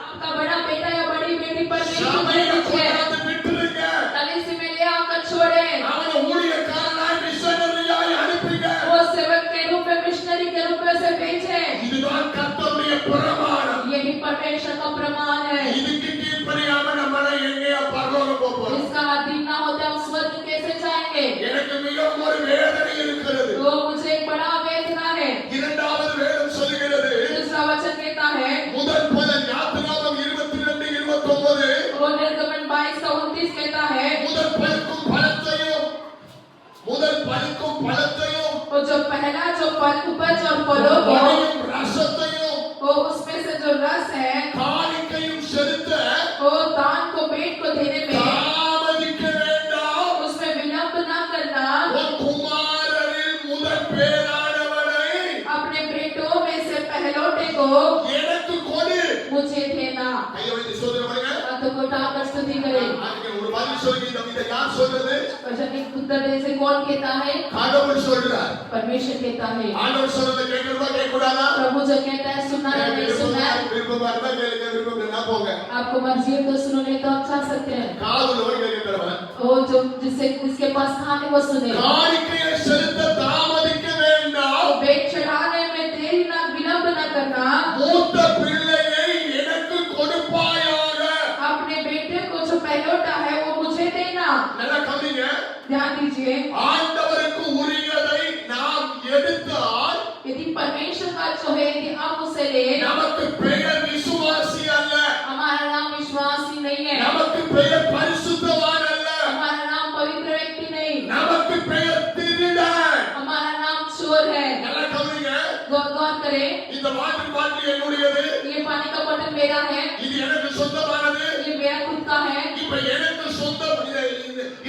आपका बड़ा बेटा या बड़ी बेटी परमेश्वर சபையில को दीजिए। கொண்டாந்து விட்டுருங்க. कलीसिया में ले आकर छोड़े। அவனை ஊழியக்காரனாய் மிஷனரியாய் அனுப்புங்க. वो सेवक के रूप में मिशनरी के रूप में से भेजे। இதுதான் கர்த்தருடைய பிரமாணம். यही परमेश्वर का प्रमाण है। இதுக்கு கீழ்ப்படியாம நம்மள எங்கேயா பரலோகம் போறோம். इसका अधीन ना होते हम स्वर्ग कैसे जाएंगे? எனக்கு மிகவும் ஒரு வேதனை இருக்கிறது. तो मुझे एक बड़ा वेदना है। இரண்டாவது வேதம் சொல்லுகிறது, दूसरा वचन कहता है, முதல் பலன் யாத்திராகமம் 22:29, वो निर्गमन 22:29 कहता है, முதல் பலுக்கும் பழத்தையும் वो जो पहला जो फल उपज और फलों को வடியும் ரசத்தையும் वो उसमें से जो रस है காணிக்கையும் செலுத்த वो दान को पेट को देने में தாமதிக்க வேண்டாம். उसमें विलंब ना करना। உன் குமாரரில் முதல் பேரானவனை अपने बेटों में से पहलौठे को எனக்கு கொடு. मुझे देना। கையை வைத்து சோதனை பண்ணுங்க. हाथों को उठाकर स्तुति करें। அதுக்கு ஒரு பதில் சொல்லுங்க. இதை யார் சொல்றது? वचन के उत्तर देने से कौन कहता है? கடவுள் சொல்றார். परमेश्वर कहता है। ஆண்டவர் சொல்றதை கேட்கணுமா கேட்கக்கூடாதா? प्रभु जो कहता है सुनना है नहीं सुनना है। விருப்பமா இருந்தா கேளுங்க, விருப்பம் இல்லைன்னா போங்க. आपको मर्जी है तो सुनो, नहीं तो आप जा सकते हैं। காதுல போய் கேட்கிறவன் वो जो जिसके पास खाने वो सुने। காணிக்கையை செலுத்த தாமதிக்க வேண்டாம். पेट चढ़ाने में देरी ना विलंब न करना। மூத்த பிள்ளையை எனக்கு கொடுப்பாயாக. अपने बेटे को जो पहलौठा है वो मुझे देना। நல்லா கவனிங்க. ध्यान दीजिए। ஆண்டவருக்கு உரியதை நாம் मेरा है, இது எனக்கு சொந்தமானது. ये मेरा खुद का है। இப்ப எனக்கு சொந்தம்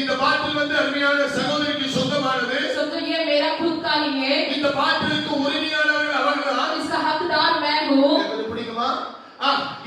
இந்த பாட்டில் வந்து அருமையான சகோதரிக்கு சொந்தமானது. समझो ये मेरा खुद का ही है, இந்த பாட்டிலுக்கு உரிமையானவர்கள் அவர்கள்தான். इसका हकदार मैं हूँ। உங்களுக்கு பிடிக்குமா?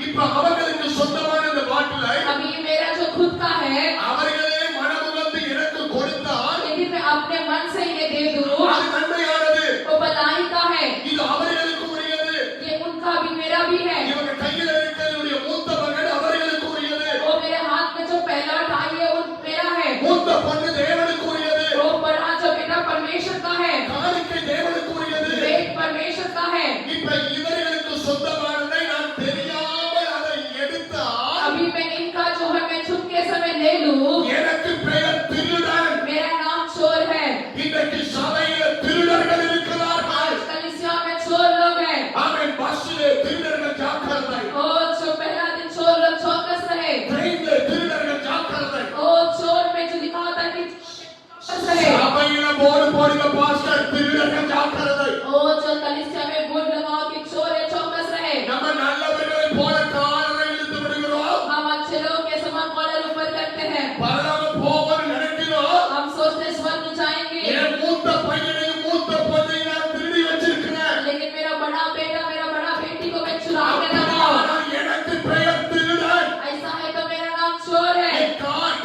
இப்ப அவர்களுக்கு சொந்தமான இந்த பாட்டிலை अभी ये मेरा जो खुद का है, அவர்களே மனமுகந்து எனக்கு கொடுத்தால் यदि मैं अपने मन से ये दे दूँ, அது நன்மையானது. वो भलाई का है, இது அவர்களுக்கு உரியது. ये उनका भी मेरा भी है। இவங்க கையில இருக்கிற மூத்த மகன் அவர்களுக்கு உரியது. वो मेरे हाथ में जो पहला उठाई है वो मेरा है। மூத்த பொண்ணு தேவனுக்கு உரியது. वो बड़ा जो बेटा परमेश्वर का है, காணிக்கை தேவனுக்கு உரியது. बेट परमेश्वर का है। இப்ப இவர்களுக்கு சொந்தமானதை நான் தெரியாமல் அதை எடுத்தால் अभी मैं इनका जो है मैं छुपके समय ले लूं, எனக்கு பெயர் திருடன். मेरा नाम चोर है। இன்றைக்கு சபையில திருடர்கள் இருக்கிறார்கள். आज कलीसिया में चोर लोग हैं। ஆமென். பஸ்ஸிலே திருடர்கள் ஜாக்கிரதை. ओ जो पहला दिन चोर लोग चौकस रहे, ட்ரெயின்ல திருடர்கள் ஜாக்கிரதை. ओ चोर में जो लिखा होता है कि चौकस रहे। சபையில போர்டு போடுங்க பாஸ்டர் திருடர்கள் ஜாக்கிரதை. ओ जो कलीसिया में बोर्ड लगाओ कि चोर है, चौकस रहे। நம்ம நல்லவர்களை போல காலரை இழுத்து விடுகிறோம். हम अच्छे लोग के समान कॉलर ऊपर करते हैं, பரலோகம் போவோம்னு நினைக்கிறோம். हम सोचते स्वर्ग जाएंगे। என் மூத்த பையனையும் மூத்த பொண்ணையும் நான் திருடி வச்சிருக்கிறேன். लेकिन मेरा बड़ा बेटा, मेरा बड़ा बेटी को मैं चुरा के रखा हूं। ஆனால் எனக்கு பெயர் திருடன். ऐसा है तो मेरा नाम चोर है। என்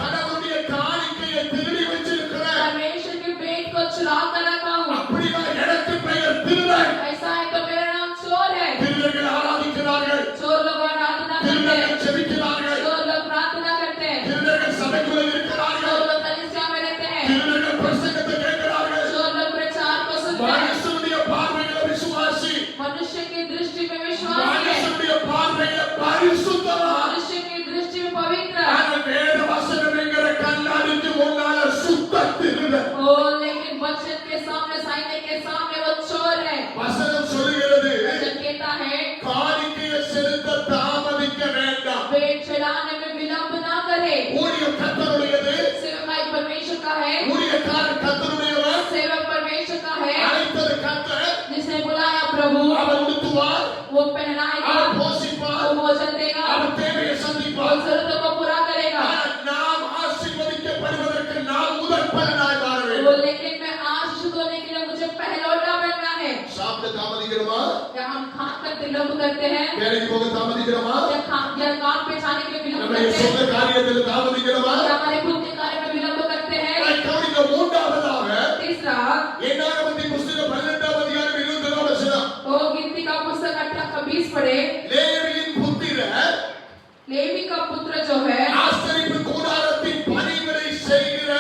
கடவுளுடைய காணிக்கையை திருடி வச்சிருக்கிறேன். परमेश्वर के बेट को चुरा कर रखा हूं। அப்படின்னா எனக்கு பெயர் திருடன். ऐसा है तो मेरा नाम चोर है। திருடர்கள் ஆராதிக்கிறார்கள். चोर लोग आराधना करते हैं, திருடர்கள் செபிக்கிறார்கள். चोर लोग प्रार्थना करते हैं, திருடர்கள் சபைக்குள்ள இருக்கிறார்கள். चोर लोग कलीसिया में रहते हैं, திருடர்கள் பிரசங்கத்தை கேட்கிறார்கள். चोर लोग प्रचार को सुनते हैं। மனுஷனுடைய பார்வையில விசுவாசி, मनुष्य की दृष्टि में विश्वास है, மனுஷனுடைய பார்வையில பரிசுத்தவான். मनुष्य की दृष्टि में पवित्र। ஆனால் வேத வசனம் என்கிற கண்ணாடிக்கு முன்னால சுத்த திருடன். ओ लेकिन वचन के सामने, साइने के सामने वो चोर है। வசனம் சொல்லுகிறது वचन कहता है காணிக்கையை செலுத்த தாமதிக்க வேண்டாம். पेट चढ़ाने में विलंब ना करे। ஊழியம் கர்த்தருடையது. सेवकाई परमेश्वर का है, ஊழியக்காரன் கர்த்தருடையவர். सेवक परमेश्वर का है। அழைத்தது கர்த்தர். जिसने बुलाया प्रभु, அவர் உடுத்துவார். वो पहनाएगा, அவர் वो போஷிப்பார். भोजन देगा, அவர் தேவையை वो சந்திப்பார். जरूरतों को पूरा करेगा। ஆனால் நாம் ஆசீர்வதிக்கப்படுவதற்கு நாம் முதற் பலனாய் வாழ वो வேண்டும். लेकिन मैं आशीष होने के लिए मुझे पहलौठा बनना है। சாப்பிட தாமதிக்கிறோமா? क्या हम खाकर विलंब करते हैं? வேலைக்கு போக தாமதிக்கிறோமா? या काम पे जाने के लिए विलंब நம்முடைய करते சொந்த हैं? காரியத்தில் தாமதிக்கிறோமா? या हमारे खुद के कार्य में विलंब करते हैं? கவனிக்க. மூன்றாவதாக तीसरा, என்னாகமத்தி புஸ்தகம் 18ஆம் அதிகாரம் 21ஆம் வசனம். वो गिनती का पुस्तक 18:20 पढ़े। லேவியின் புத்திரர் लेवी का पुत्र जो है, ஆசரிப்பு கூடாரத்தின் பணிவிடை செய்கிற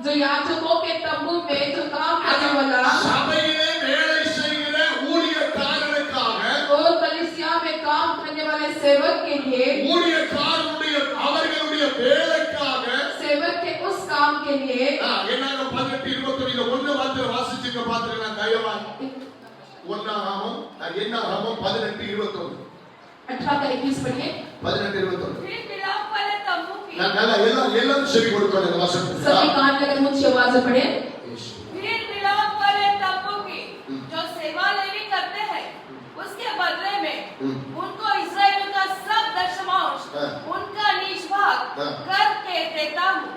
जो याजकों के तंबू में जो काम करने वाला, சபையிலே வேலை செய்கிற ஊழியக்காரனுக்காக और कलीसिया में काम करने वाले सेवक के लिए, ஊழியக்காரனுடைய அவர்களுடைய வேலைக்காக सेवक के उस काम के लिए என்னாக 18:21 ஒண்ணு மாத்திரம் வாசிச்சுங்க பாத்துக்கலாம் தயவாக. ஒன்னாகமம் என்னாகமம் 18:21 18:21 पढ़िए। 18:21. फिर मिलाप वाले तम्बू की நான் நல்லா எல்லாரும் செவி கொடுக்கணும் இந்த வசனத்துக்கு. सभी कान लगे ऊंची आवाज से पढ़े। फिर मिलाप वाले तम्बू की जो सेवा लेवी करते हैं उसके बदले में उनको इस्राएल का सब दशमांश उनका निज भाग करके देता हूँ।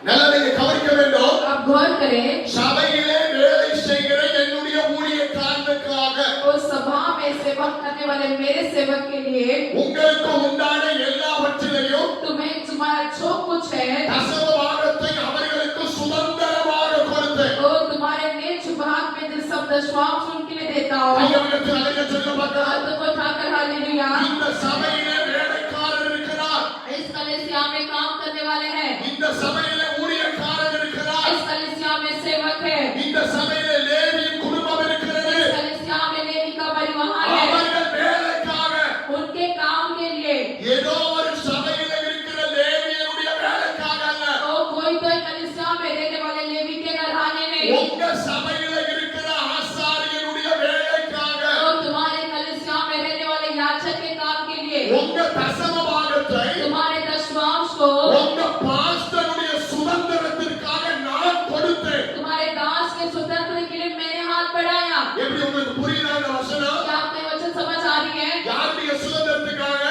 நல்லா நீங்க கவனிக்க வேண்டும். आप गौर करें, சபையிலே வேலை செய்கிற என்னுடைய ஊழியக்காரனுக்காக और सभा में सेवा करने वाले मेरे सेवक के लिए உங்களுக்கு உண்டான எல்லாவற்றிலையும் तुम्हें तुम्हारा जो कुछ है, தசம பாகத்தை அவர்களுக்கு சுதந்திரமாக கொடுத்தேன். और तुम्हारे निज भाग में जो सब दशमांश उनके लिए देता हूँ। கையெழுத்து நிறைய சொல்ல பார்க்கலாம். हाथों को उठाकर हालेलुया। இந்த சபையிலே வேலைக்காரர் இருக்கிறார். इस कलीसिया में काम करने वाले हैं, இந்த சபையிலே ஊழியக்காரர் இருக்கிறார். इस कलीसिया में सेवक है, இந்த சபையிலே லேவியின் குடும்பம் இருக்கிறது. इस कलीसिया में लेवी का परिवार है। அவர்கள் வேலைக்காக उनके काम के लिए, ஏதோ ஒரு சபையிலே இருக்கிற லேவியனுடைய வேலைக்காக அல்ல. और कोई तो कलीसिया में रहने वाले लेवी के घराने में, உங்க சபையிலே இருக்கிற ஆசாரியனுடைய வேலைக்காக और तुम्हारे कलीसिया में रहने वाले याजक के काम के लिए, உங்க தசம பாகத்தை तुम्हारे दशमांश को உங்க பாஸ்டருடைய சுதந்திரத்திற்காக நான் கொடுத்தேன். तुम्हारे दास के स्वतंत्र के लिए मैंने हाथ बढ़ाया। எப்படி உங்களுக்கு புரியுதா இந்த வசனம்? क्या आपको ये वचन समझ आ रही है? யாருடைய சுதந்திரத்துக்காக?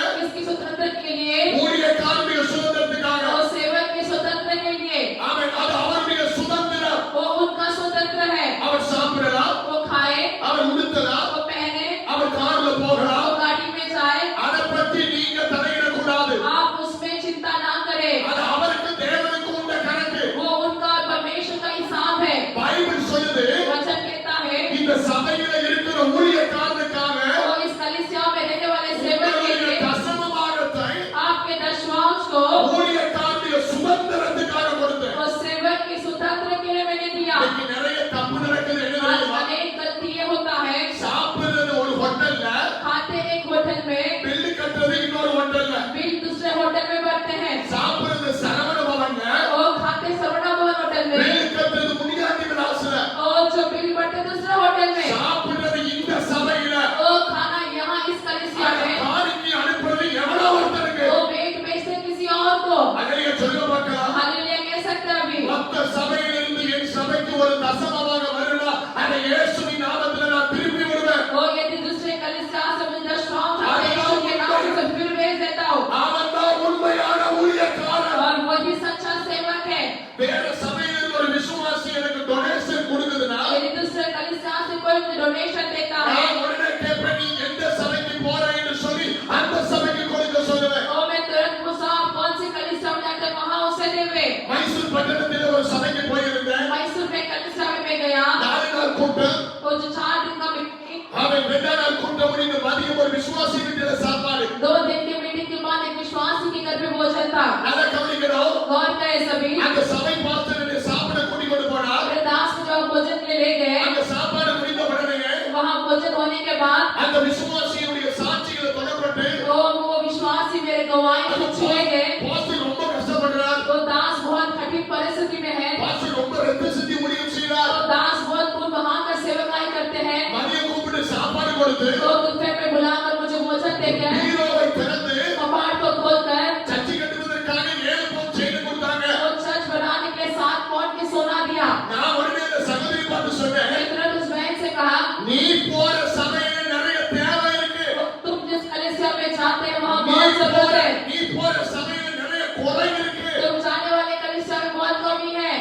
கூட்டம் वो जो 4 दिन का मीटिंग, அவன் 2 நாள் கூட்டம் முடிந்து மதியம் ஒரு விசுவாசி வீட்டில சாப்பாடு 2 दिन की मीटिंग के बाद एक विश्वासी के घर पे भोजन था। நல்லா கவனிக்கணும் गौर करें सभी, அந்த சபை பாஸ்டர் சாப்பிட கூட்டி கொண்டு போனார் मेरे दास को जो भोजन के लिए ले गए, அந்த சாப்பாடு முடிந்த உடனே वहाँ भोजन होने के बाद அந்த விசுவாசியுடைய சாட்சிகளை தொடப்பட்டு वो विश्वासी मेरे गवाही को छुए गए। பாஸ்டர் ரொம்ப கஷ்டப்படுறார் तो दास बहुत कठिन परिस्थिति में है, பாஸ்டர் ரொம்ப ரத்த சிந்தி முடியும் செய்றார் तो दास बहुत खून बहा कर सेवकाई करते हैं। மதியம் கூப்பிட்டு சாப்பாடு கொடுத்து तो दोपहर में बुलाकर मुझे भोजन देकर பீரோவை திறந்து कपाट को खोलकर சர்ச்சை கட்டுவதற்காக 7 பவுன் செயின் கொடுத்தாங்க वो चर्च बनाने के लिए 7 पौंड की सोना दिया। நான் உடனே அந்த சகோதரி பார்த்து சொன்னேன் मैं तुरंत उस बहन से कहा, நீ போற சபையில நிறைய தேவை இருக்கு तुम जिस कलीसिया में जाते हैं वहाँ बहुत जरूरत है, நீ போற சபையில நிறைய குறை இருக்கு तुम जाने वाले कलीसिया में बहुत कमी है,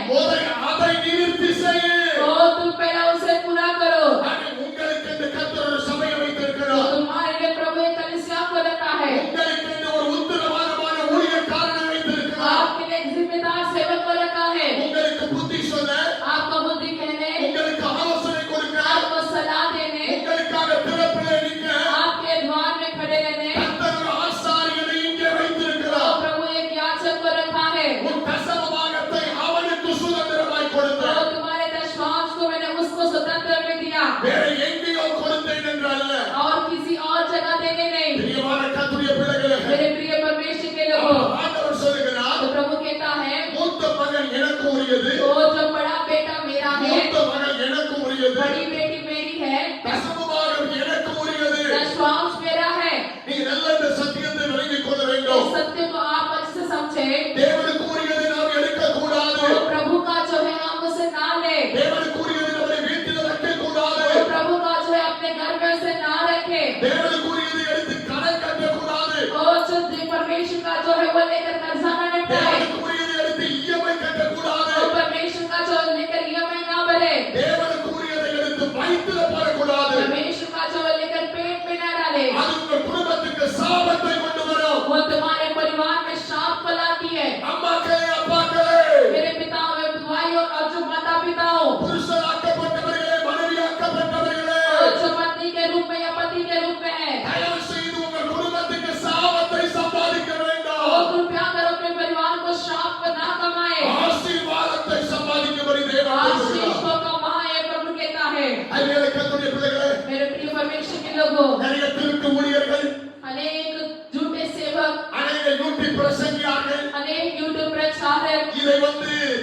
அதை நிவர்த்தி செய்ய तो तुम पहले उसे पूरा करो। உங்களுக்கு இந்த கர்த்தர் ஒரு சபையை तो வைத்திருக்கிறார் तुम्हारे लिए प्रभु एक कलीसिया को रखा है, உங்களுக்கு இந்த ஒரு உத்தரவாதமான ஊழியக்காரனை வைத்திருக்கிறார் आपके लिए एक जिम्मेदार सेवक को रखा है, உங்களுக்கு புத்தி சொல்ல आपको बुद्धि कहने, உங்களுக்கு ஆலோசனை கொடுக்க आपको सलाह देने, உங்களுக்காக திறப்பிலே நிற்க आपके द्वार में खड़े रहने, கர்த்தர் ஒரு ஆசாரியனை இங்கே तो வைத்திருக்கிறார் प्रभु एक याचक को रखा है। உன் தசம பாகத்தை அவனுக்கு சுதந்திரமாய் तो கொடுத்தார் तुम्हारे दशमांश को मैंने उसको स्वतंत्र में दिया வேற எங்கேயோ கொடுத்தேன் என்று அல்ல और किसी और जगह देने नहीं। பிரியமான கர்த்தருடைய பிள்ளைகளே मेरे प्रिय परमेश्वर के लोगों, ஆண்டவர் சொல்லுகிறார் तो प्रभु कहता है, மூத்த மகன் எனக்கு உரியது तो जो बड़ा बेटा मेरा है, மூத்த மகன் எனக்கு உரியது बड़ी बेटी मेरी है, தசம பாகம் எனக்கு உரியது दशमांश मेरा है। நீங்க நல்ல இந்த சத்தியத்தை விளங்கிக் கொள்ள इस வேண்டும் सत्य को आप अच्छे से समझे, தேவனுக்கு உரியதை நாம் எடுக்க கூடாது तो प्रभु का जो है हम उसे ना ले, தேவனுக்கு உரியதை நம்முடைய வீட்டில் வைக்க கூடாது तो प्रभु का जो है अपने घर में उसे ना रखे, தேவனுக்கு உரியதை எடுத்து கடன் கட்ட கூடாது और जो परमेश्वर का जो है वो लेकर कर्जा न निपटाए, தேவனுக்கு உரியதை எடுத்து இஎம்ஐ கட்ட கூடாது तो परमेश्वर का जो लेकर EMI ना भरे, தேவனுக்கு உரியதை எடுத்து வயிற்றில போடக்கூடாது परमेश्वर का जो लेकर पेट में न डाले, அது உங்கள் குடும்பத்துக்கு சாபத்தை கொண்டு வரும் वो तुम्हारे परिवार में श्राप फैलाती है। அம்மாக்களே அப்பாக்களே मेरे पिताओं एवं भाइयों और जो माता पिताओं, புருஷனாக்கப்பட்டவர்களே மனைவியாக்கப்பட்டவர்களே और जो पत्नी के रूप में या पति के रूप में है, தயவு செய்து உங்கள் குடும்பத்துக்கு சாபத்தை சம்பாதிக்க वो வேண்டாம் कृपया कर अपने परिवार को श्राप पर ना कमाए, ஆசீர்வாதத்தை சம்பாதிக்கும்படி தேவன் आशीष சொல்கிறார் को कमाए, प्रभु कहता है। ஐயா கர்த்தருடைய பிள்ளைகளே मेरे प्रिय परमेश्वर के लोगों, நிறைய திருட்டு ஊழியர்கள் अनेक झूठे सेवक, அநேக யூடியூப் பிரசங்கியார்கள் अनेक यूट्यूब प्रचारक இதை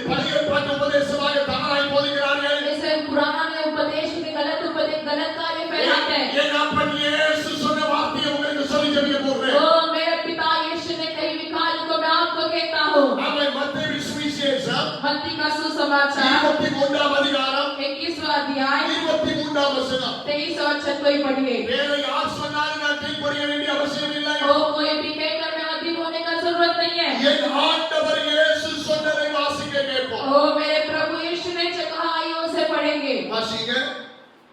பழைய பாட்டு உபதேசமாக தவறாய் போதிக்கிறார்கள் ऐसे पुराना ने उपदेश के गलत कार्य फैलाते हैं। என் அப்பன் இயேசு சொன்ன வார்த்தையை உங்களுக்கு சொல்லி ஜெபிக்க போறேன் ओ मेरे पिता यीशु ने कही विकाल को मैं आपको कहता हूँ, அவன் மத்தேயு சுவிசேஷம் मत्ती का सुसमाचार 23ஆம் அதிகாரம் 21वां अध्याय 23ஆம் வசனம் 23 और 26 को ही पढ़िए। வேற யார் சொன்னாலும் நான் கீழ்ப்படிய வேண்டிய அவசியம் இல்லை ओ कोई भी कहकर मैं अधीन होने का जरूरत नहीं है। என் ஆண்டவர் இயேசு சொன்னதை வாசிக்க கேட்போம் ओ मेरे प्रभु यीशु ने जो कहा आइए उसे पढ़ेंगे। வாசிங்க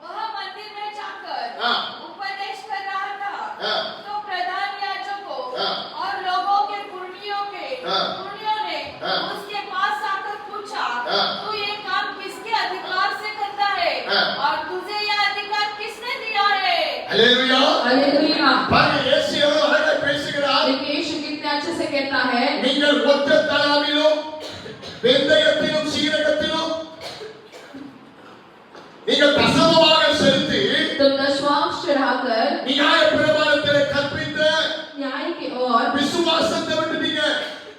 वह मंदिर में जाकर हाँ। उपदेश कर रहा था, हाँ। तो प्रधान याजकों हाँ। और लोगों के पुरनियों हाँ। ने हाँ। उसके पास आकर पूछा, हाँ। तू ये काम किसके अधिकार से करता है हाँ। और तुझे यह अधिकार किसने दिया है? ஹல்லேலூயா हालेलुया। பாருங்க இயேசு எவ்வளவு அழகா பேசுகிறார் देखिए यीशु कितने अच्छे से कहता है, நீங்கள் ஒத்த தலாவிலும் வெந்தயத்திலும் சீரகத்திலும் நீங்கள் தசமமாக செலுத்தி तुम दशमांश चढ़ाकर நியாய பிரமாணத்திலே கற்பித்த न्याय की ओर விசுவாசத்தை விட்டுட்டீங்க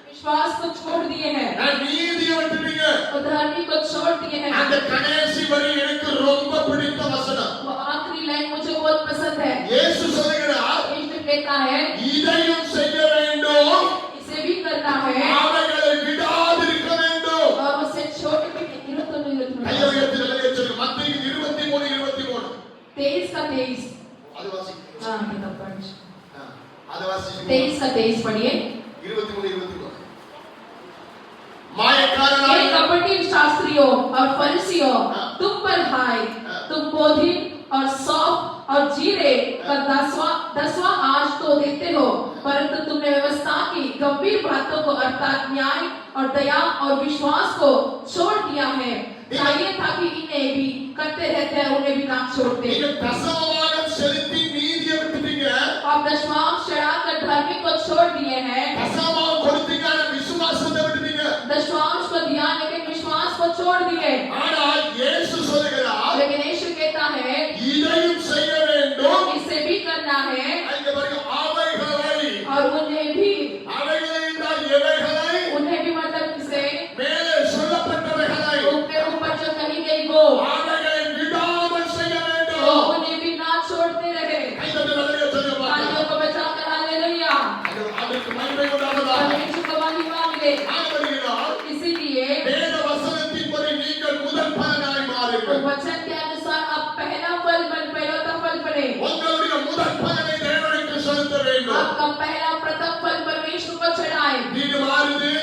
विश्वास को छोड़ दिए हैं நீதியை விட்டுட்டீங்க और धर्मी को छोड़ दिए हैं। அந்த கடைசி வரி எனக்கு ரொம்ப பிடித்த வசனம் वो आखिरी लाइन मुझे बहुत पसंद है। இயேசு சொல்கிறார் यीशु कहता है இதையும் செய்ய வேண்டும் इसे भी करना है அவைகளை விடாதிருக்க வேண்டும் और उसे छोड़ के கையை உயர்த்தி நல்ல சொல்லுங்க மத்தேயு 23:23 23 का 23 அது வாசிங்க हाँ किताब पढ़ அது வாசிங்க 23 का 23 पढ़िए। 23 मायकाराय हे कपटी शास्त्रियों और फरीसियों, तुम पर हाय, तुम पोधीन और सौंफ और जीरे का 10वां आश तो देते हो, परंतु तुमने व्यवस्था की गंभीर बातों को अर्थात न्याय और दया और विश्वास को छोड़ दिया है। चाहिए था कि इन्हें भी करते रहते हैं, उन्हें भी ना छोड़ते। நீங்க தசமபாகம் செலுத்தி மீதியை விட்டுட்டீங்க. आप दशमांश चढ़ाकर धर्मी को छोड़ दिए हैं, தசமபாகம் கொடுத்தீங்க, ஆனா விசுவாசத்தை விட்டுட்டீங்க. दशमांश को दिया लेकिन विश्वास को छोड़ दिए। ஆனால் இயேசு சொல்லுகிறார், लेकिन यीशु कहता है இதையும் செய்ய வேண்டும். इसे भी करना है அங்க பாருங்க, அவைகளை और उन्हें भी என்றால் எவைகளை? उन्हें भी मतलब किसे மேலே சொல்லப்பட்டவைகளை ऊपर जो कही गई वो அவைகளை விடாமல் செய்ய வேண்டும். तो उन्हें भी ना छोड़ते रहे। கைதட்டி நல்ல சொல்லுங்க. तालियों को बजाकर हालेलुया, அதற்கு மகிமை உண்டாவதாக. परमेश्वर को महिमा मिले। ஆகவேதான் इसीलिए வேத வசனத்தின்படி நீங்கள் முதல் பலனாய் तो மாறுங்கள். वचन के अनुसार आप पहला फल बने। உங்களுடைய முதல் பலனை தேவனுக்கு செலுத்த வேண்டும். आपका पहला प्रथम फल परमेश्वर को चढ़ाए। வீடு மாறுது,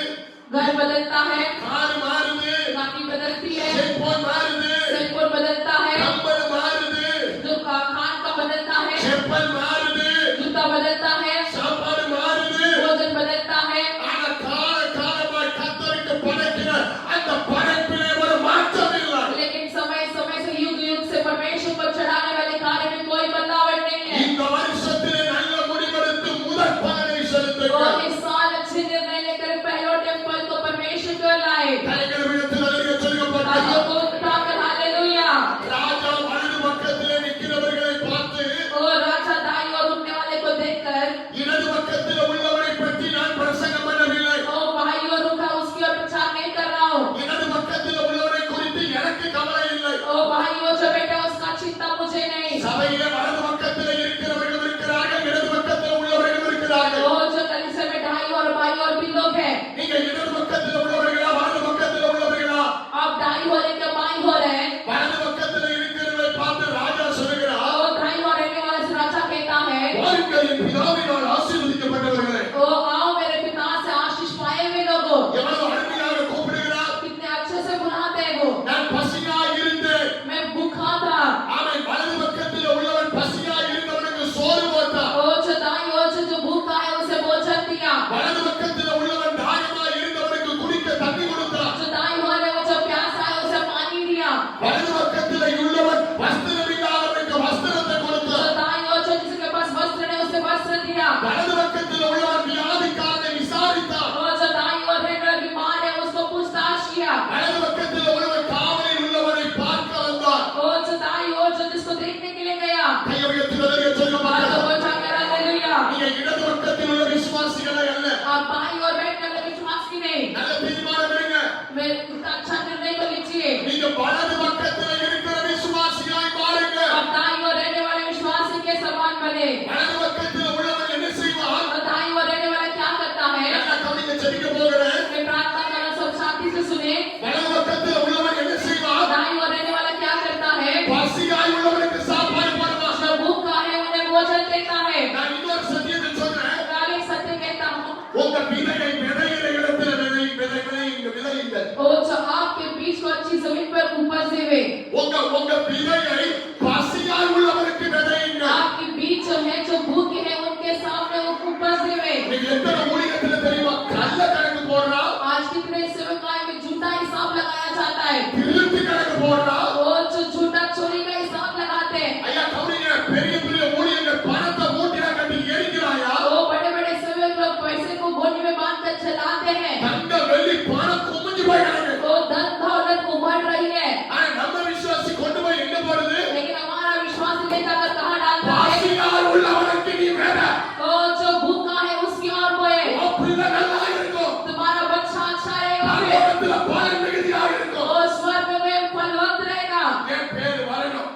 घर बदलता है, கார் மாறுது, गाड़ी बदलती है, செல்போன் மாறுது, सेलफोन बदलता है, கம்பல் மாறுது, जो खान का बदलता है, செப்பல் மாறுது, जूता बदलता है, சாப்பாடு மாறுது. भोजन बदलता है। ஆனா காலகாலமாய் கர்த்தருக்கு படைக்கிற அந்த படைப்பிலே ஒரு மாற்றம் இல்லை. लेकिन समय समय से युग युग से परमेश्वर को चढ़ाने वाले कार्य में कोई बदलाव नहीं है। இந்த வருஷத்திலே நல்ல முடிவெடுத்து முதல் பலனை செலுத்துங்கள். और इस साल अच्छे निर्णय लेकर पहले फल को परमेश्वर को लाए। தலைகள் விடத்தில் அறிய சொல்லப்பட்டது. तालियों को उठाकर हालेलुया। ராஜா வலது பக்கத்திலே நிற்கிறவர்களை பார்த்து, और राजा दाई और उठने वाले को देखकर இடது பக்கத்தில் உள்ளவரை பற்றி நான் பிரசங்கம் பண்ணவில்லை. ओ भाई और उठा उसकी ओर प्रचार नहीं कर रहा हूँ। இடது பக்கத்தில் உள்ளவரை குறித்து எனக்கு கவலை இல்லை. ओ भाई वो जो बेटा उसका चिंता मुझे नहीं। சபையிலே வலது பக்கத்தில் இருக்கிறவர்கள் இருக்கிறார்கள், இடது பக்கத்தில் உள்ளவர்கள் இருக்கிறார்கள். ओ जो कलीसिया में भाई और भी लोग हैं। நீங்க இடது பக்கத்தில் உள்ளவர்களா வலது பக்கத்தில் உள்ளவர்களா? आप दाई हो रहे क्या बाई हो रहे हैं? வலது பக்கத்தில் இருக்கிறவரை பார்த்து ராஜா சொல்லுகிறார், ओ दाई हो रहने वाले से राजा कहता है வாருங்கள் என் பிதாவினால் ஆசீர்வதிக்கப்பட்டவர்களே. ओ आओ मेरे पिता से आशीष पाए हुए लोगों। எவ்வளவு அருமையாக கூப்பிடுகிறார். कितने अच्छे से बुलाते हैं वो। நான் பசியாய் இருந்தேன். मैं भूखा था। அவன் வலது பக்கத்தில் உள்ளவன் பசியாய் இருந்தவனுக்கு சோறு போட்டான். ओ जो दाई और जो भूखा है उसे भोजन दिया। வலது பக்கத்தில் உள்ளவன் தாகமாய் இருந்தவனுக்கு குடிக்க தண்ணி கொடுத்தான். जो दाई हो रहे वो जो प्यासा है उसे पानी दिया। வலது பக்கத்தில் உள்ளவன் வஸ்திரம் இல்லாதவனுக்கு வஸ்திரத்தை जो கொடுத்தான். दाई और जो जिसके पास वस्त्र नहीं उसे वस्त्र दिया। வலது பக்கத்தில் உள்ளவன் வியாதிக்காரனை விசாரித்தான். और जो दाई और रहने वाला बीमार है उसको पूछताछ किया। வலது பக்கத்தில் உள்ளவன் காவலில் உள்ளவனை பார்க்க வந்தான். और जो दाई और जो जिसको देखने के लिए गया। கையை உயர்த்தி நிறைய சொல்லப்பட்டது. हाथों को उठाकर हालेलुया। நீங்க இடது பக்கத்தில் உள்ள விசுவாசிகளை அல்ல. आप बाई और बैठने वाले विश्वास की नहीं। நல்ல தீர்மானம் எடுங்க. मैं उसका अच्छा निर्णय को लीजिए। நீங்க வலது பக்கத்தில் இருக்கிற விசுவாசியாய் மாறுங்க. आप दाई और रहने वाले विश्वासी के समान बने। வலது பக்கத்தில் உள்ளவன் என்ன செய்வான்? और दाई और रहने वाला क्या करता है? நல்லா கவனிக்க ஜெபிக்க போகிறேன். मैं प्रार्थना कर रहा हूं, सब शांति से सुने। வலது பக்கத்தில் உள்ளவன் என்ன செய்வான்? दाई और रहने वाला क्या करता है? பசியாய் உள்ளவனுக்கு சாப்பாடு போடுவான். जो भूखा है उन्हें भोजन देता है। நான் இன்னொரு சத்தியத்தை சொல்றேன். मैं एक सत्य कहता हूँ, உங்க விதையை விதையிற இடத்துல விதையுங்க. और जो आपके बीज को अच्छी जमीन पर उपज देवे। உங்க விதையை பசியாய் உள்ளவனுக்கு விதையுங்க. आपकी बीज जो है जो भूखे हैं उनके सामने वो उपज देवे। நீங்க எத்தனை ஊழியத்துல தெரியுமா கள்ள கணக்கு போடுறா, आज कितने सेवकाई में झूठा हिसाब लगाया जाता है। திருட்டு கணக்கு போடுறா. वो जो झूठा चोरी का हिसाब लगाते हैं। ஐயா கவனிங்க, பெரிய பெரிய ஊழியர்கள் பணத்தை மூட்டையா கட்டி எரிக்கிறாயா? वो बड़े बड़े सेवक लोग पैसे को गोनी में बांध कर चलाते हैं। தங்க வெள்ளி பணம் குமிஞ்சு போய் கிடக்கு. वो धन दौलत उमड़ रही है। ஆனா நம்ம விசுவாசி கொண்டு போய் எங்க போடுது? लेकिन हमारा विश्वास लेकर कहाँ डालता है? பசியாய் உள்ளவனுக்கு நீ வேற. वो जो भूखा है उसकी ओर बोए। உன் பிள்ளை நல்லா இருக்கும். तुम्हारा बच्चा अच्छा रहेगा। பரலோகத்துல பலன் மிகுதியாக இருக்கும். वो स्वर्ग में फलवंत रहेगा। என் பேர் வரணும்.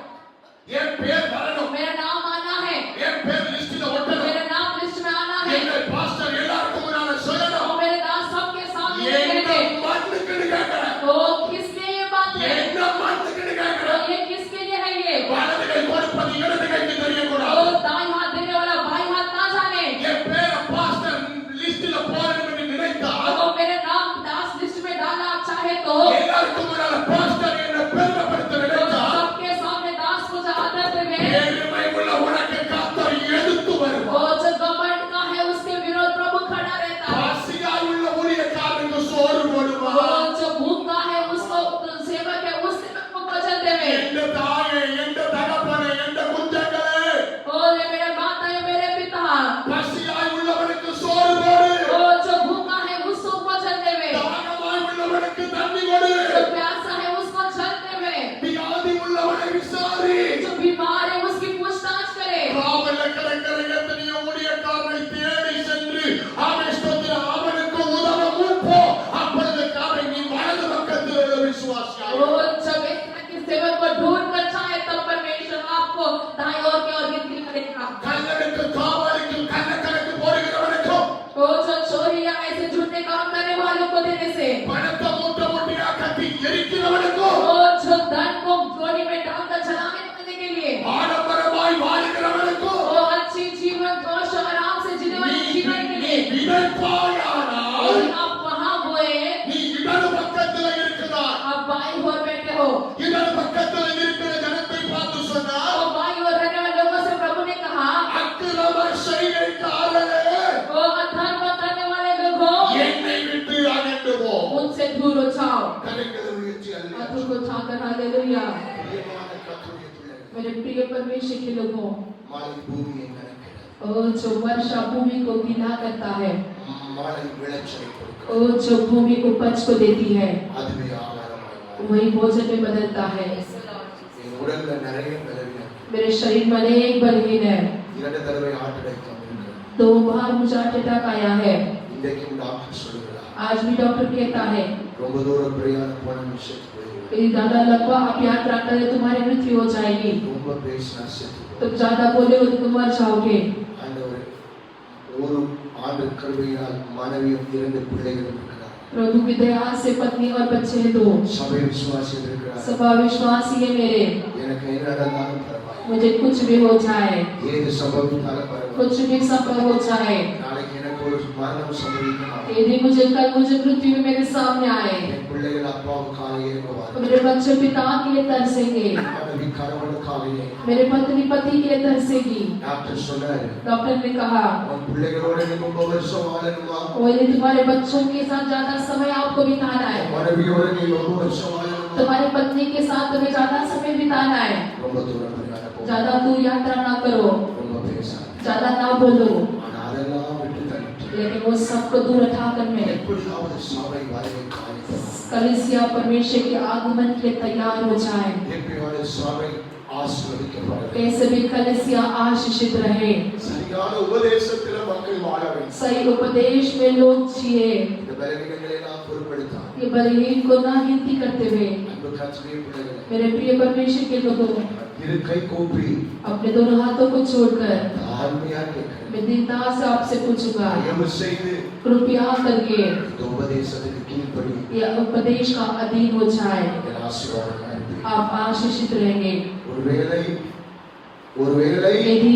என் பேர் வரணும். मेरा नाम आना है। என் பேர் லிஸ்ட்ல ஒட்டணும். मेरा नाम लिस्ट में आना है। எங்க பாஸ்டர் எல்லாருக்கும் முன்னால சொல்லணும். वो मेरे दास सबके सामने என்ன कहेंगे। மண்ணுக்குன்னு கேட்கிறேன். तो किसके ये बात है? என்ன மண்ணுக்குன்னு तो கேட்கிறேன். ये किसके लिए है ये? வலது கை கொடுப்பது இடது கைக்கு तो தெரியக்கூடாது. दाईं हाथ देने वाला बाईं हाथ ना जाने। என் பேரை பாஸ்டர் லிஸ்ட்ல போடணும் என்று நினைத்தால் तो मेरे नाम दास लिस्ट में डालना चाहे अपने काम करने वालों को देने से, பணத்தை மூட்டை மூட்டையா கட்டி எரிக்கிறவனுக்கோ, और जो धन को गोली में डालकर जलाने करने के लिए, ஆடம்பரமாய் வாழுகிறவனுக்கோ, वो अच्छी जीवन जोश और आराम से जीने वाले जीवन के लिए, விதைப்பாயானால் यदि आप वहाँ बोए, நீ இடது பக்கத்துல இருக்கிறாய். आप बाईं ओर बैठे हो, இடது பக்கத்துல இருக்கிற ஜனத்தை பார்த்து சொன்னார், तो बाईं ओर रहने वाले लोगों से प्रभु ने कहा, அக்கிரம செய்கைக்காரரே, वो अधर्म करने वाले लोगों, என்னை விட்டு அகன்று போ. उनसे दूर हो जाओ। கரங்களை உயர்த்தி அல்லேலூயா. हाथों को उठाकर हालेलुया। பிரியமான கர்த்தருடைய பிள்ளைகளே, मेरे प्रिय परमेश्वर के लोगों, மழை பூமியை நனைக்கிறது. ओ जो वर्षा भूमि को गीला करता है, மழை விளைச்சலை கொடுக்கிறது. ओ जो भूमि उपज को देती है, அதுவே ஆகாரமாய் மாறும். वही भोजन में बदलता है। என் உடல்ல நிறைய பலவீனம். मेरे शरीर में अनेक बलहीन है, 2 தடவை ஹார்ட் அட்டாக் வந்திருக்கு. 2 बार मुझे हार्ट अटैक आया है। இன்றைக்கும் டாக்டர் சொல்லுகிறார், आज भी डॉक्टर कहता है, ரொம்ப தூரம் பிரயாணம் போன விஷயத்துக்கு போயிடுவேன். यदि ज्यादा लंबा आप यात्रा करें तुम्हारी मृत्यु हो जाएगी, ரொம்ப பேசினா செத்து போவேன். तुम ज्यादा बोले हो तो तुम मर जाओगे। ஆண்டவரே, ஒரு ஆண்டு கிருபையினால் மனைவியும் 2 பிள்ளைகளும் இருக்கிறார். प्रभु की दया से पत्नी और बच्चे हैं 2, சபை விசுவாசிகள் இருக்கிறார். सभा विश्वासी है मेरे। எனக்கு என்ன நடந்தாலும் பரவாயில்லை. मुझे कुछ भी हो जाए, ஏது சம்பவித்தாலும் பரவாயில்லை. कुछ भी संभव हो जाए, நாளைக்கு எனக்கு ஒரு மரணம் சம்பவிக்கலாம். यदि मुझे मृत्यु में मेरे सामने आए, என் பிள்ளைகள் அப்பாவுக்காக ஏங்குவார். तो मेरे बच्चे पिता के लिए तरसेंगे, மனைவி கணவனுக்காக ஏங்குவார். मेरे पत्नी पति के लिए तरसेगी। டாக்டர் சொன்னாரு, डॉक्टर ने कहा, உன் பிள்ளைகளோட நீ 9 வருஷம் வாழணுமா, वो यदि तुम्हारे बच्चों के साथ ज्यादा समय आपको बिताना है, மனைவியோட நீ 9 வருஷம் வாழணுமா, तुम्हारी पत्नी के साथ तुम्हें ज्यादा समय बिताना है, ரொம்ப தூரம் பிரயாணம் போ, ज्यादा दूर यात्रा ना करो, ரொம்ப பேசாத. ज्यादा ना बोलो, ஆனா அதெல்லாம் விட்டு தள்ளிட்டு लेकिन वो सबको दूर उठाकर मेरे எப்படியாவது சபை வரவை காணிக்கணும். कलीसिया परमेश्वर के आगमन के लिए तैयार हो जाए, எப்படியாவது சபை ஆசீர்வதிக்கப்பட வேண்டும். कैसे भी कलीसिया आशीषित रहे, சரியான உபதேசத்தில மக்கள் வாழ வேண்டும். सही उपदेश में लोग जिए, இந்த பலவீனங்களை நாம் பொறுப்படுத்தாம். ये बलहीन को ना गिनती करते हुए, அன்பு கர்த்தருடைய பிள்ளைகளே, मेरे प्रिय परमेश्वर के लोगों, இரு கை கூப்பி अपने दोनों हाथों को छोड़कर தாழ்மையா கேட்கிறேன். मैं दीनता से आपसे पूछूंगा, தயவு செய்து कृपया करके இந்த உபதேசத்துக்கு கீழ்ப்படி ये उपदेश का अधीन हो जाए, என் ஆசீர்வாதம் அனுப்பி. आप आशीषित रहेंगे। ஒருவேளை यदि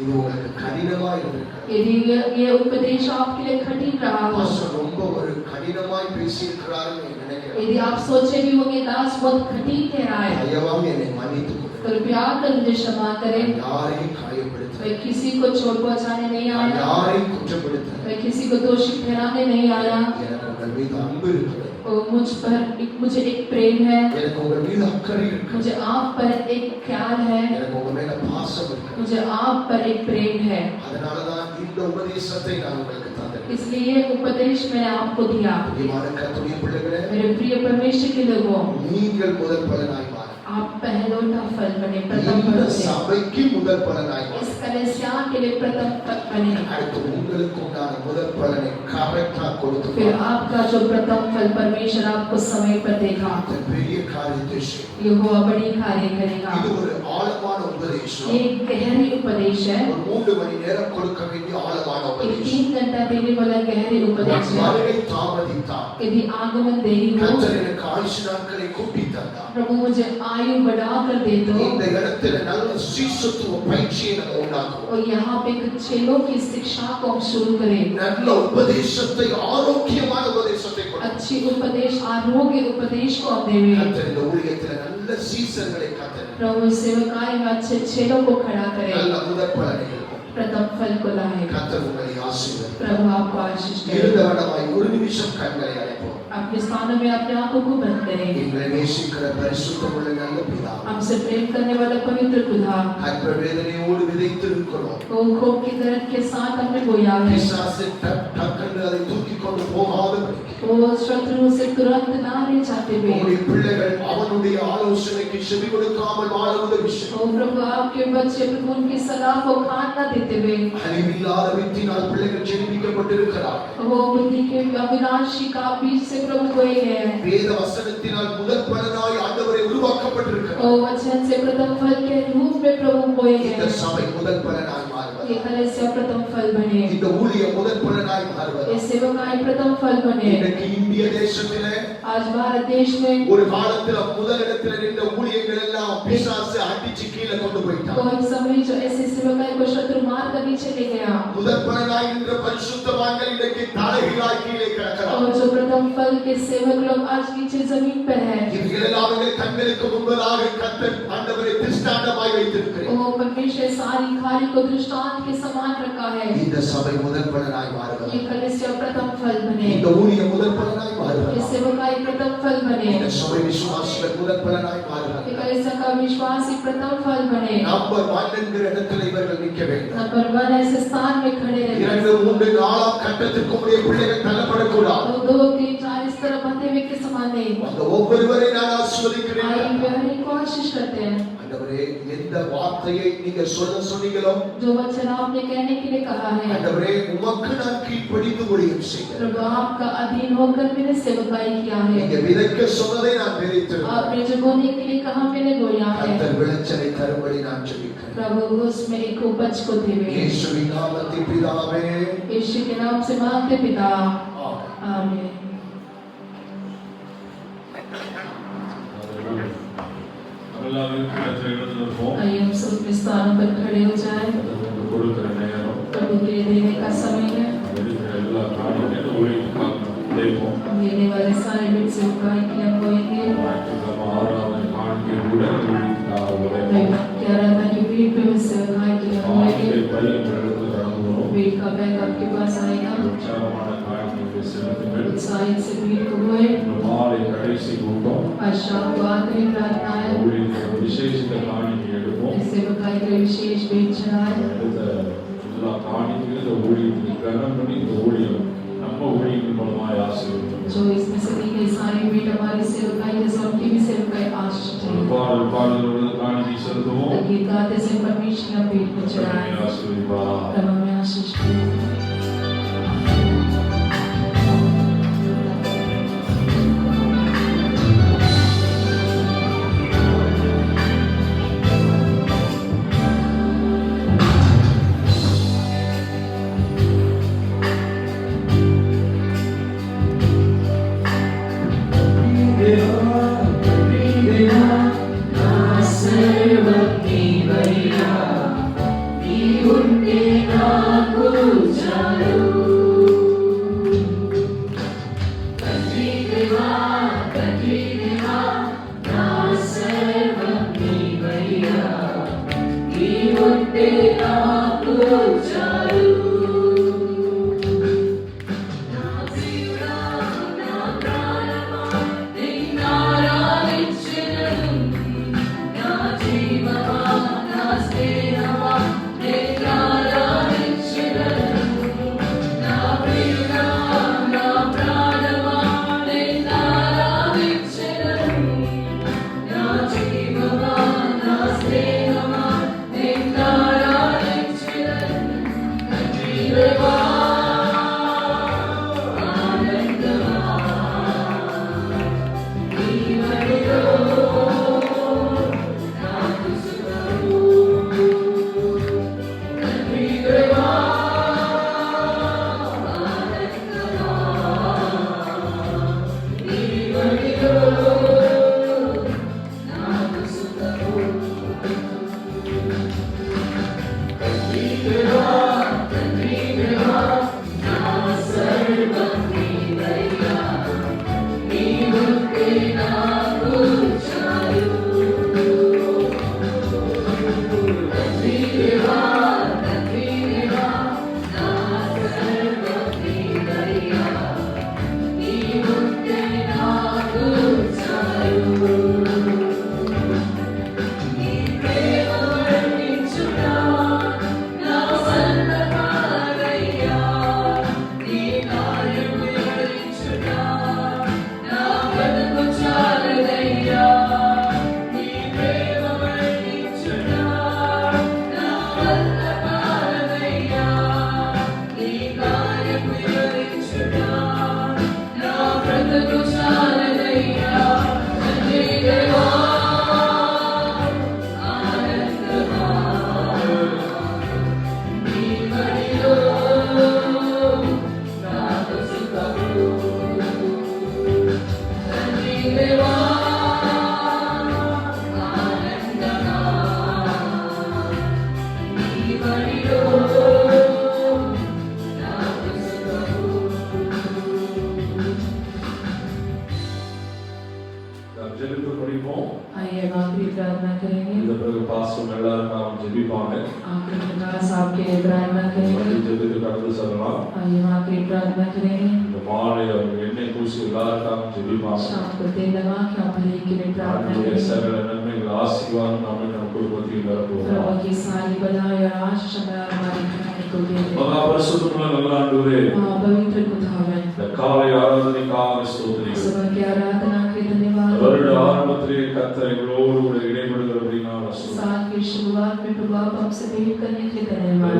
இது உங்களுக்கு கடினமா இருந்திருக்கலாம். यदि ये उपदेश आपके लिए कठिन रहा हो, பாஸ்டர் ரொம்ப ஒரு கடினமாய் பேசியிருக்கிறாருன்னு நினைக்கிறேன். यदि आप सोचे भी होंगे दास बहुत कठिन कह रहा है, தயவாக என்னை மன்னித்துக் கொள்ளுங்கள். कृपया कर मुझे क्षमा करें। யாரையும் காயப்படுத்த, मैं किसी को चोट पहुंचाने नहीं आया, யாரையும் குற்றப்படுத்த, मैं किसी को दोषी ठहराने नहीं आया। எனக்கு உங்கள் மீது அன்பு இருக்கிறது. मुझे एक प्रेम है, எனக்கு உங்கள் மீது அக்கறை இருக்கிறது. मुझे आप पर एक ख्याल है, எனக்கு உங்க மேல பாசம் இருக்கிறது. मुझे आप पर एक प्रेम है, அதனாலதான் இந்த உபதேசத்தை நான் உங்களுக்கு தந்தேன். इसलिए ये उपदेश मैंने आपको दिया। பிரியமான கர்த்தருடைய பிள்ளைகளே, मेरे प्रिय परमेश्वर के लोगों, நீங்கள் முதல் பலனாய் மாறுங்கள். आप पहलोटा फल बने, प्रथम இந்த फल बने, சபைக்கு முதல் பலனாய் इस மாறுங்கள். कलीसिया के लिए प्रथम फल बने, அடுத்து உங்களுக்கு உண்டான முதல் பலனை கரெக்டா கொடுத்து फिर आपका जो प्रथम फल परमेश्वर आपको समय पर देगा, இந்த பெரிய காரியத்தை செய்யும். यहोवा बड़ी कार्य करेगा। இது ஒரு ஆழமான உபதேசம். ये एक गहरी उपदेश है, ஒரு 3 மணி நேரம் கொடுக்க வேண்டிய ஆழமான एक உபதேசம். 3 घंटा देने वाला गहरी उपदेश है। வருகை தாமதித்தார். यदि आगमन देरी हो, கர்த்தர் எனக்கு ஆயுசு நாட்களை கூட்டி தந்தார். प्रभु मुझे आयु बढ़ा कर दे दो, இந்த இடத்துல நல்ல சீசத்துவ பயிற்சியை நம்ம உண்டாக்குவோம். और यहाँ पे कुछ चेलों की शिक्षा को हम शुरू करें। நல்ல உபதேசத்தை, ஆரோக்கியமான உபதேசத்தை கொடுங்க. अच्छी उपदेश, आरोग्य उपदेश को हम देवे। கர்த்தர் இந்த ஊழியத்துல நல்ல சீசர்களை கர்த்தர் प्रभु सेवकाई में अच्छे चेलों को खड़ा करे, நல்ல முதல் பலனை கொடுக்கும். प्रथम फल को लाए। கர்த்தர் உங்களை ஆசீர்வதிப்பார். प्रभु आपको आशीष दे। இருந்தவனமாய் ஒரு நிமிஷம் கண்களை அடைப்போம். अपने स्थानों में अपने आंखों को बंद करें। எங்களை நேசிக்கிற பரிசுத்தமுள்ள நல்ல பிதாவே, हमसे प्रेम करने वाला पवित्र खुदा, கர்ப்ப வேதனையோடு விதைத்திருக்கிறோம். वो खोप की दर्द के साथ हमने बोया है, பிசாசு டக்கென்று அதை தூக்கிக் கொண்டு போகாதபடி वो शत्रु से तुरंत ना ले जाते हुए, உங்களுடைய பிள்ளைகள் அவனுடைய ஆலோசனைக்கு செவி கொடுக்காமல் வாழ உதவி செய்யும். ओ प्रभु आपके बच्चे प्रभु उनकी सलाह को खान न देते हुए, அழிவில்லாத வித்தினால் பிள்ளைகள் ஜெனிப்பிக்கப்பட்டிருக்கிறார்கள். वो बुद्धि के अविनाशी का बीज से प्रभु कोई है। வேத வசனத்தினால் முதல் பலனாய் ஆண்டவரை உருவாக்கப்பட்டிருக்கிறது. और वचन से प्रथम फल के रूप में प्रभु कोई இந்த है। சபை முதல் பலனாய் மாறுவது. ये कलीसिया प्रथम फल बने। இந்த ஊழியம் முதல் பலனாய் மாறுவது. ये सेवकाई प्रथम फल बने। இன்னைக்கு இந்திய தேசத்திலே आज भारत देश में ஒரு காலத்துல முதல் இடத்துல நின்ற ஊழியங்கள் எல்லாம் பிசாசு அடிச்சு கீழே கொண்டு போயிட்டான். कोई समय जो ऐसे सेवकाई को शत्रु मार कर नीचे ले गया। முதல் பலனாய் நின்ற பரிசுத்தவான்கள் இன்னைக்கு தலைகீழாய் கீழே கிடக்கிறார்கள். और जो प्रथम फल के सेवक लोग आज नीचे जमीन पर है। இவர்களெல்லாம் அவர்கள் கண்களுக்கு முன்பதாக கர்த்தர் ஆண்டவரை திருஷ்டாந்தமாய் வைத்திருக்கிறார். वो परमेश्वर सारी खाली को दृष्टांत के समान रखा है। இந்த சபை முதல் பலனாய் மாறுவது. ये कलीसिया प्रथम फल बने। இந்த ஊழியம் முதல் பலனாய் மாறுவது. ये सेवकाई प्रथम फल बने। இந்த சபை விசுவாசிகள் முதல் பலனாய் ये மாறுவது. कलीसिया का विश्वास ही प्रथम फल बने। நம்பர் 1 என்கிற இடத்துல இவர்கள் நிற்க வேண்டும். नंबर 1 ऐसे स्थान में खड़े रहते। 2 3 4 கட்டத்திற்கு உடைய பிள்ளைகள் தள்ளப்படக்கூடாது. 2 3 4 इस तरह बंधे हुए के समान नहीं। அந்த ஒவ்வொருவரை நான் ஆசீர்வதிக்கிறேன். आई प्यारे को आशीष करते हैं। ஆண்டவரே எந்த வார்த்தையை நீங்க சொல்ல சொன்னீங்களோ जो वचन आपने कहने के लिए कहा है, ஆண்டவரே உமக்கு நான் கீழ்ப்படிந்து ஊழியம் செய்கிறேன். प्रभु आपका अधीन होकर मैंने सेवकाई किया है। நீங்க விதைக்க சொன்னதை நான் விதைத்திருக்கிறேன். आपने जो बोने के लिए कहा मैंने बोया है। கர்த்தர் விளைச்சலை தரும்படி நான் ஜெபிக்கிறேன். प्रभु उसमें एक उपज को देवे। இயேசுவின் நாமத்தில் பிதாவே यीशु के नाम से मांगते पिता, आमीन। आइए हम सब अपने स्थानों पर खड़े हो जाएं। प्रभु के देने का समय है। हम लेने वाले सारे बिट सेवकाई के लिए बोएंगे। क्या रहता है कि भीड़ पे उस सेवकाई के लिए बोएंगे। भीड़ का बैग आपके पास आएगा। उत्साहित से भीड़ को बोए। आज शाम को आखिरी प्रार्थना है। सेवकाई के लिए विशेष भेंट चढ़ाए। जो इसमें से दी गई सारी भेंट हमारी सेवकाई जैसे उनकी भी सेवकाई आशीष गीत गाते से परमेश्वर का भेंट को चढ़ाए। प्रभु में आशीष प्रार्थना करेंगे। இந்த பிறகு பாஸ்டர் எல்லாரும் ஜெபிப்பாங்க. आखिर में दास आपके लिए प्रार्थना करेंगे। ஜெபித்து கடந்து செல்லலாம். आइए आखिरी प्रार्थना करेंगे। இந்த மாலை அவர் எண்ணெய் பூசி எல்லாருக்கும் ஜெபிப்பாங்க. शाम को तेल लगा के आप हर एक के लिए प्रार्थना करेंगे। சகல நன்மைகள் ஆசீர்வாதம் நம்ம குடும்பத்தில் வரப்போகுது. प्रभु की सारी बधाई और आशीष हमारी घराने को दे दे। மகா பரிசுத்தமுள்ள நல்ல ஆண்டவரே, पवित्र खुदावन, இந்த காலை ஆராதனைக்காக ஸ்தோத்திரிக்கிறோம். सुबह की आराधना के धन्यवाद। வருட ஆரம்பத்திலே கர்த்தர் எங்களோடு கூட இடைபடுகிறபடினால் साल की शुरुआत में प्रभु आप हमसे भेंट करने के लिए धन्यवाद।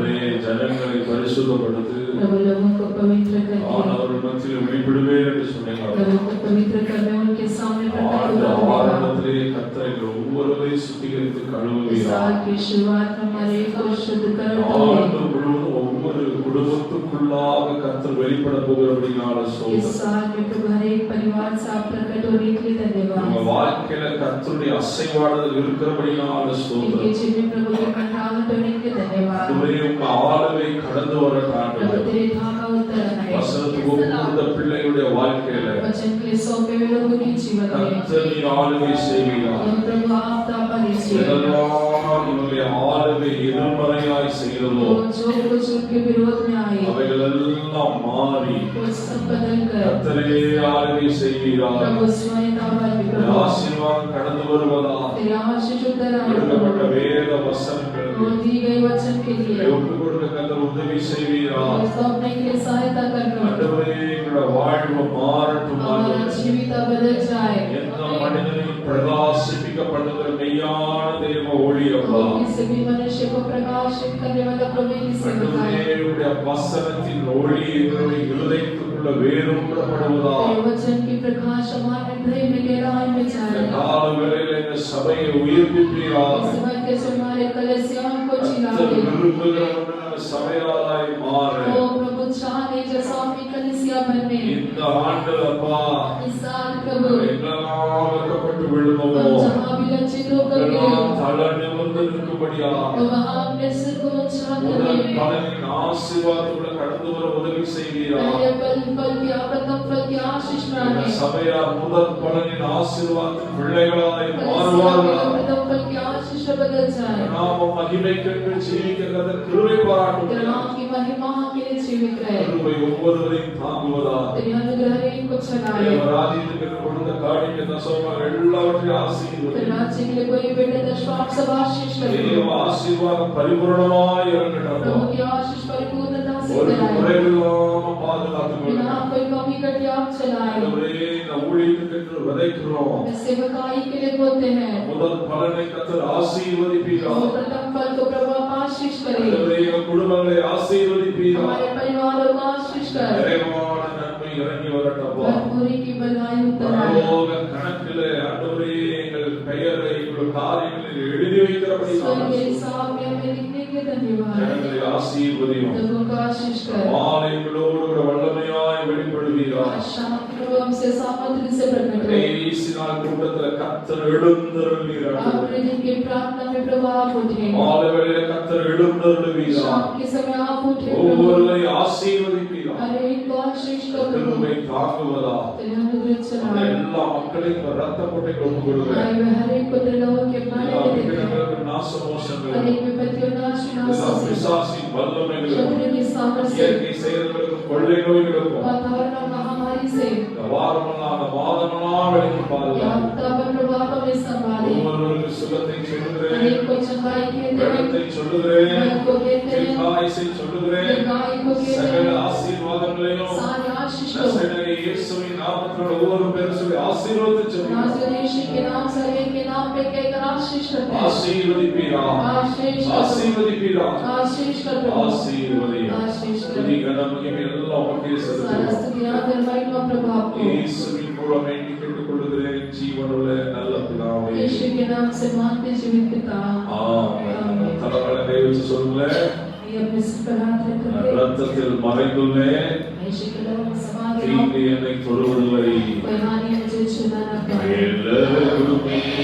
ஜனங்களை பரிசுத்தப்படுத்து प्रभु लोगों को पवित्र करके அவர்கள் மத்தியில் வெளிப்படுவேன் என்று சொன்னீங்க. लोगों को पवित्र करने उनके सामने प्रकट होगा। ஆரம்பத்திலே கர்த்தர் எங்களை ஒவ்வொருவரையும் சுத்திகரித்து கழுவுவீராக. साल की शुरुआत में हमारे को शुद्ध कर ஆண்டு முழுவதும் ஒவ்வொரு குடும்பத்துக்குள்ளாக கர்த்தர் வெளிப்பட போகிறபடினால் इस ஸ்தோத்திரம். साल में प्रभु हर एक परिवार से आप प्रकट होने के लिए உங்க धन्यवाद। வாழ்க்கையில கர்த்தருடைய அசைவாடுதல் இருக்கிறபடினால் ஸ்தோத்திரம். इनके जीवन में प्रभु के कंठावट होने के लिए धन्यवाद। இதுவரை உங்க ஆளுகை கடந்து வர प्रभु காண்கிறது. तेरे धागा उतर है। வசனத்துக்கு ஒப்புக்கொடுத்த பிள்ளைகளுடைய வாழ்க்கையில वचन के लिए सौंपे हुए लोगों के जीवन में கர்த்தர் நீர் ஆளுகை செய்வீராக. प्रभु आप दावा दीजिए। எதெல்லாம் இவருடைய ஆளுகை எதிர்மறையாய் செய்கிறதோ जो कुछ उनके विरोध में आए அவைகள் எல்லாம் மாறி वो सब बदल कर கர்த்தரே ஆளுகை செய்வீராக. प्रभु स्वयं दावा दे। இந்த ஆசீர்வாதம் கடந்து வருவதா तेरे आशीष उतर आए கொடுக்கப்பட்ட प्रभु। வேத वचनங்கள் और दी गई वचन के लिए ஒப்புக் கொடுக்க கர்த்தர் உதவி செய்வீராக. सौंपने के लिए सहायता करना। ஆண்டவரே எங்களுடைய வாழ்வு மாறட்டும். हमारा जीविता बदल जाए। எந்த மனிதனையும் பிரகாசிப்பிக்க பண்ணுகிற மெய்யான தேவ ஒளி அப்பா. किसी भी मनुष्य को प्रकाशित करने वाला प्रभु की सेवा ஆண்டவரே है। உம்முடைய வசனத்தின் ஒளி எங்களுடைய இருதயத்துக்குள்ள வேரூன்றப்படுவதா. तेरे वचन की प्रकाश हमारे हृदय में गहराई में இந்த जाए। கால வேளையில இந்த சபையை உயிர்ப்பிப்பீராக. इस समय के हमारे कलीसियाओं को जिला கர்த்தர் दे। விரும்புகிறவர்கள் சபையாராய் மாற ओ प्रभु चाहे जैसा अपनी कलीसिया बनने இந்த ஆண்டு அப்பா इस साल प्रभु எங்கெல்லாம் வெட்கப்பட்டு விழுந்தோமோ हम जहाँ भी लज्जित होकर எல்லாம் गिरे தள நிமிர்ந்து நிற்கும்படியா तो वहाँ अपने सिर को ऊंचा முதல் करने பலனின் ஆசீர்வாதத்துக்குள்ள கடந்து வர உதவி செய்வீரா. पहले फल की प्रथम फल की आशीष இந்த प्राप्त சபையார் முதல் பலனின் ஆசீர்வாதத்தின் பிள்ளைகளாய் மாறுவார்களா. प्रथम फल की आशीष बदल जाए। நாம மகிமைக்கென்று ஜீவிக்கிறத கிருபை பாராட்டும். तेरे नाम की महिमा के लिए जीवित रहे। கிருபை ஒவ்வொருவரையும் தாங்குவதா. तेरे अनुग्रह को चलाए। தேவராஜ்யத்துக்கு கொடுத்த காணிக்கை தசமம் எல்லாவற்றையும் तेरे ஆசீர்வதி. राज्य के लिए कोई बेटे दशवाक सब आशीष करे। தேவ ஆசீர்வாதம் பரிபூரணமாய் இறங்கட்டும். प्रभु की आशीष परिपूर्णता से ஒரு कराए। குறைவில்லாம பாதுகாத்துக் बिना கொள்ளும். कोई कमी घटी आप चलाए। ஆண்டவரே, இந்த ஊழியத்துக்கென்று விதைக்கிறோம். सेवकाई के लिए बोलते हैं முதல் பலனை கர்த்தர் ஆசீர்வதிப்பீராக. वो प्रथम फल को प्रभु आप आशीष करे। ஆண்டவரே, எங்கள் குடும்பங்களை ஆசீர்வதிப்பீராக. हमारे परिवारों को आशीष कर। நிறைவான நன்மை இறங்கி வரட்டப்பா. भरपूरी की बधाई उतर आए। பரலோக கணக்கிலே ஆண்டவரே, எங்கள் பெயரை எங்கள் காரியங்களில் எழுதி வைக்கிறபடி स्वर्ग के हिसाब में हमें लिखने के धन्यवाद। ஜனங்களை ஆசீர்வதியும். लोगों को आशीष कर। மாலைகளோடு கூட வல்லமையாய் வெளிப்படுவீராக. शाम प्रभु हमसे सामर्थ्य से प्रकट हो। கடைசி நாள் கூட்டத்துல கர்த்தர் எழுந்தருளீராக. आखिरी दिन की प्रार्थना में प्रभु आप उठे। மாலை வேளையிலே கர்த்தர் எழுந்தருளுவீராக. शाम के समय आप उठे प्रभु। ஒவ்வொருவரையும் ஆசீர்வதிப்பீராக. हर एक को आशीष कर प्रभु। கிருபை தாங்குவதா. तेरे अनुग्रह அந்த चलाए। எல்லா மக்களையும் ரத்த கொட்டை கொண்டு கொடுக்கிறேன். आए हुए हर एक को तेरे लोगों के बारे எல்லா में देते हैं। விக்கிரகங்களுக்கு நாசமோசங்கள், हर एक विपत्ति और नाश எல்லா विनाश से பிசாசின் வல்லமைகளும், शत्रु की सामर्थ से இயற்கை செயல்களுக்கும், கொள்ளை நோய்களுக்கும் वातावरण और महामारी से இந்த வாரமெல்லாம் அந்த மாதமெல்லாம் விலக்கி या பாதுகாப்பு. हफ्ता भर प्रभु आप हमें संभाले। ஒவ்வொருவருக்கு சுகத்தை हर சொல்லுகிறேன். एक को चंगाई कहते हैं। வெள்ளத்தை சொல்லுகிறேன். मन को कहते हैं। தீர்க்காயுசை சொல்லுகிறேன். दीर्घायु को कहते சகல हैं। ஆசீர்வாதங்களையும் सारे आशीष को நசரேய இயேசுவின் நாமத்தில் ஒவ்வொரு பேரும் சொல்லி ஆசீர்வதித்து சொல்லுகிறேன். नाज़रेती के नाम से एक के नाम पे कहकर आशीष करते हैं। ஆசீர்வதிப்பீராக. आशीष कर। ஆசீர்வதிப்பீராக. आशीष कर प्रभु। ஆசீர்வதியும். आशीष कर। துதி கனம் மகிமை எல்லாம் உமக்கே सारा செலுத்துகிறோம். स्तुति आदर महिमा प्रभु आपको। இயேசுவின் மூலம் வேண்டிக் கேட்டுக்கொள்கிறேன் ஜீவனுள்ள நல்ல பிதாவே. यीशु के नाम से मानते जीवित पिता। ஆமென். தலைகளை கை வச்சு சொல்லுங்களேன். ये अपने सिर पर हाथ रख करके ரத்தத்தில் மறைந்துள்ளேன். यीशु के नाम में समा गया। தீங்கு என்னை தொடுவது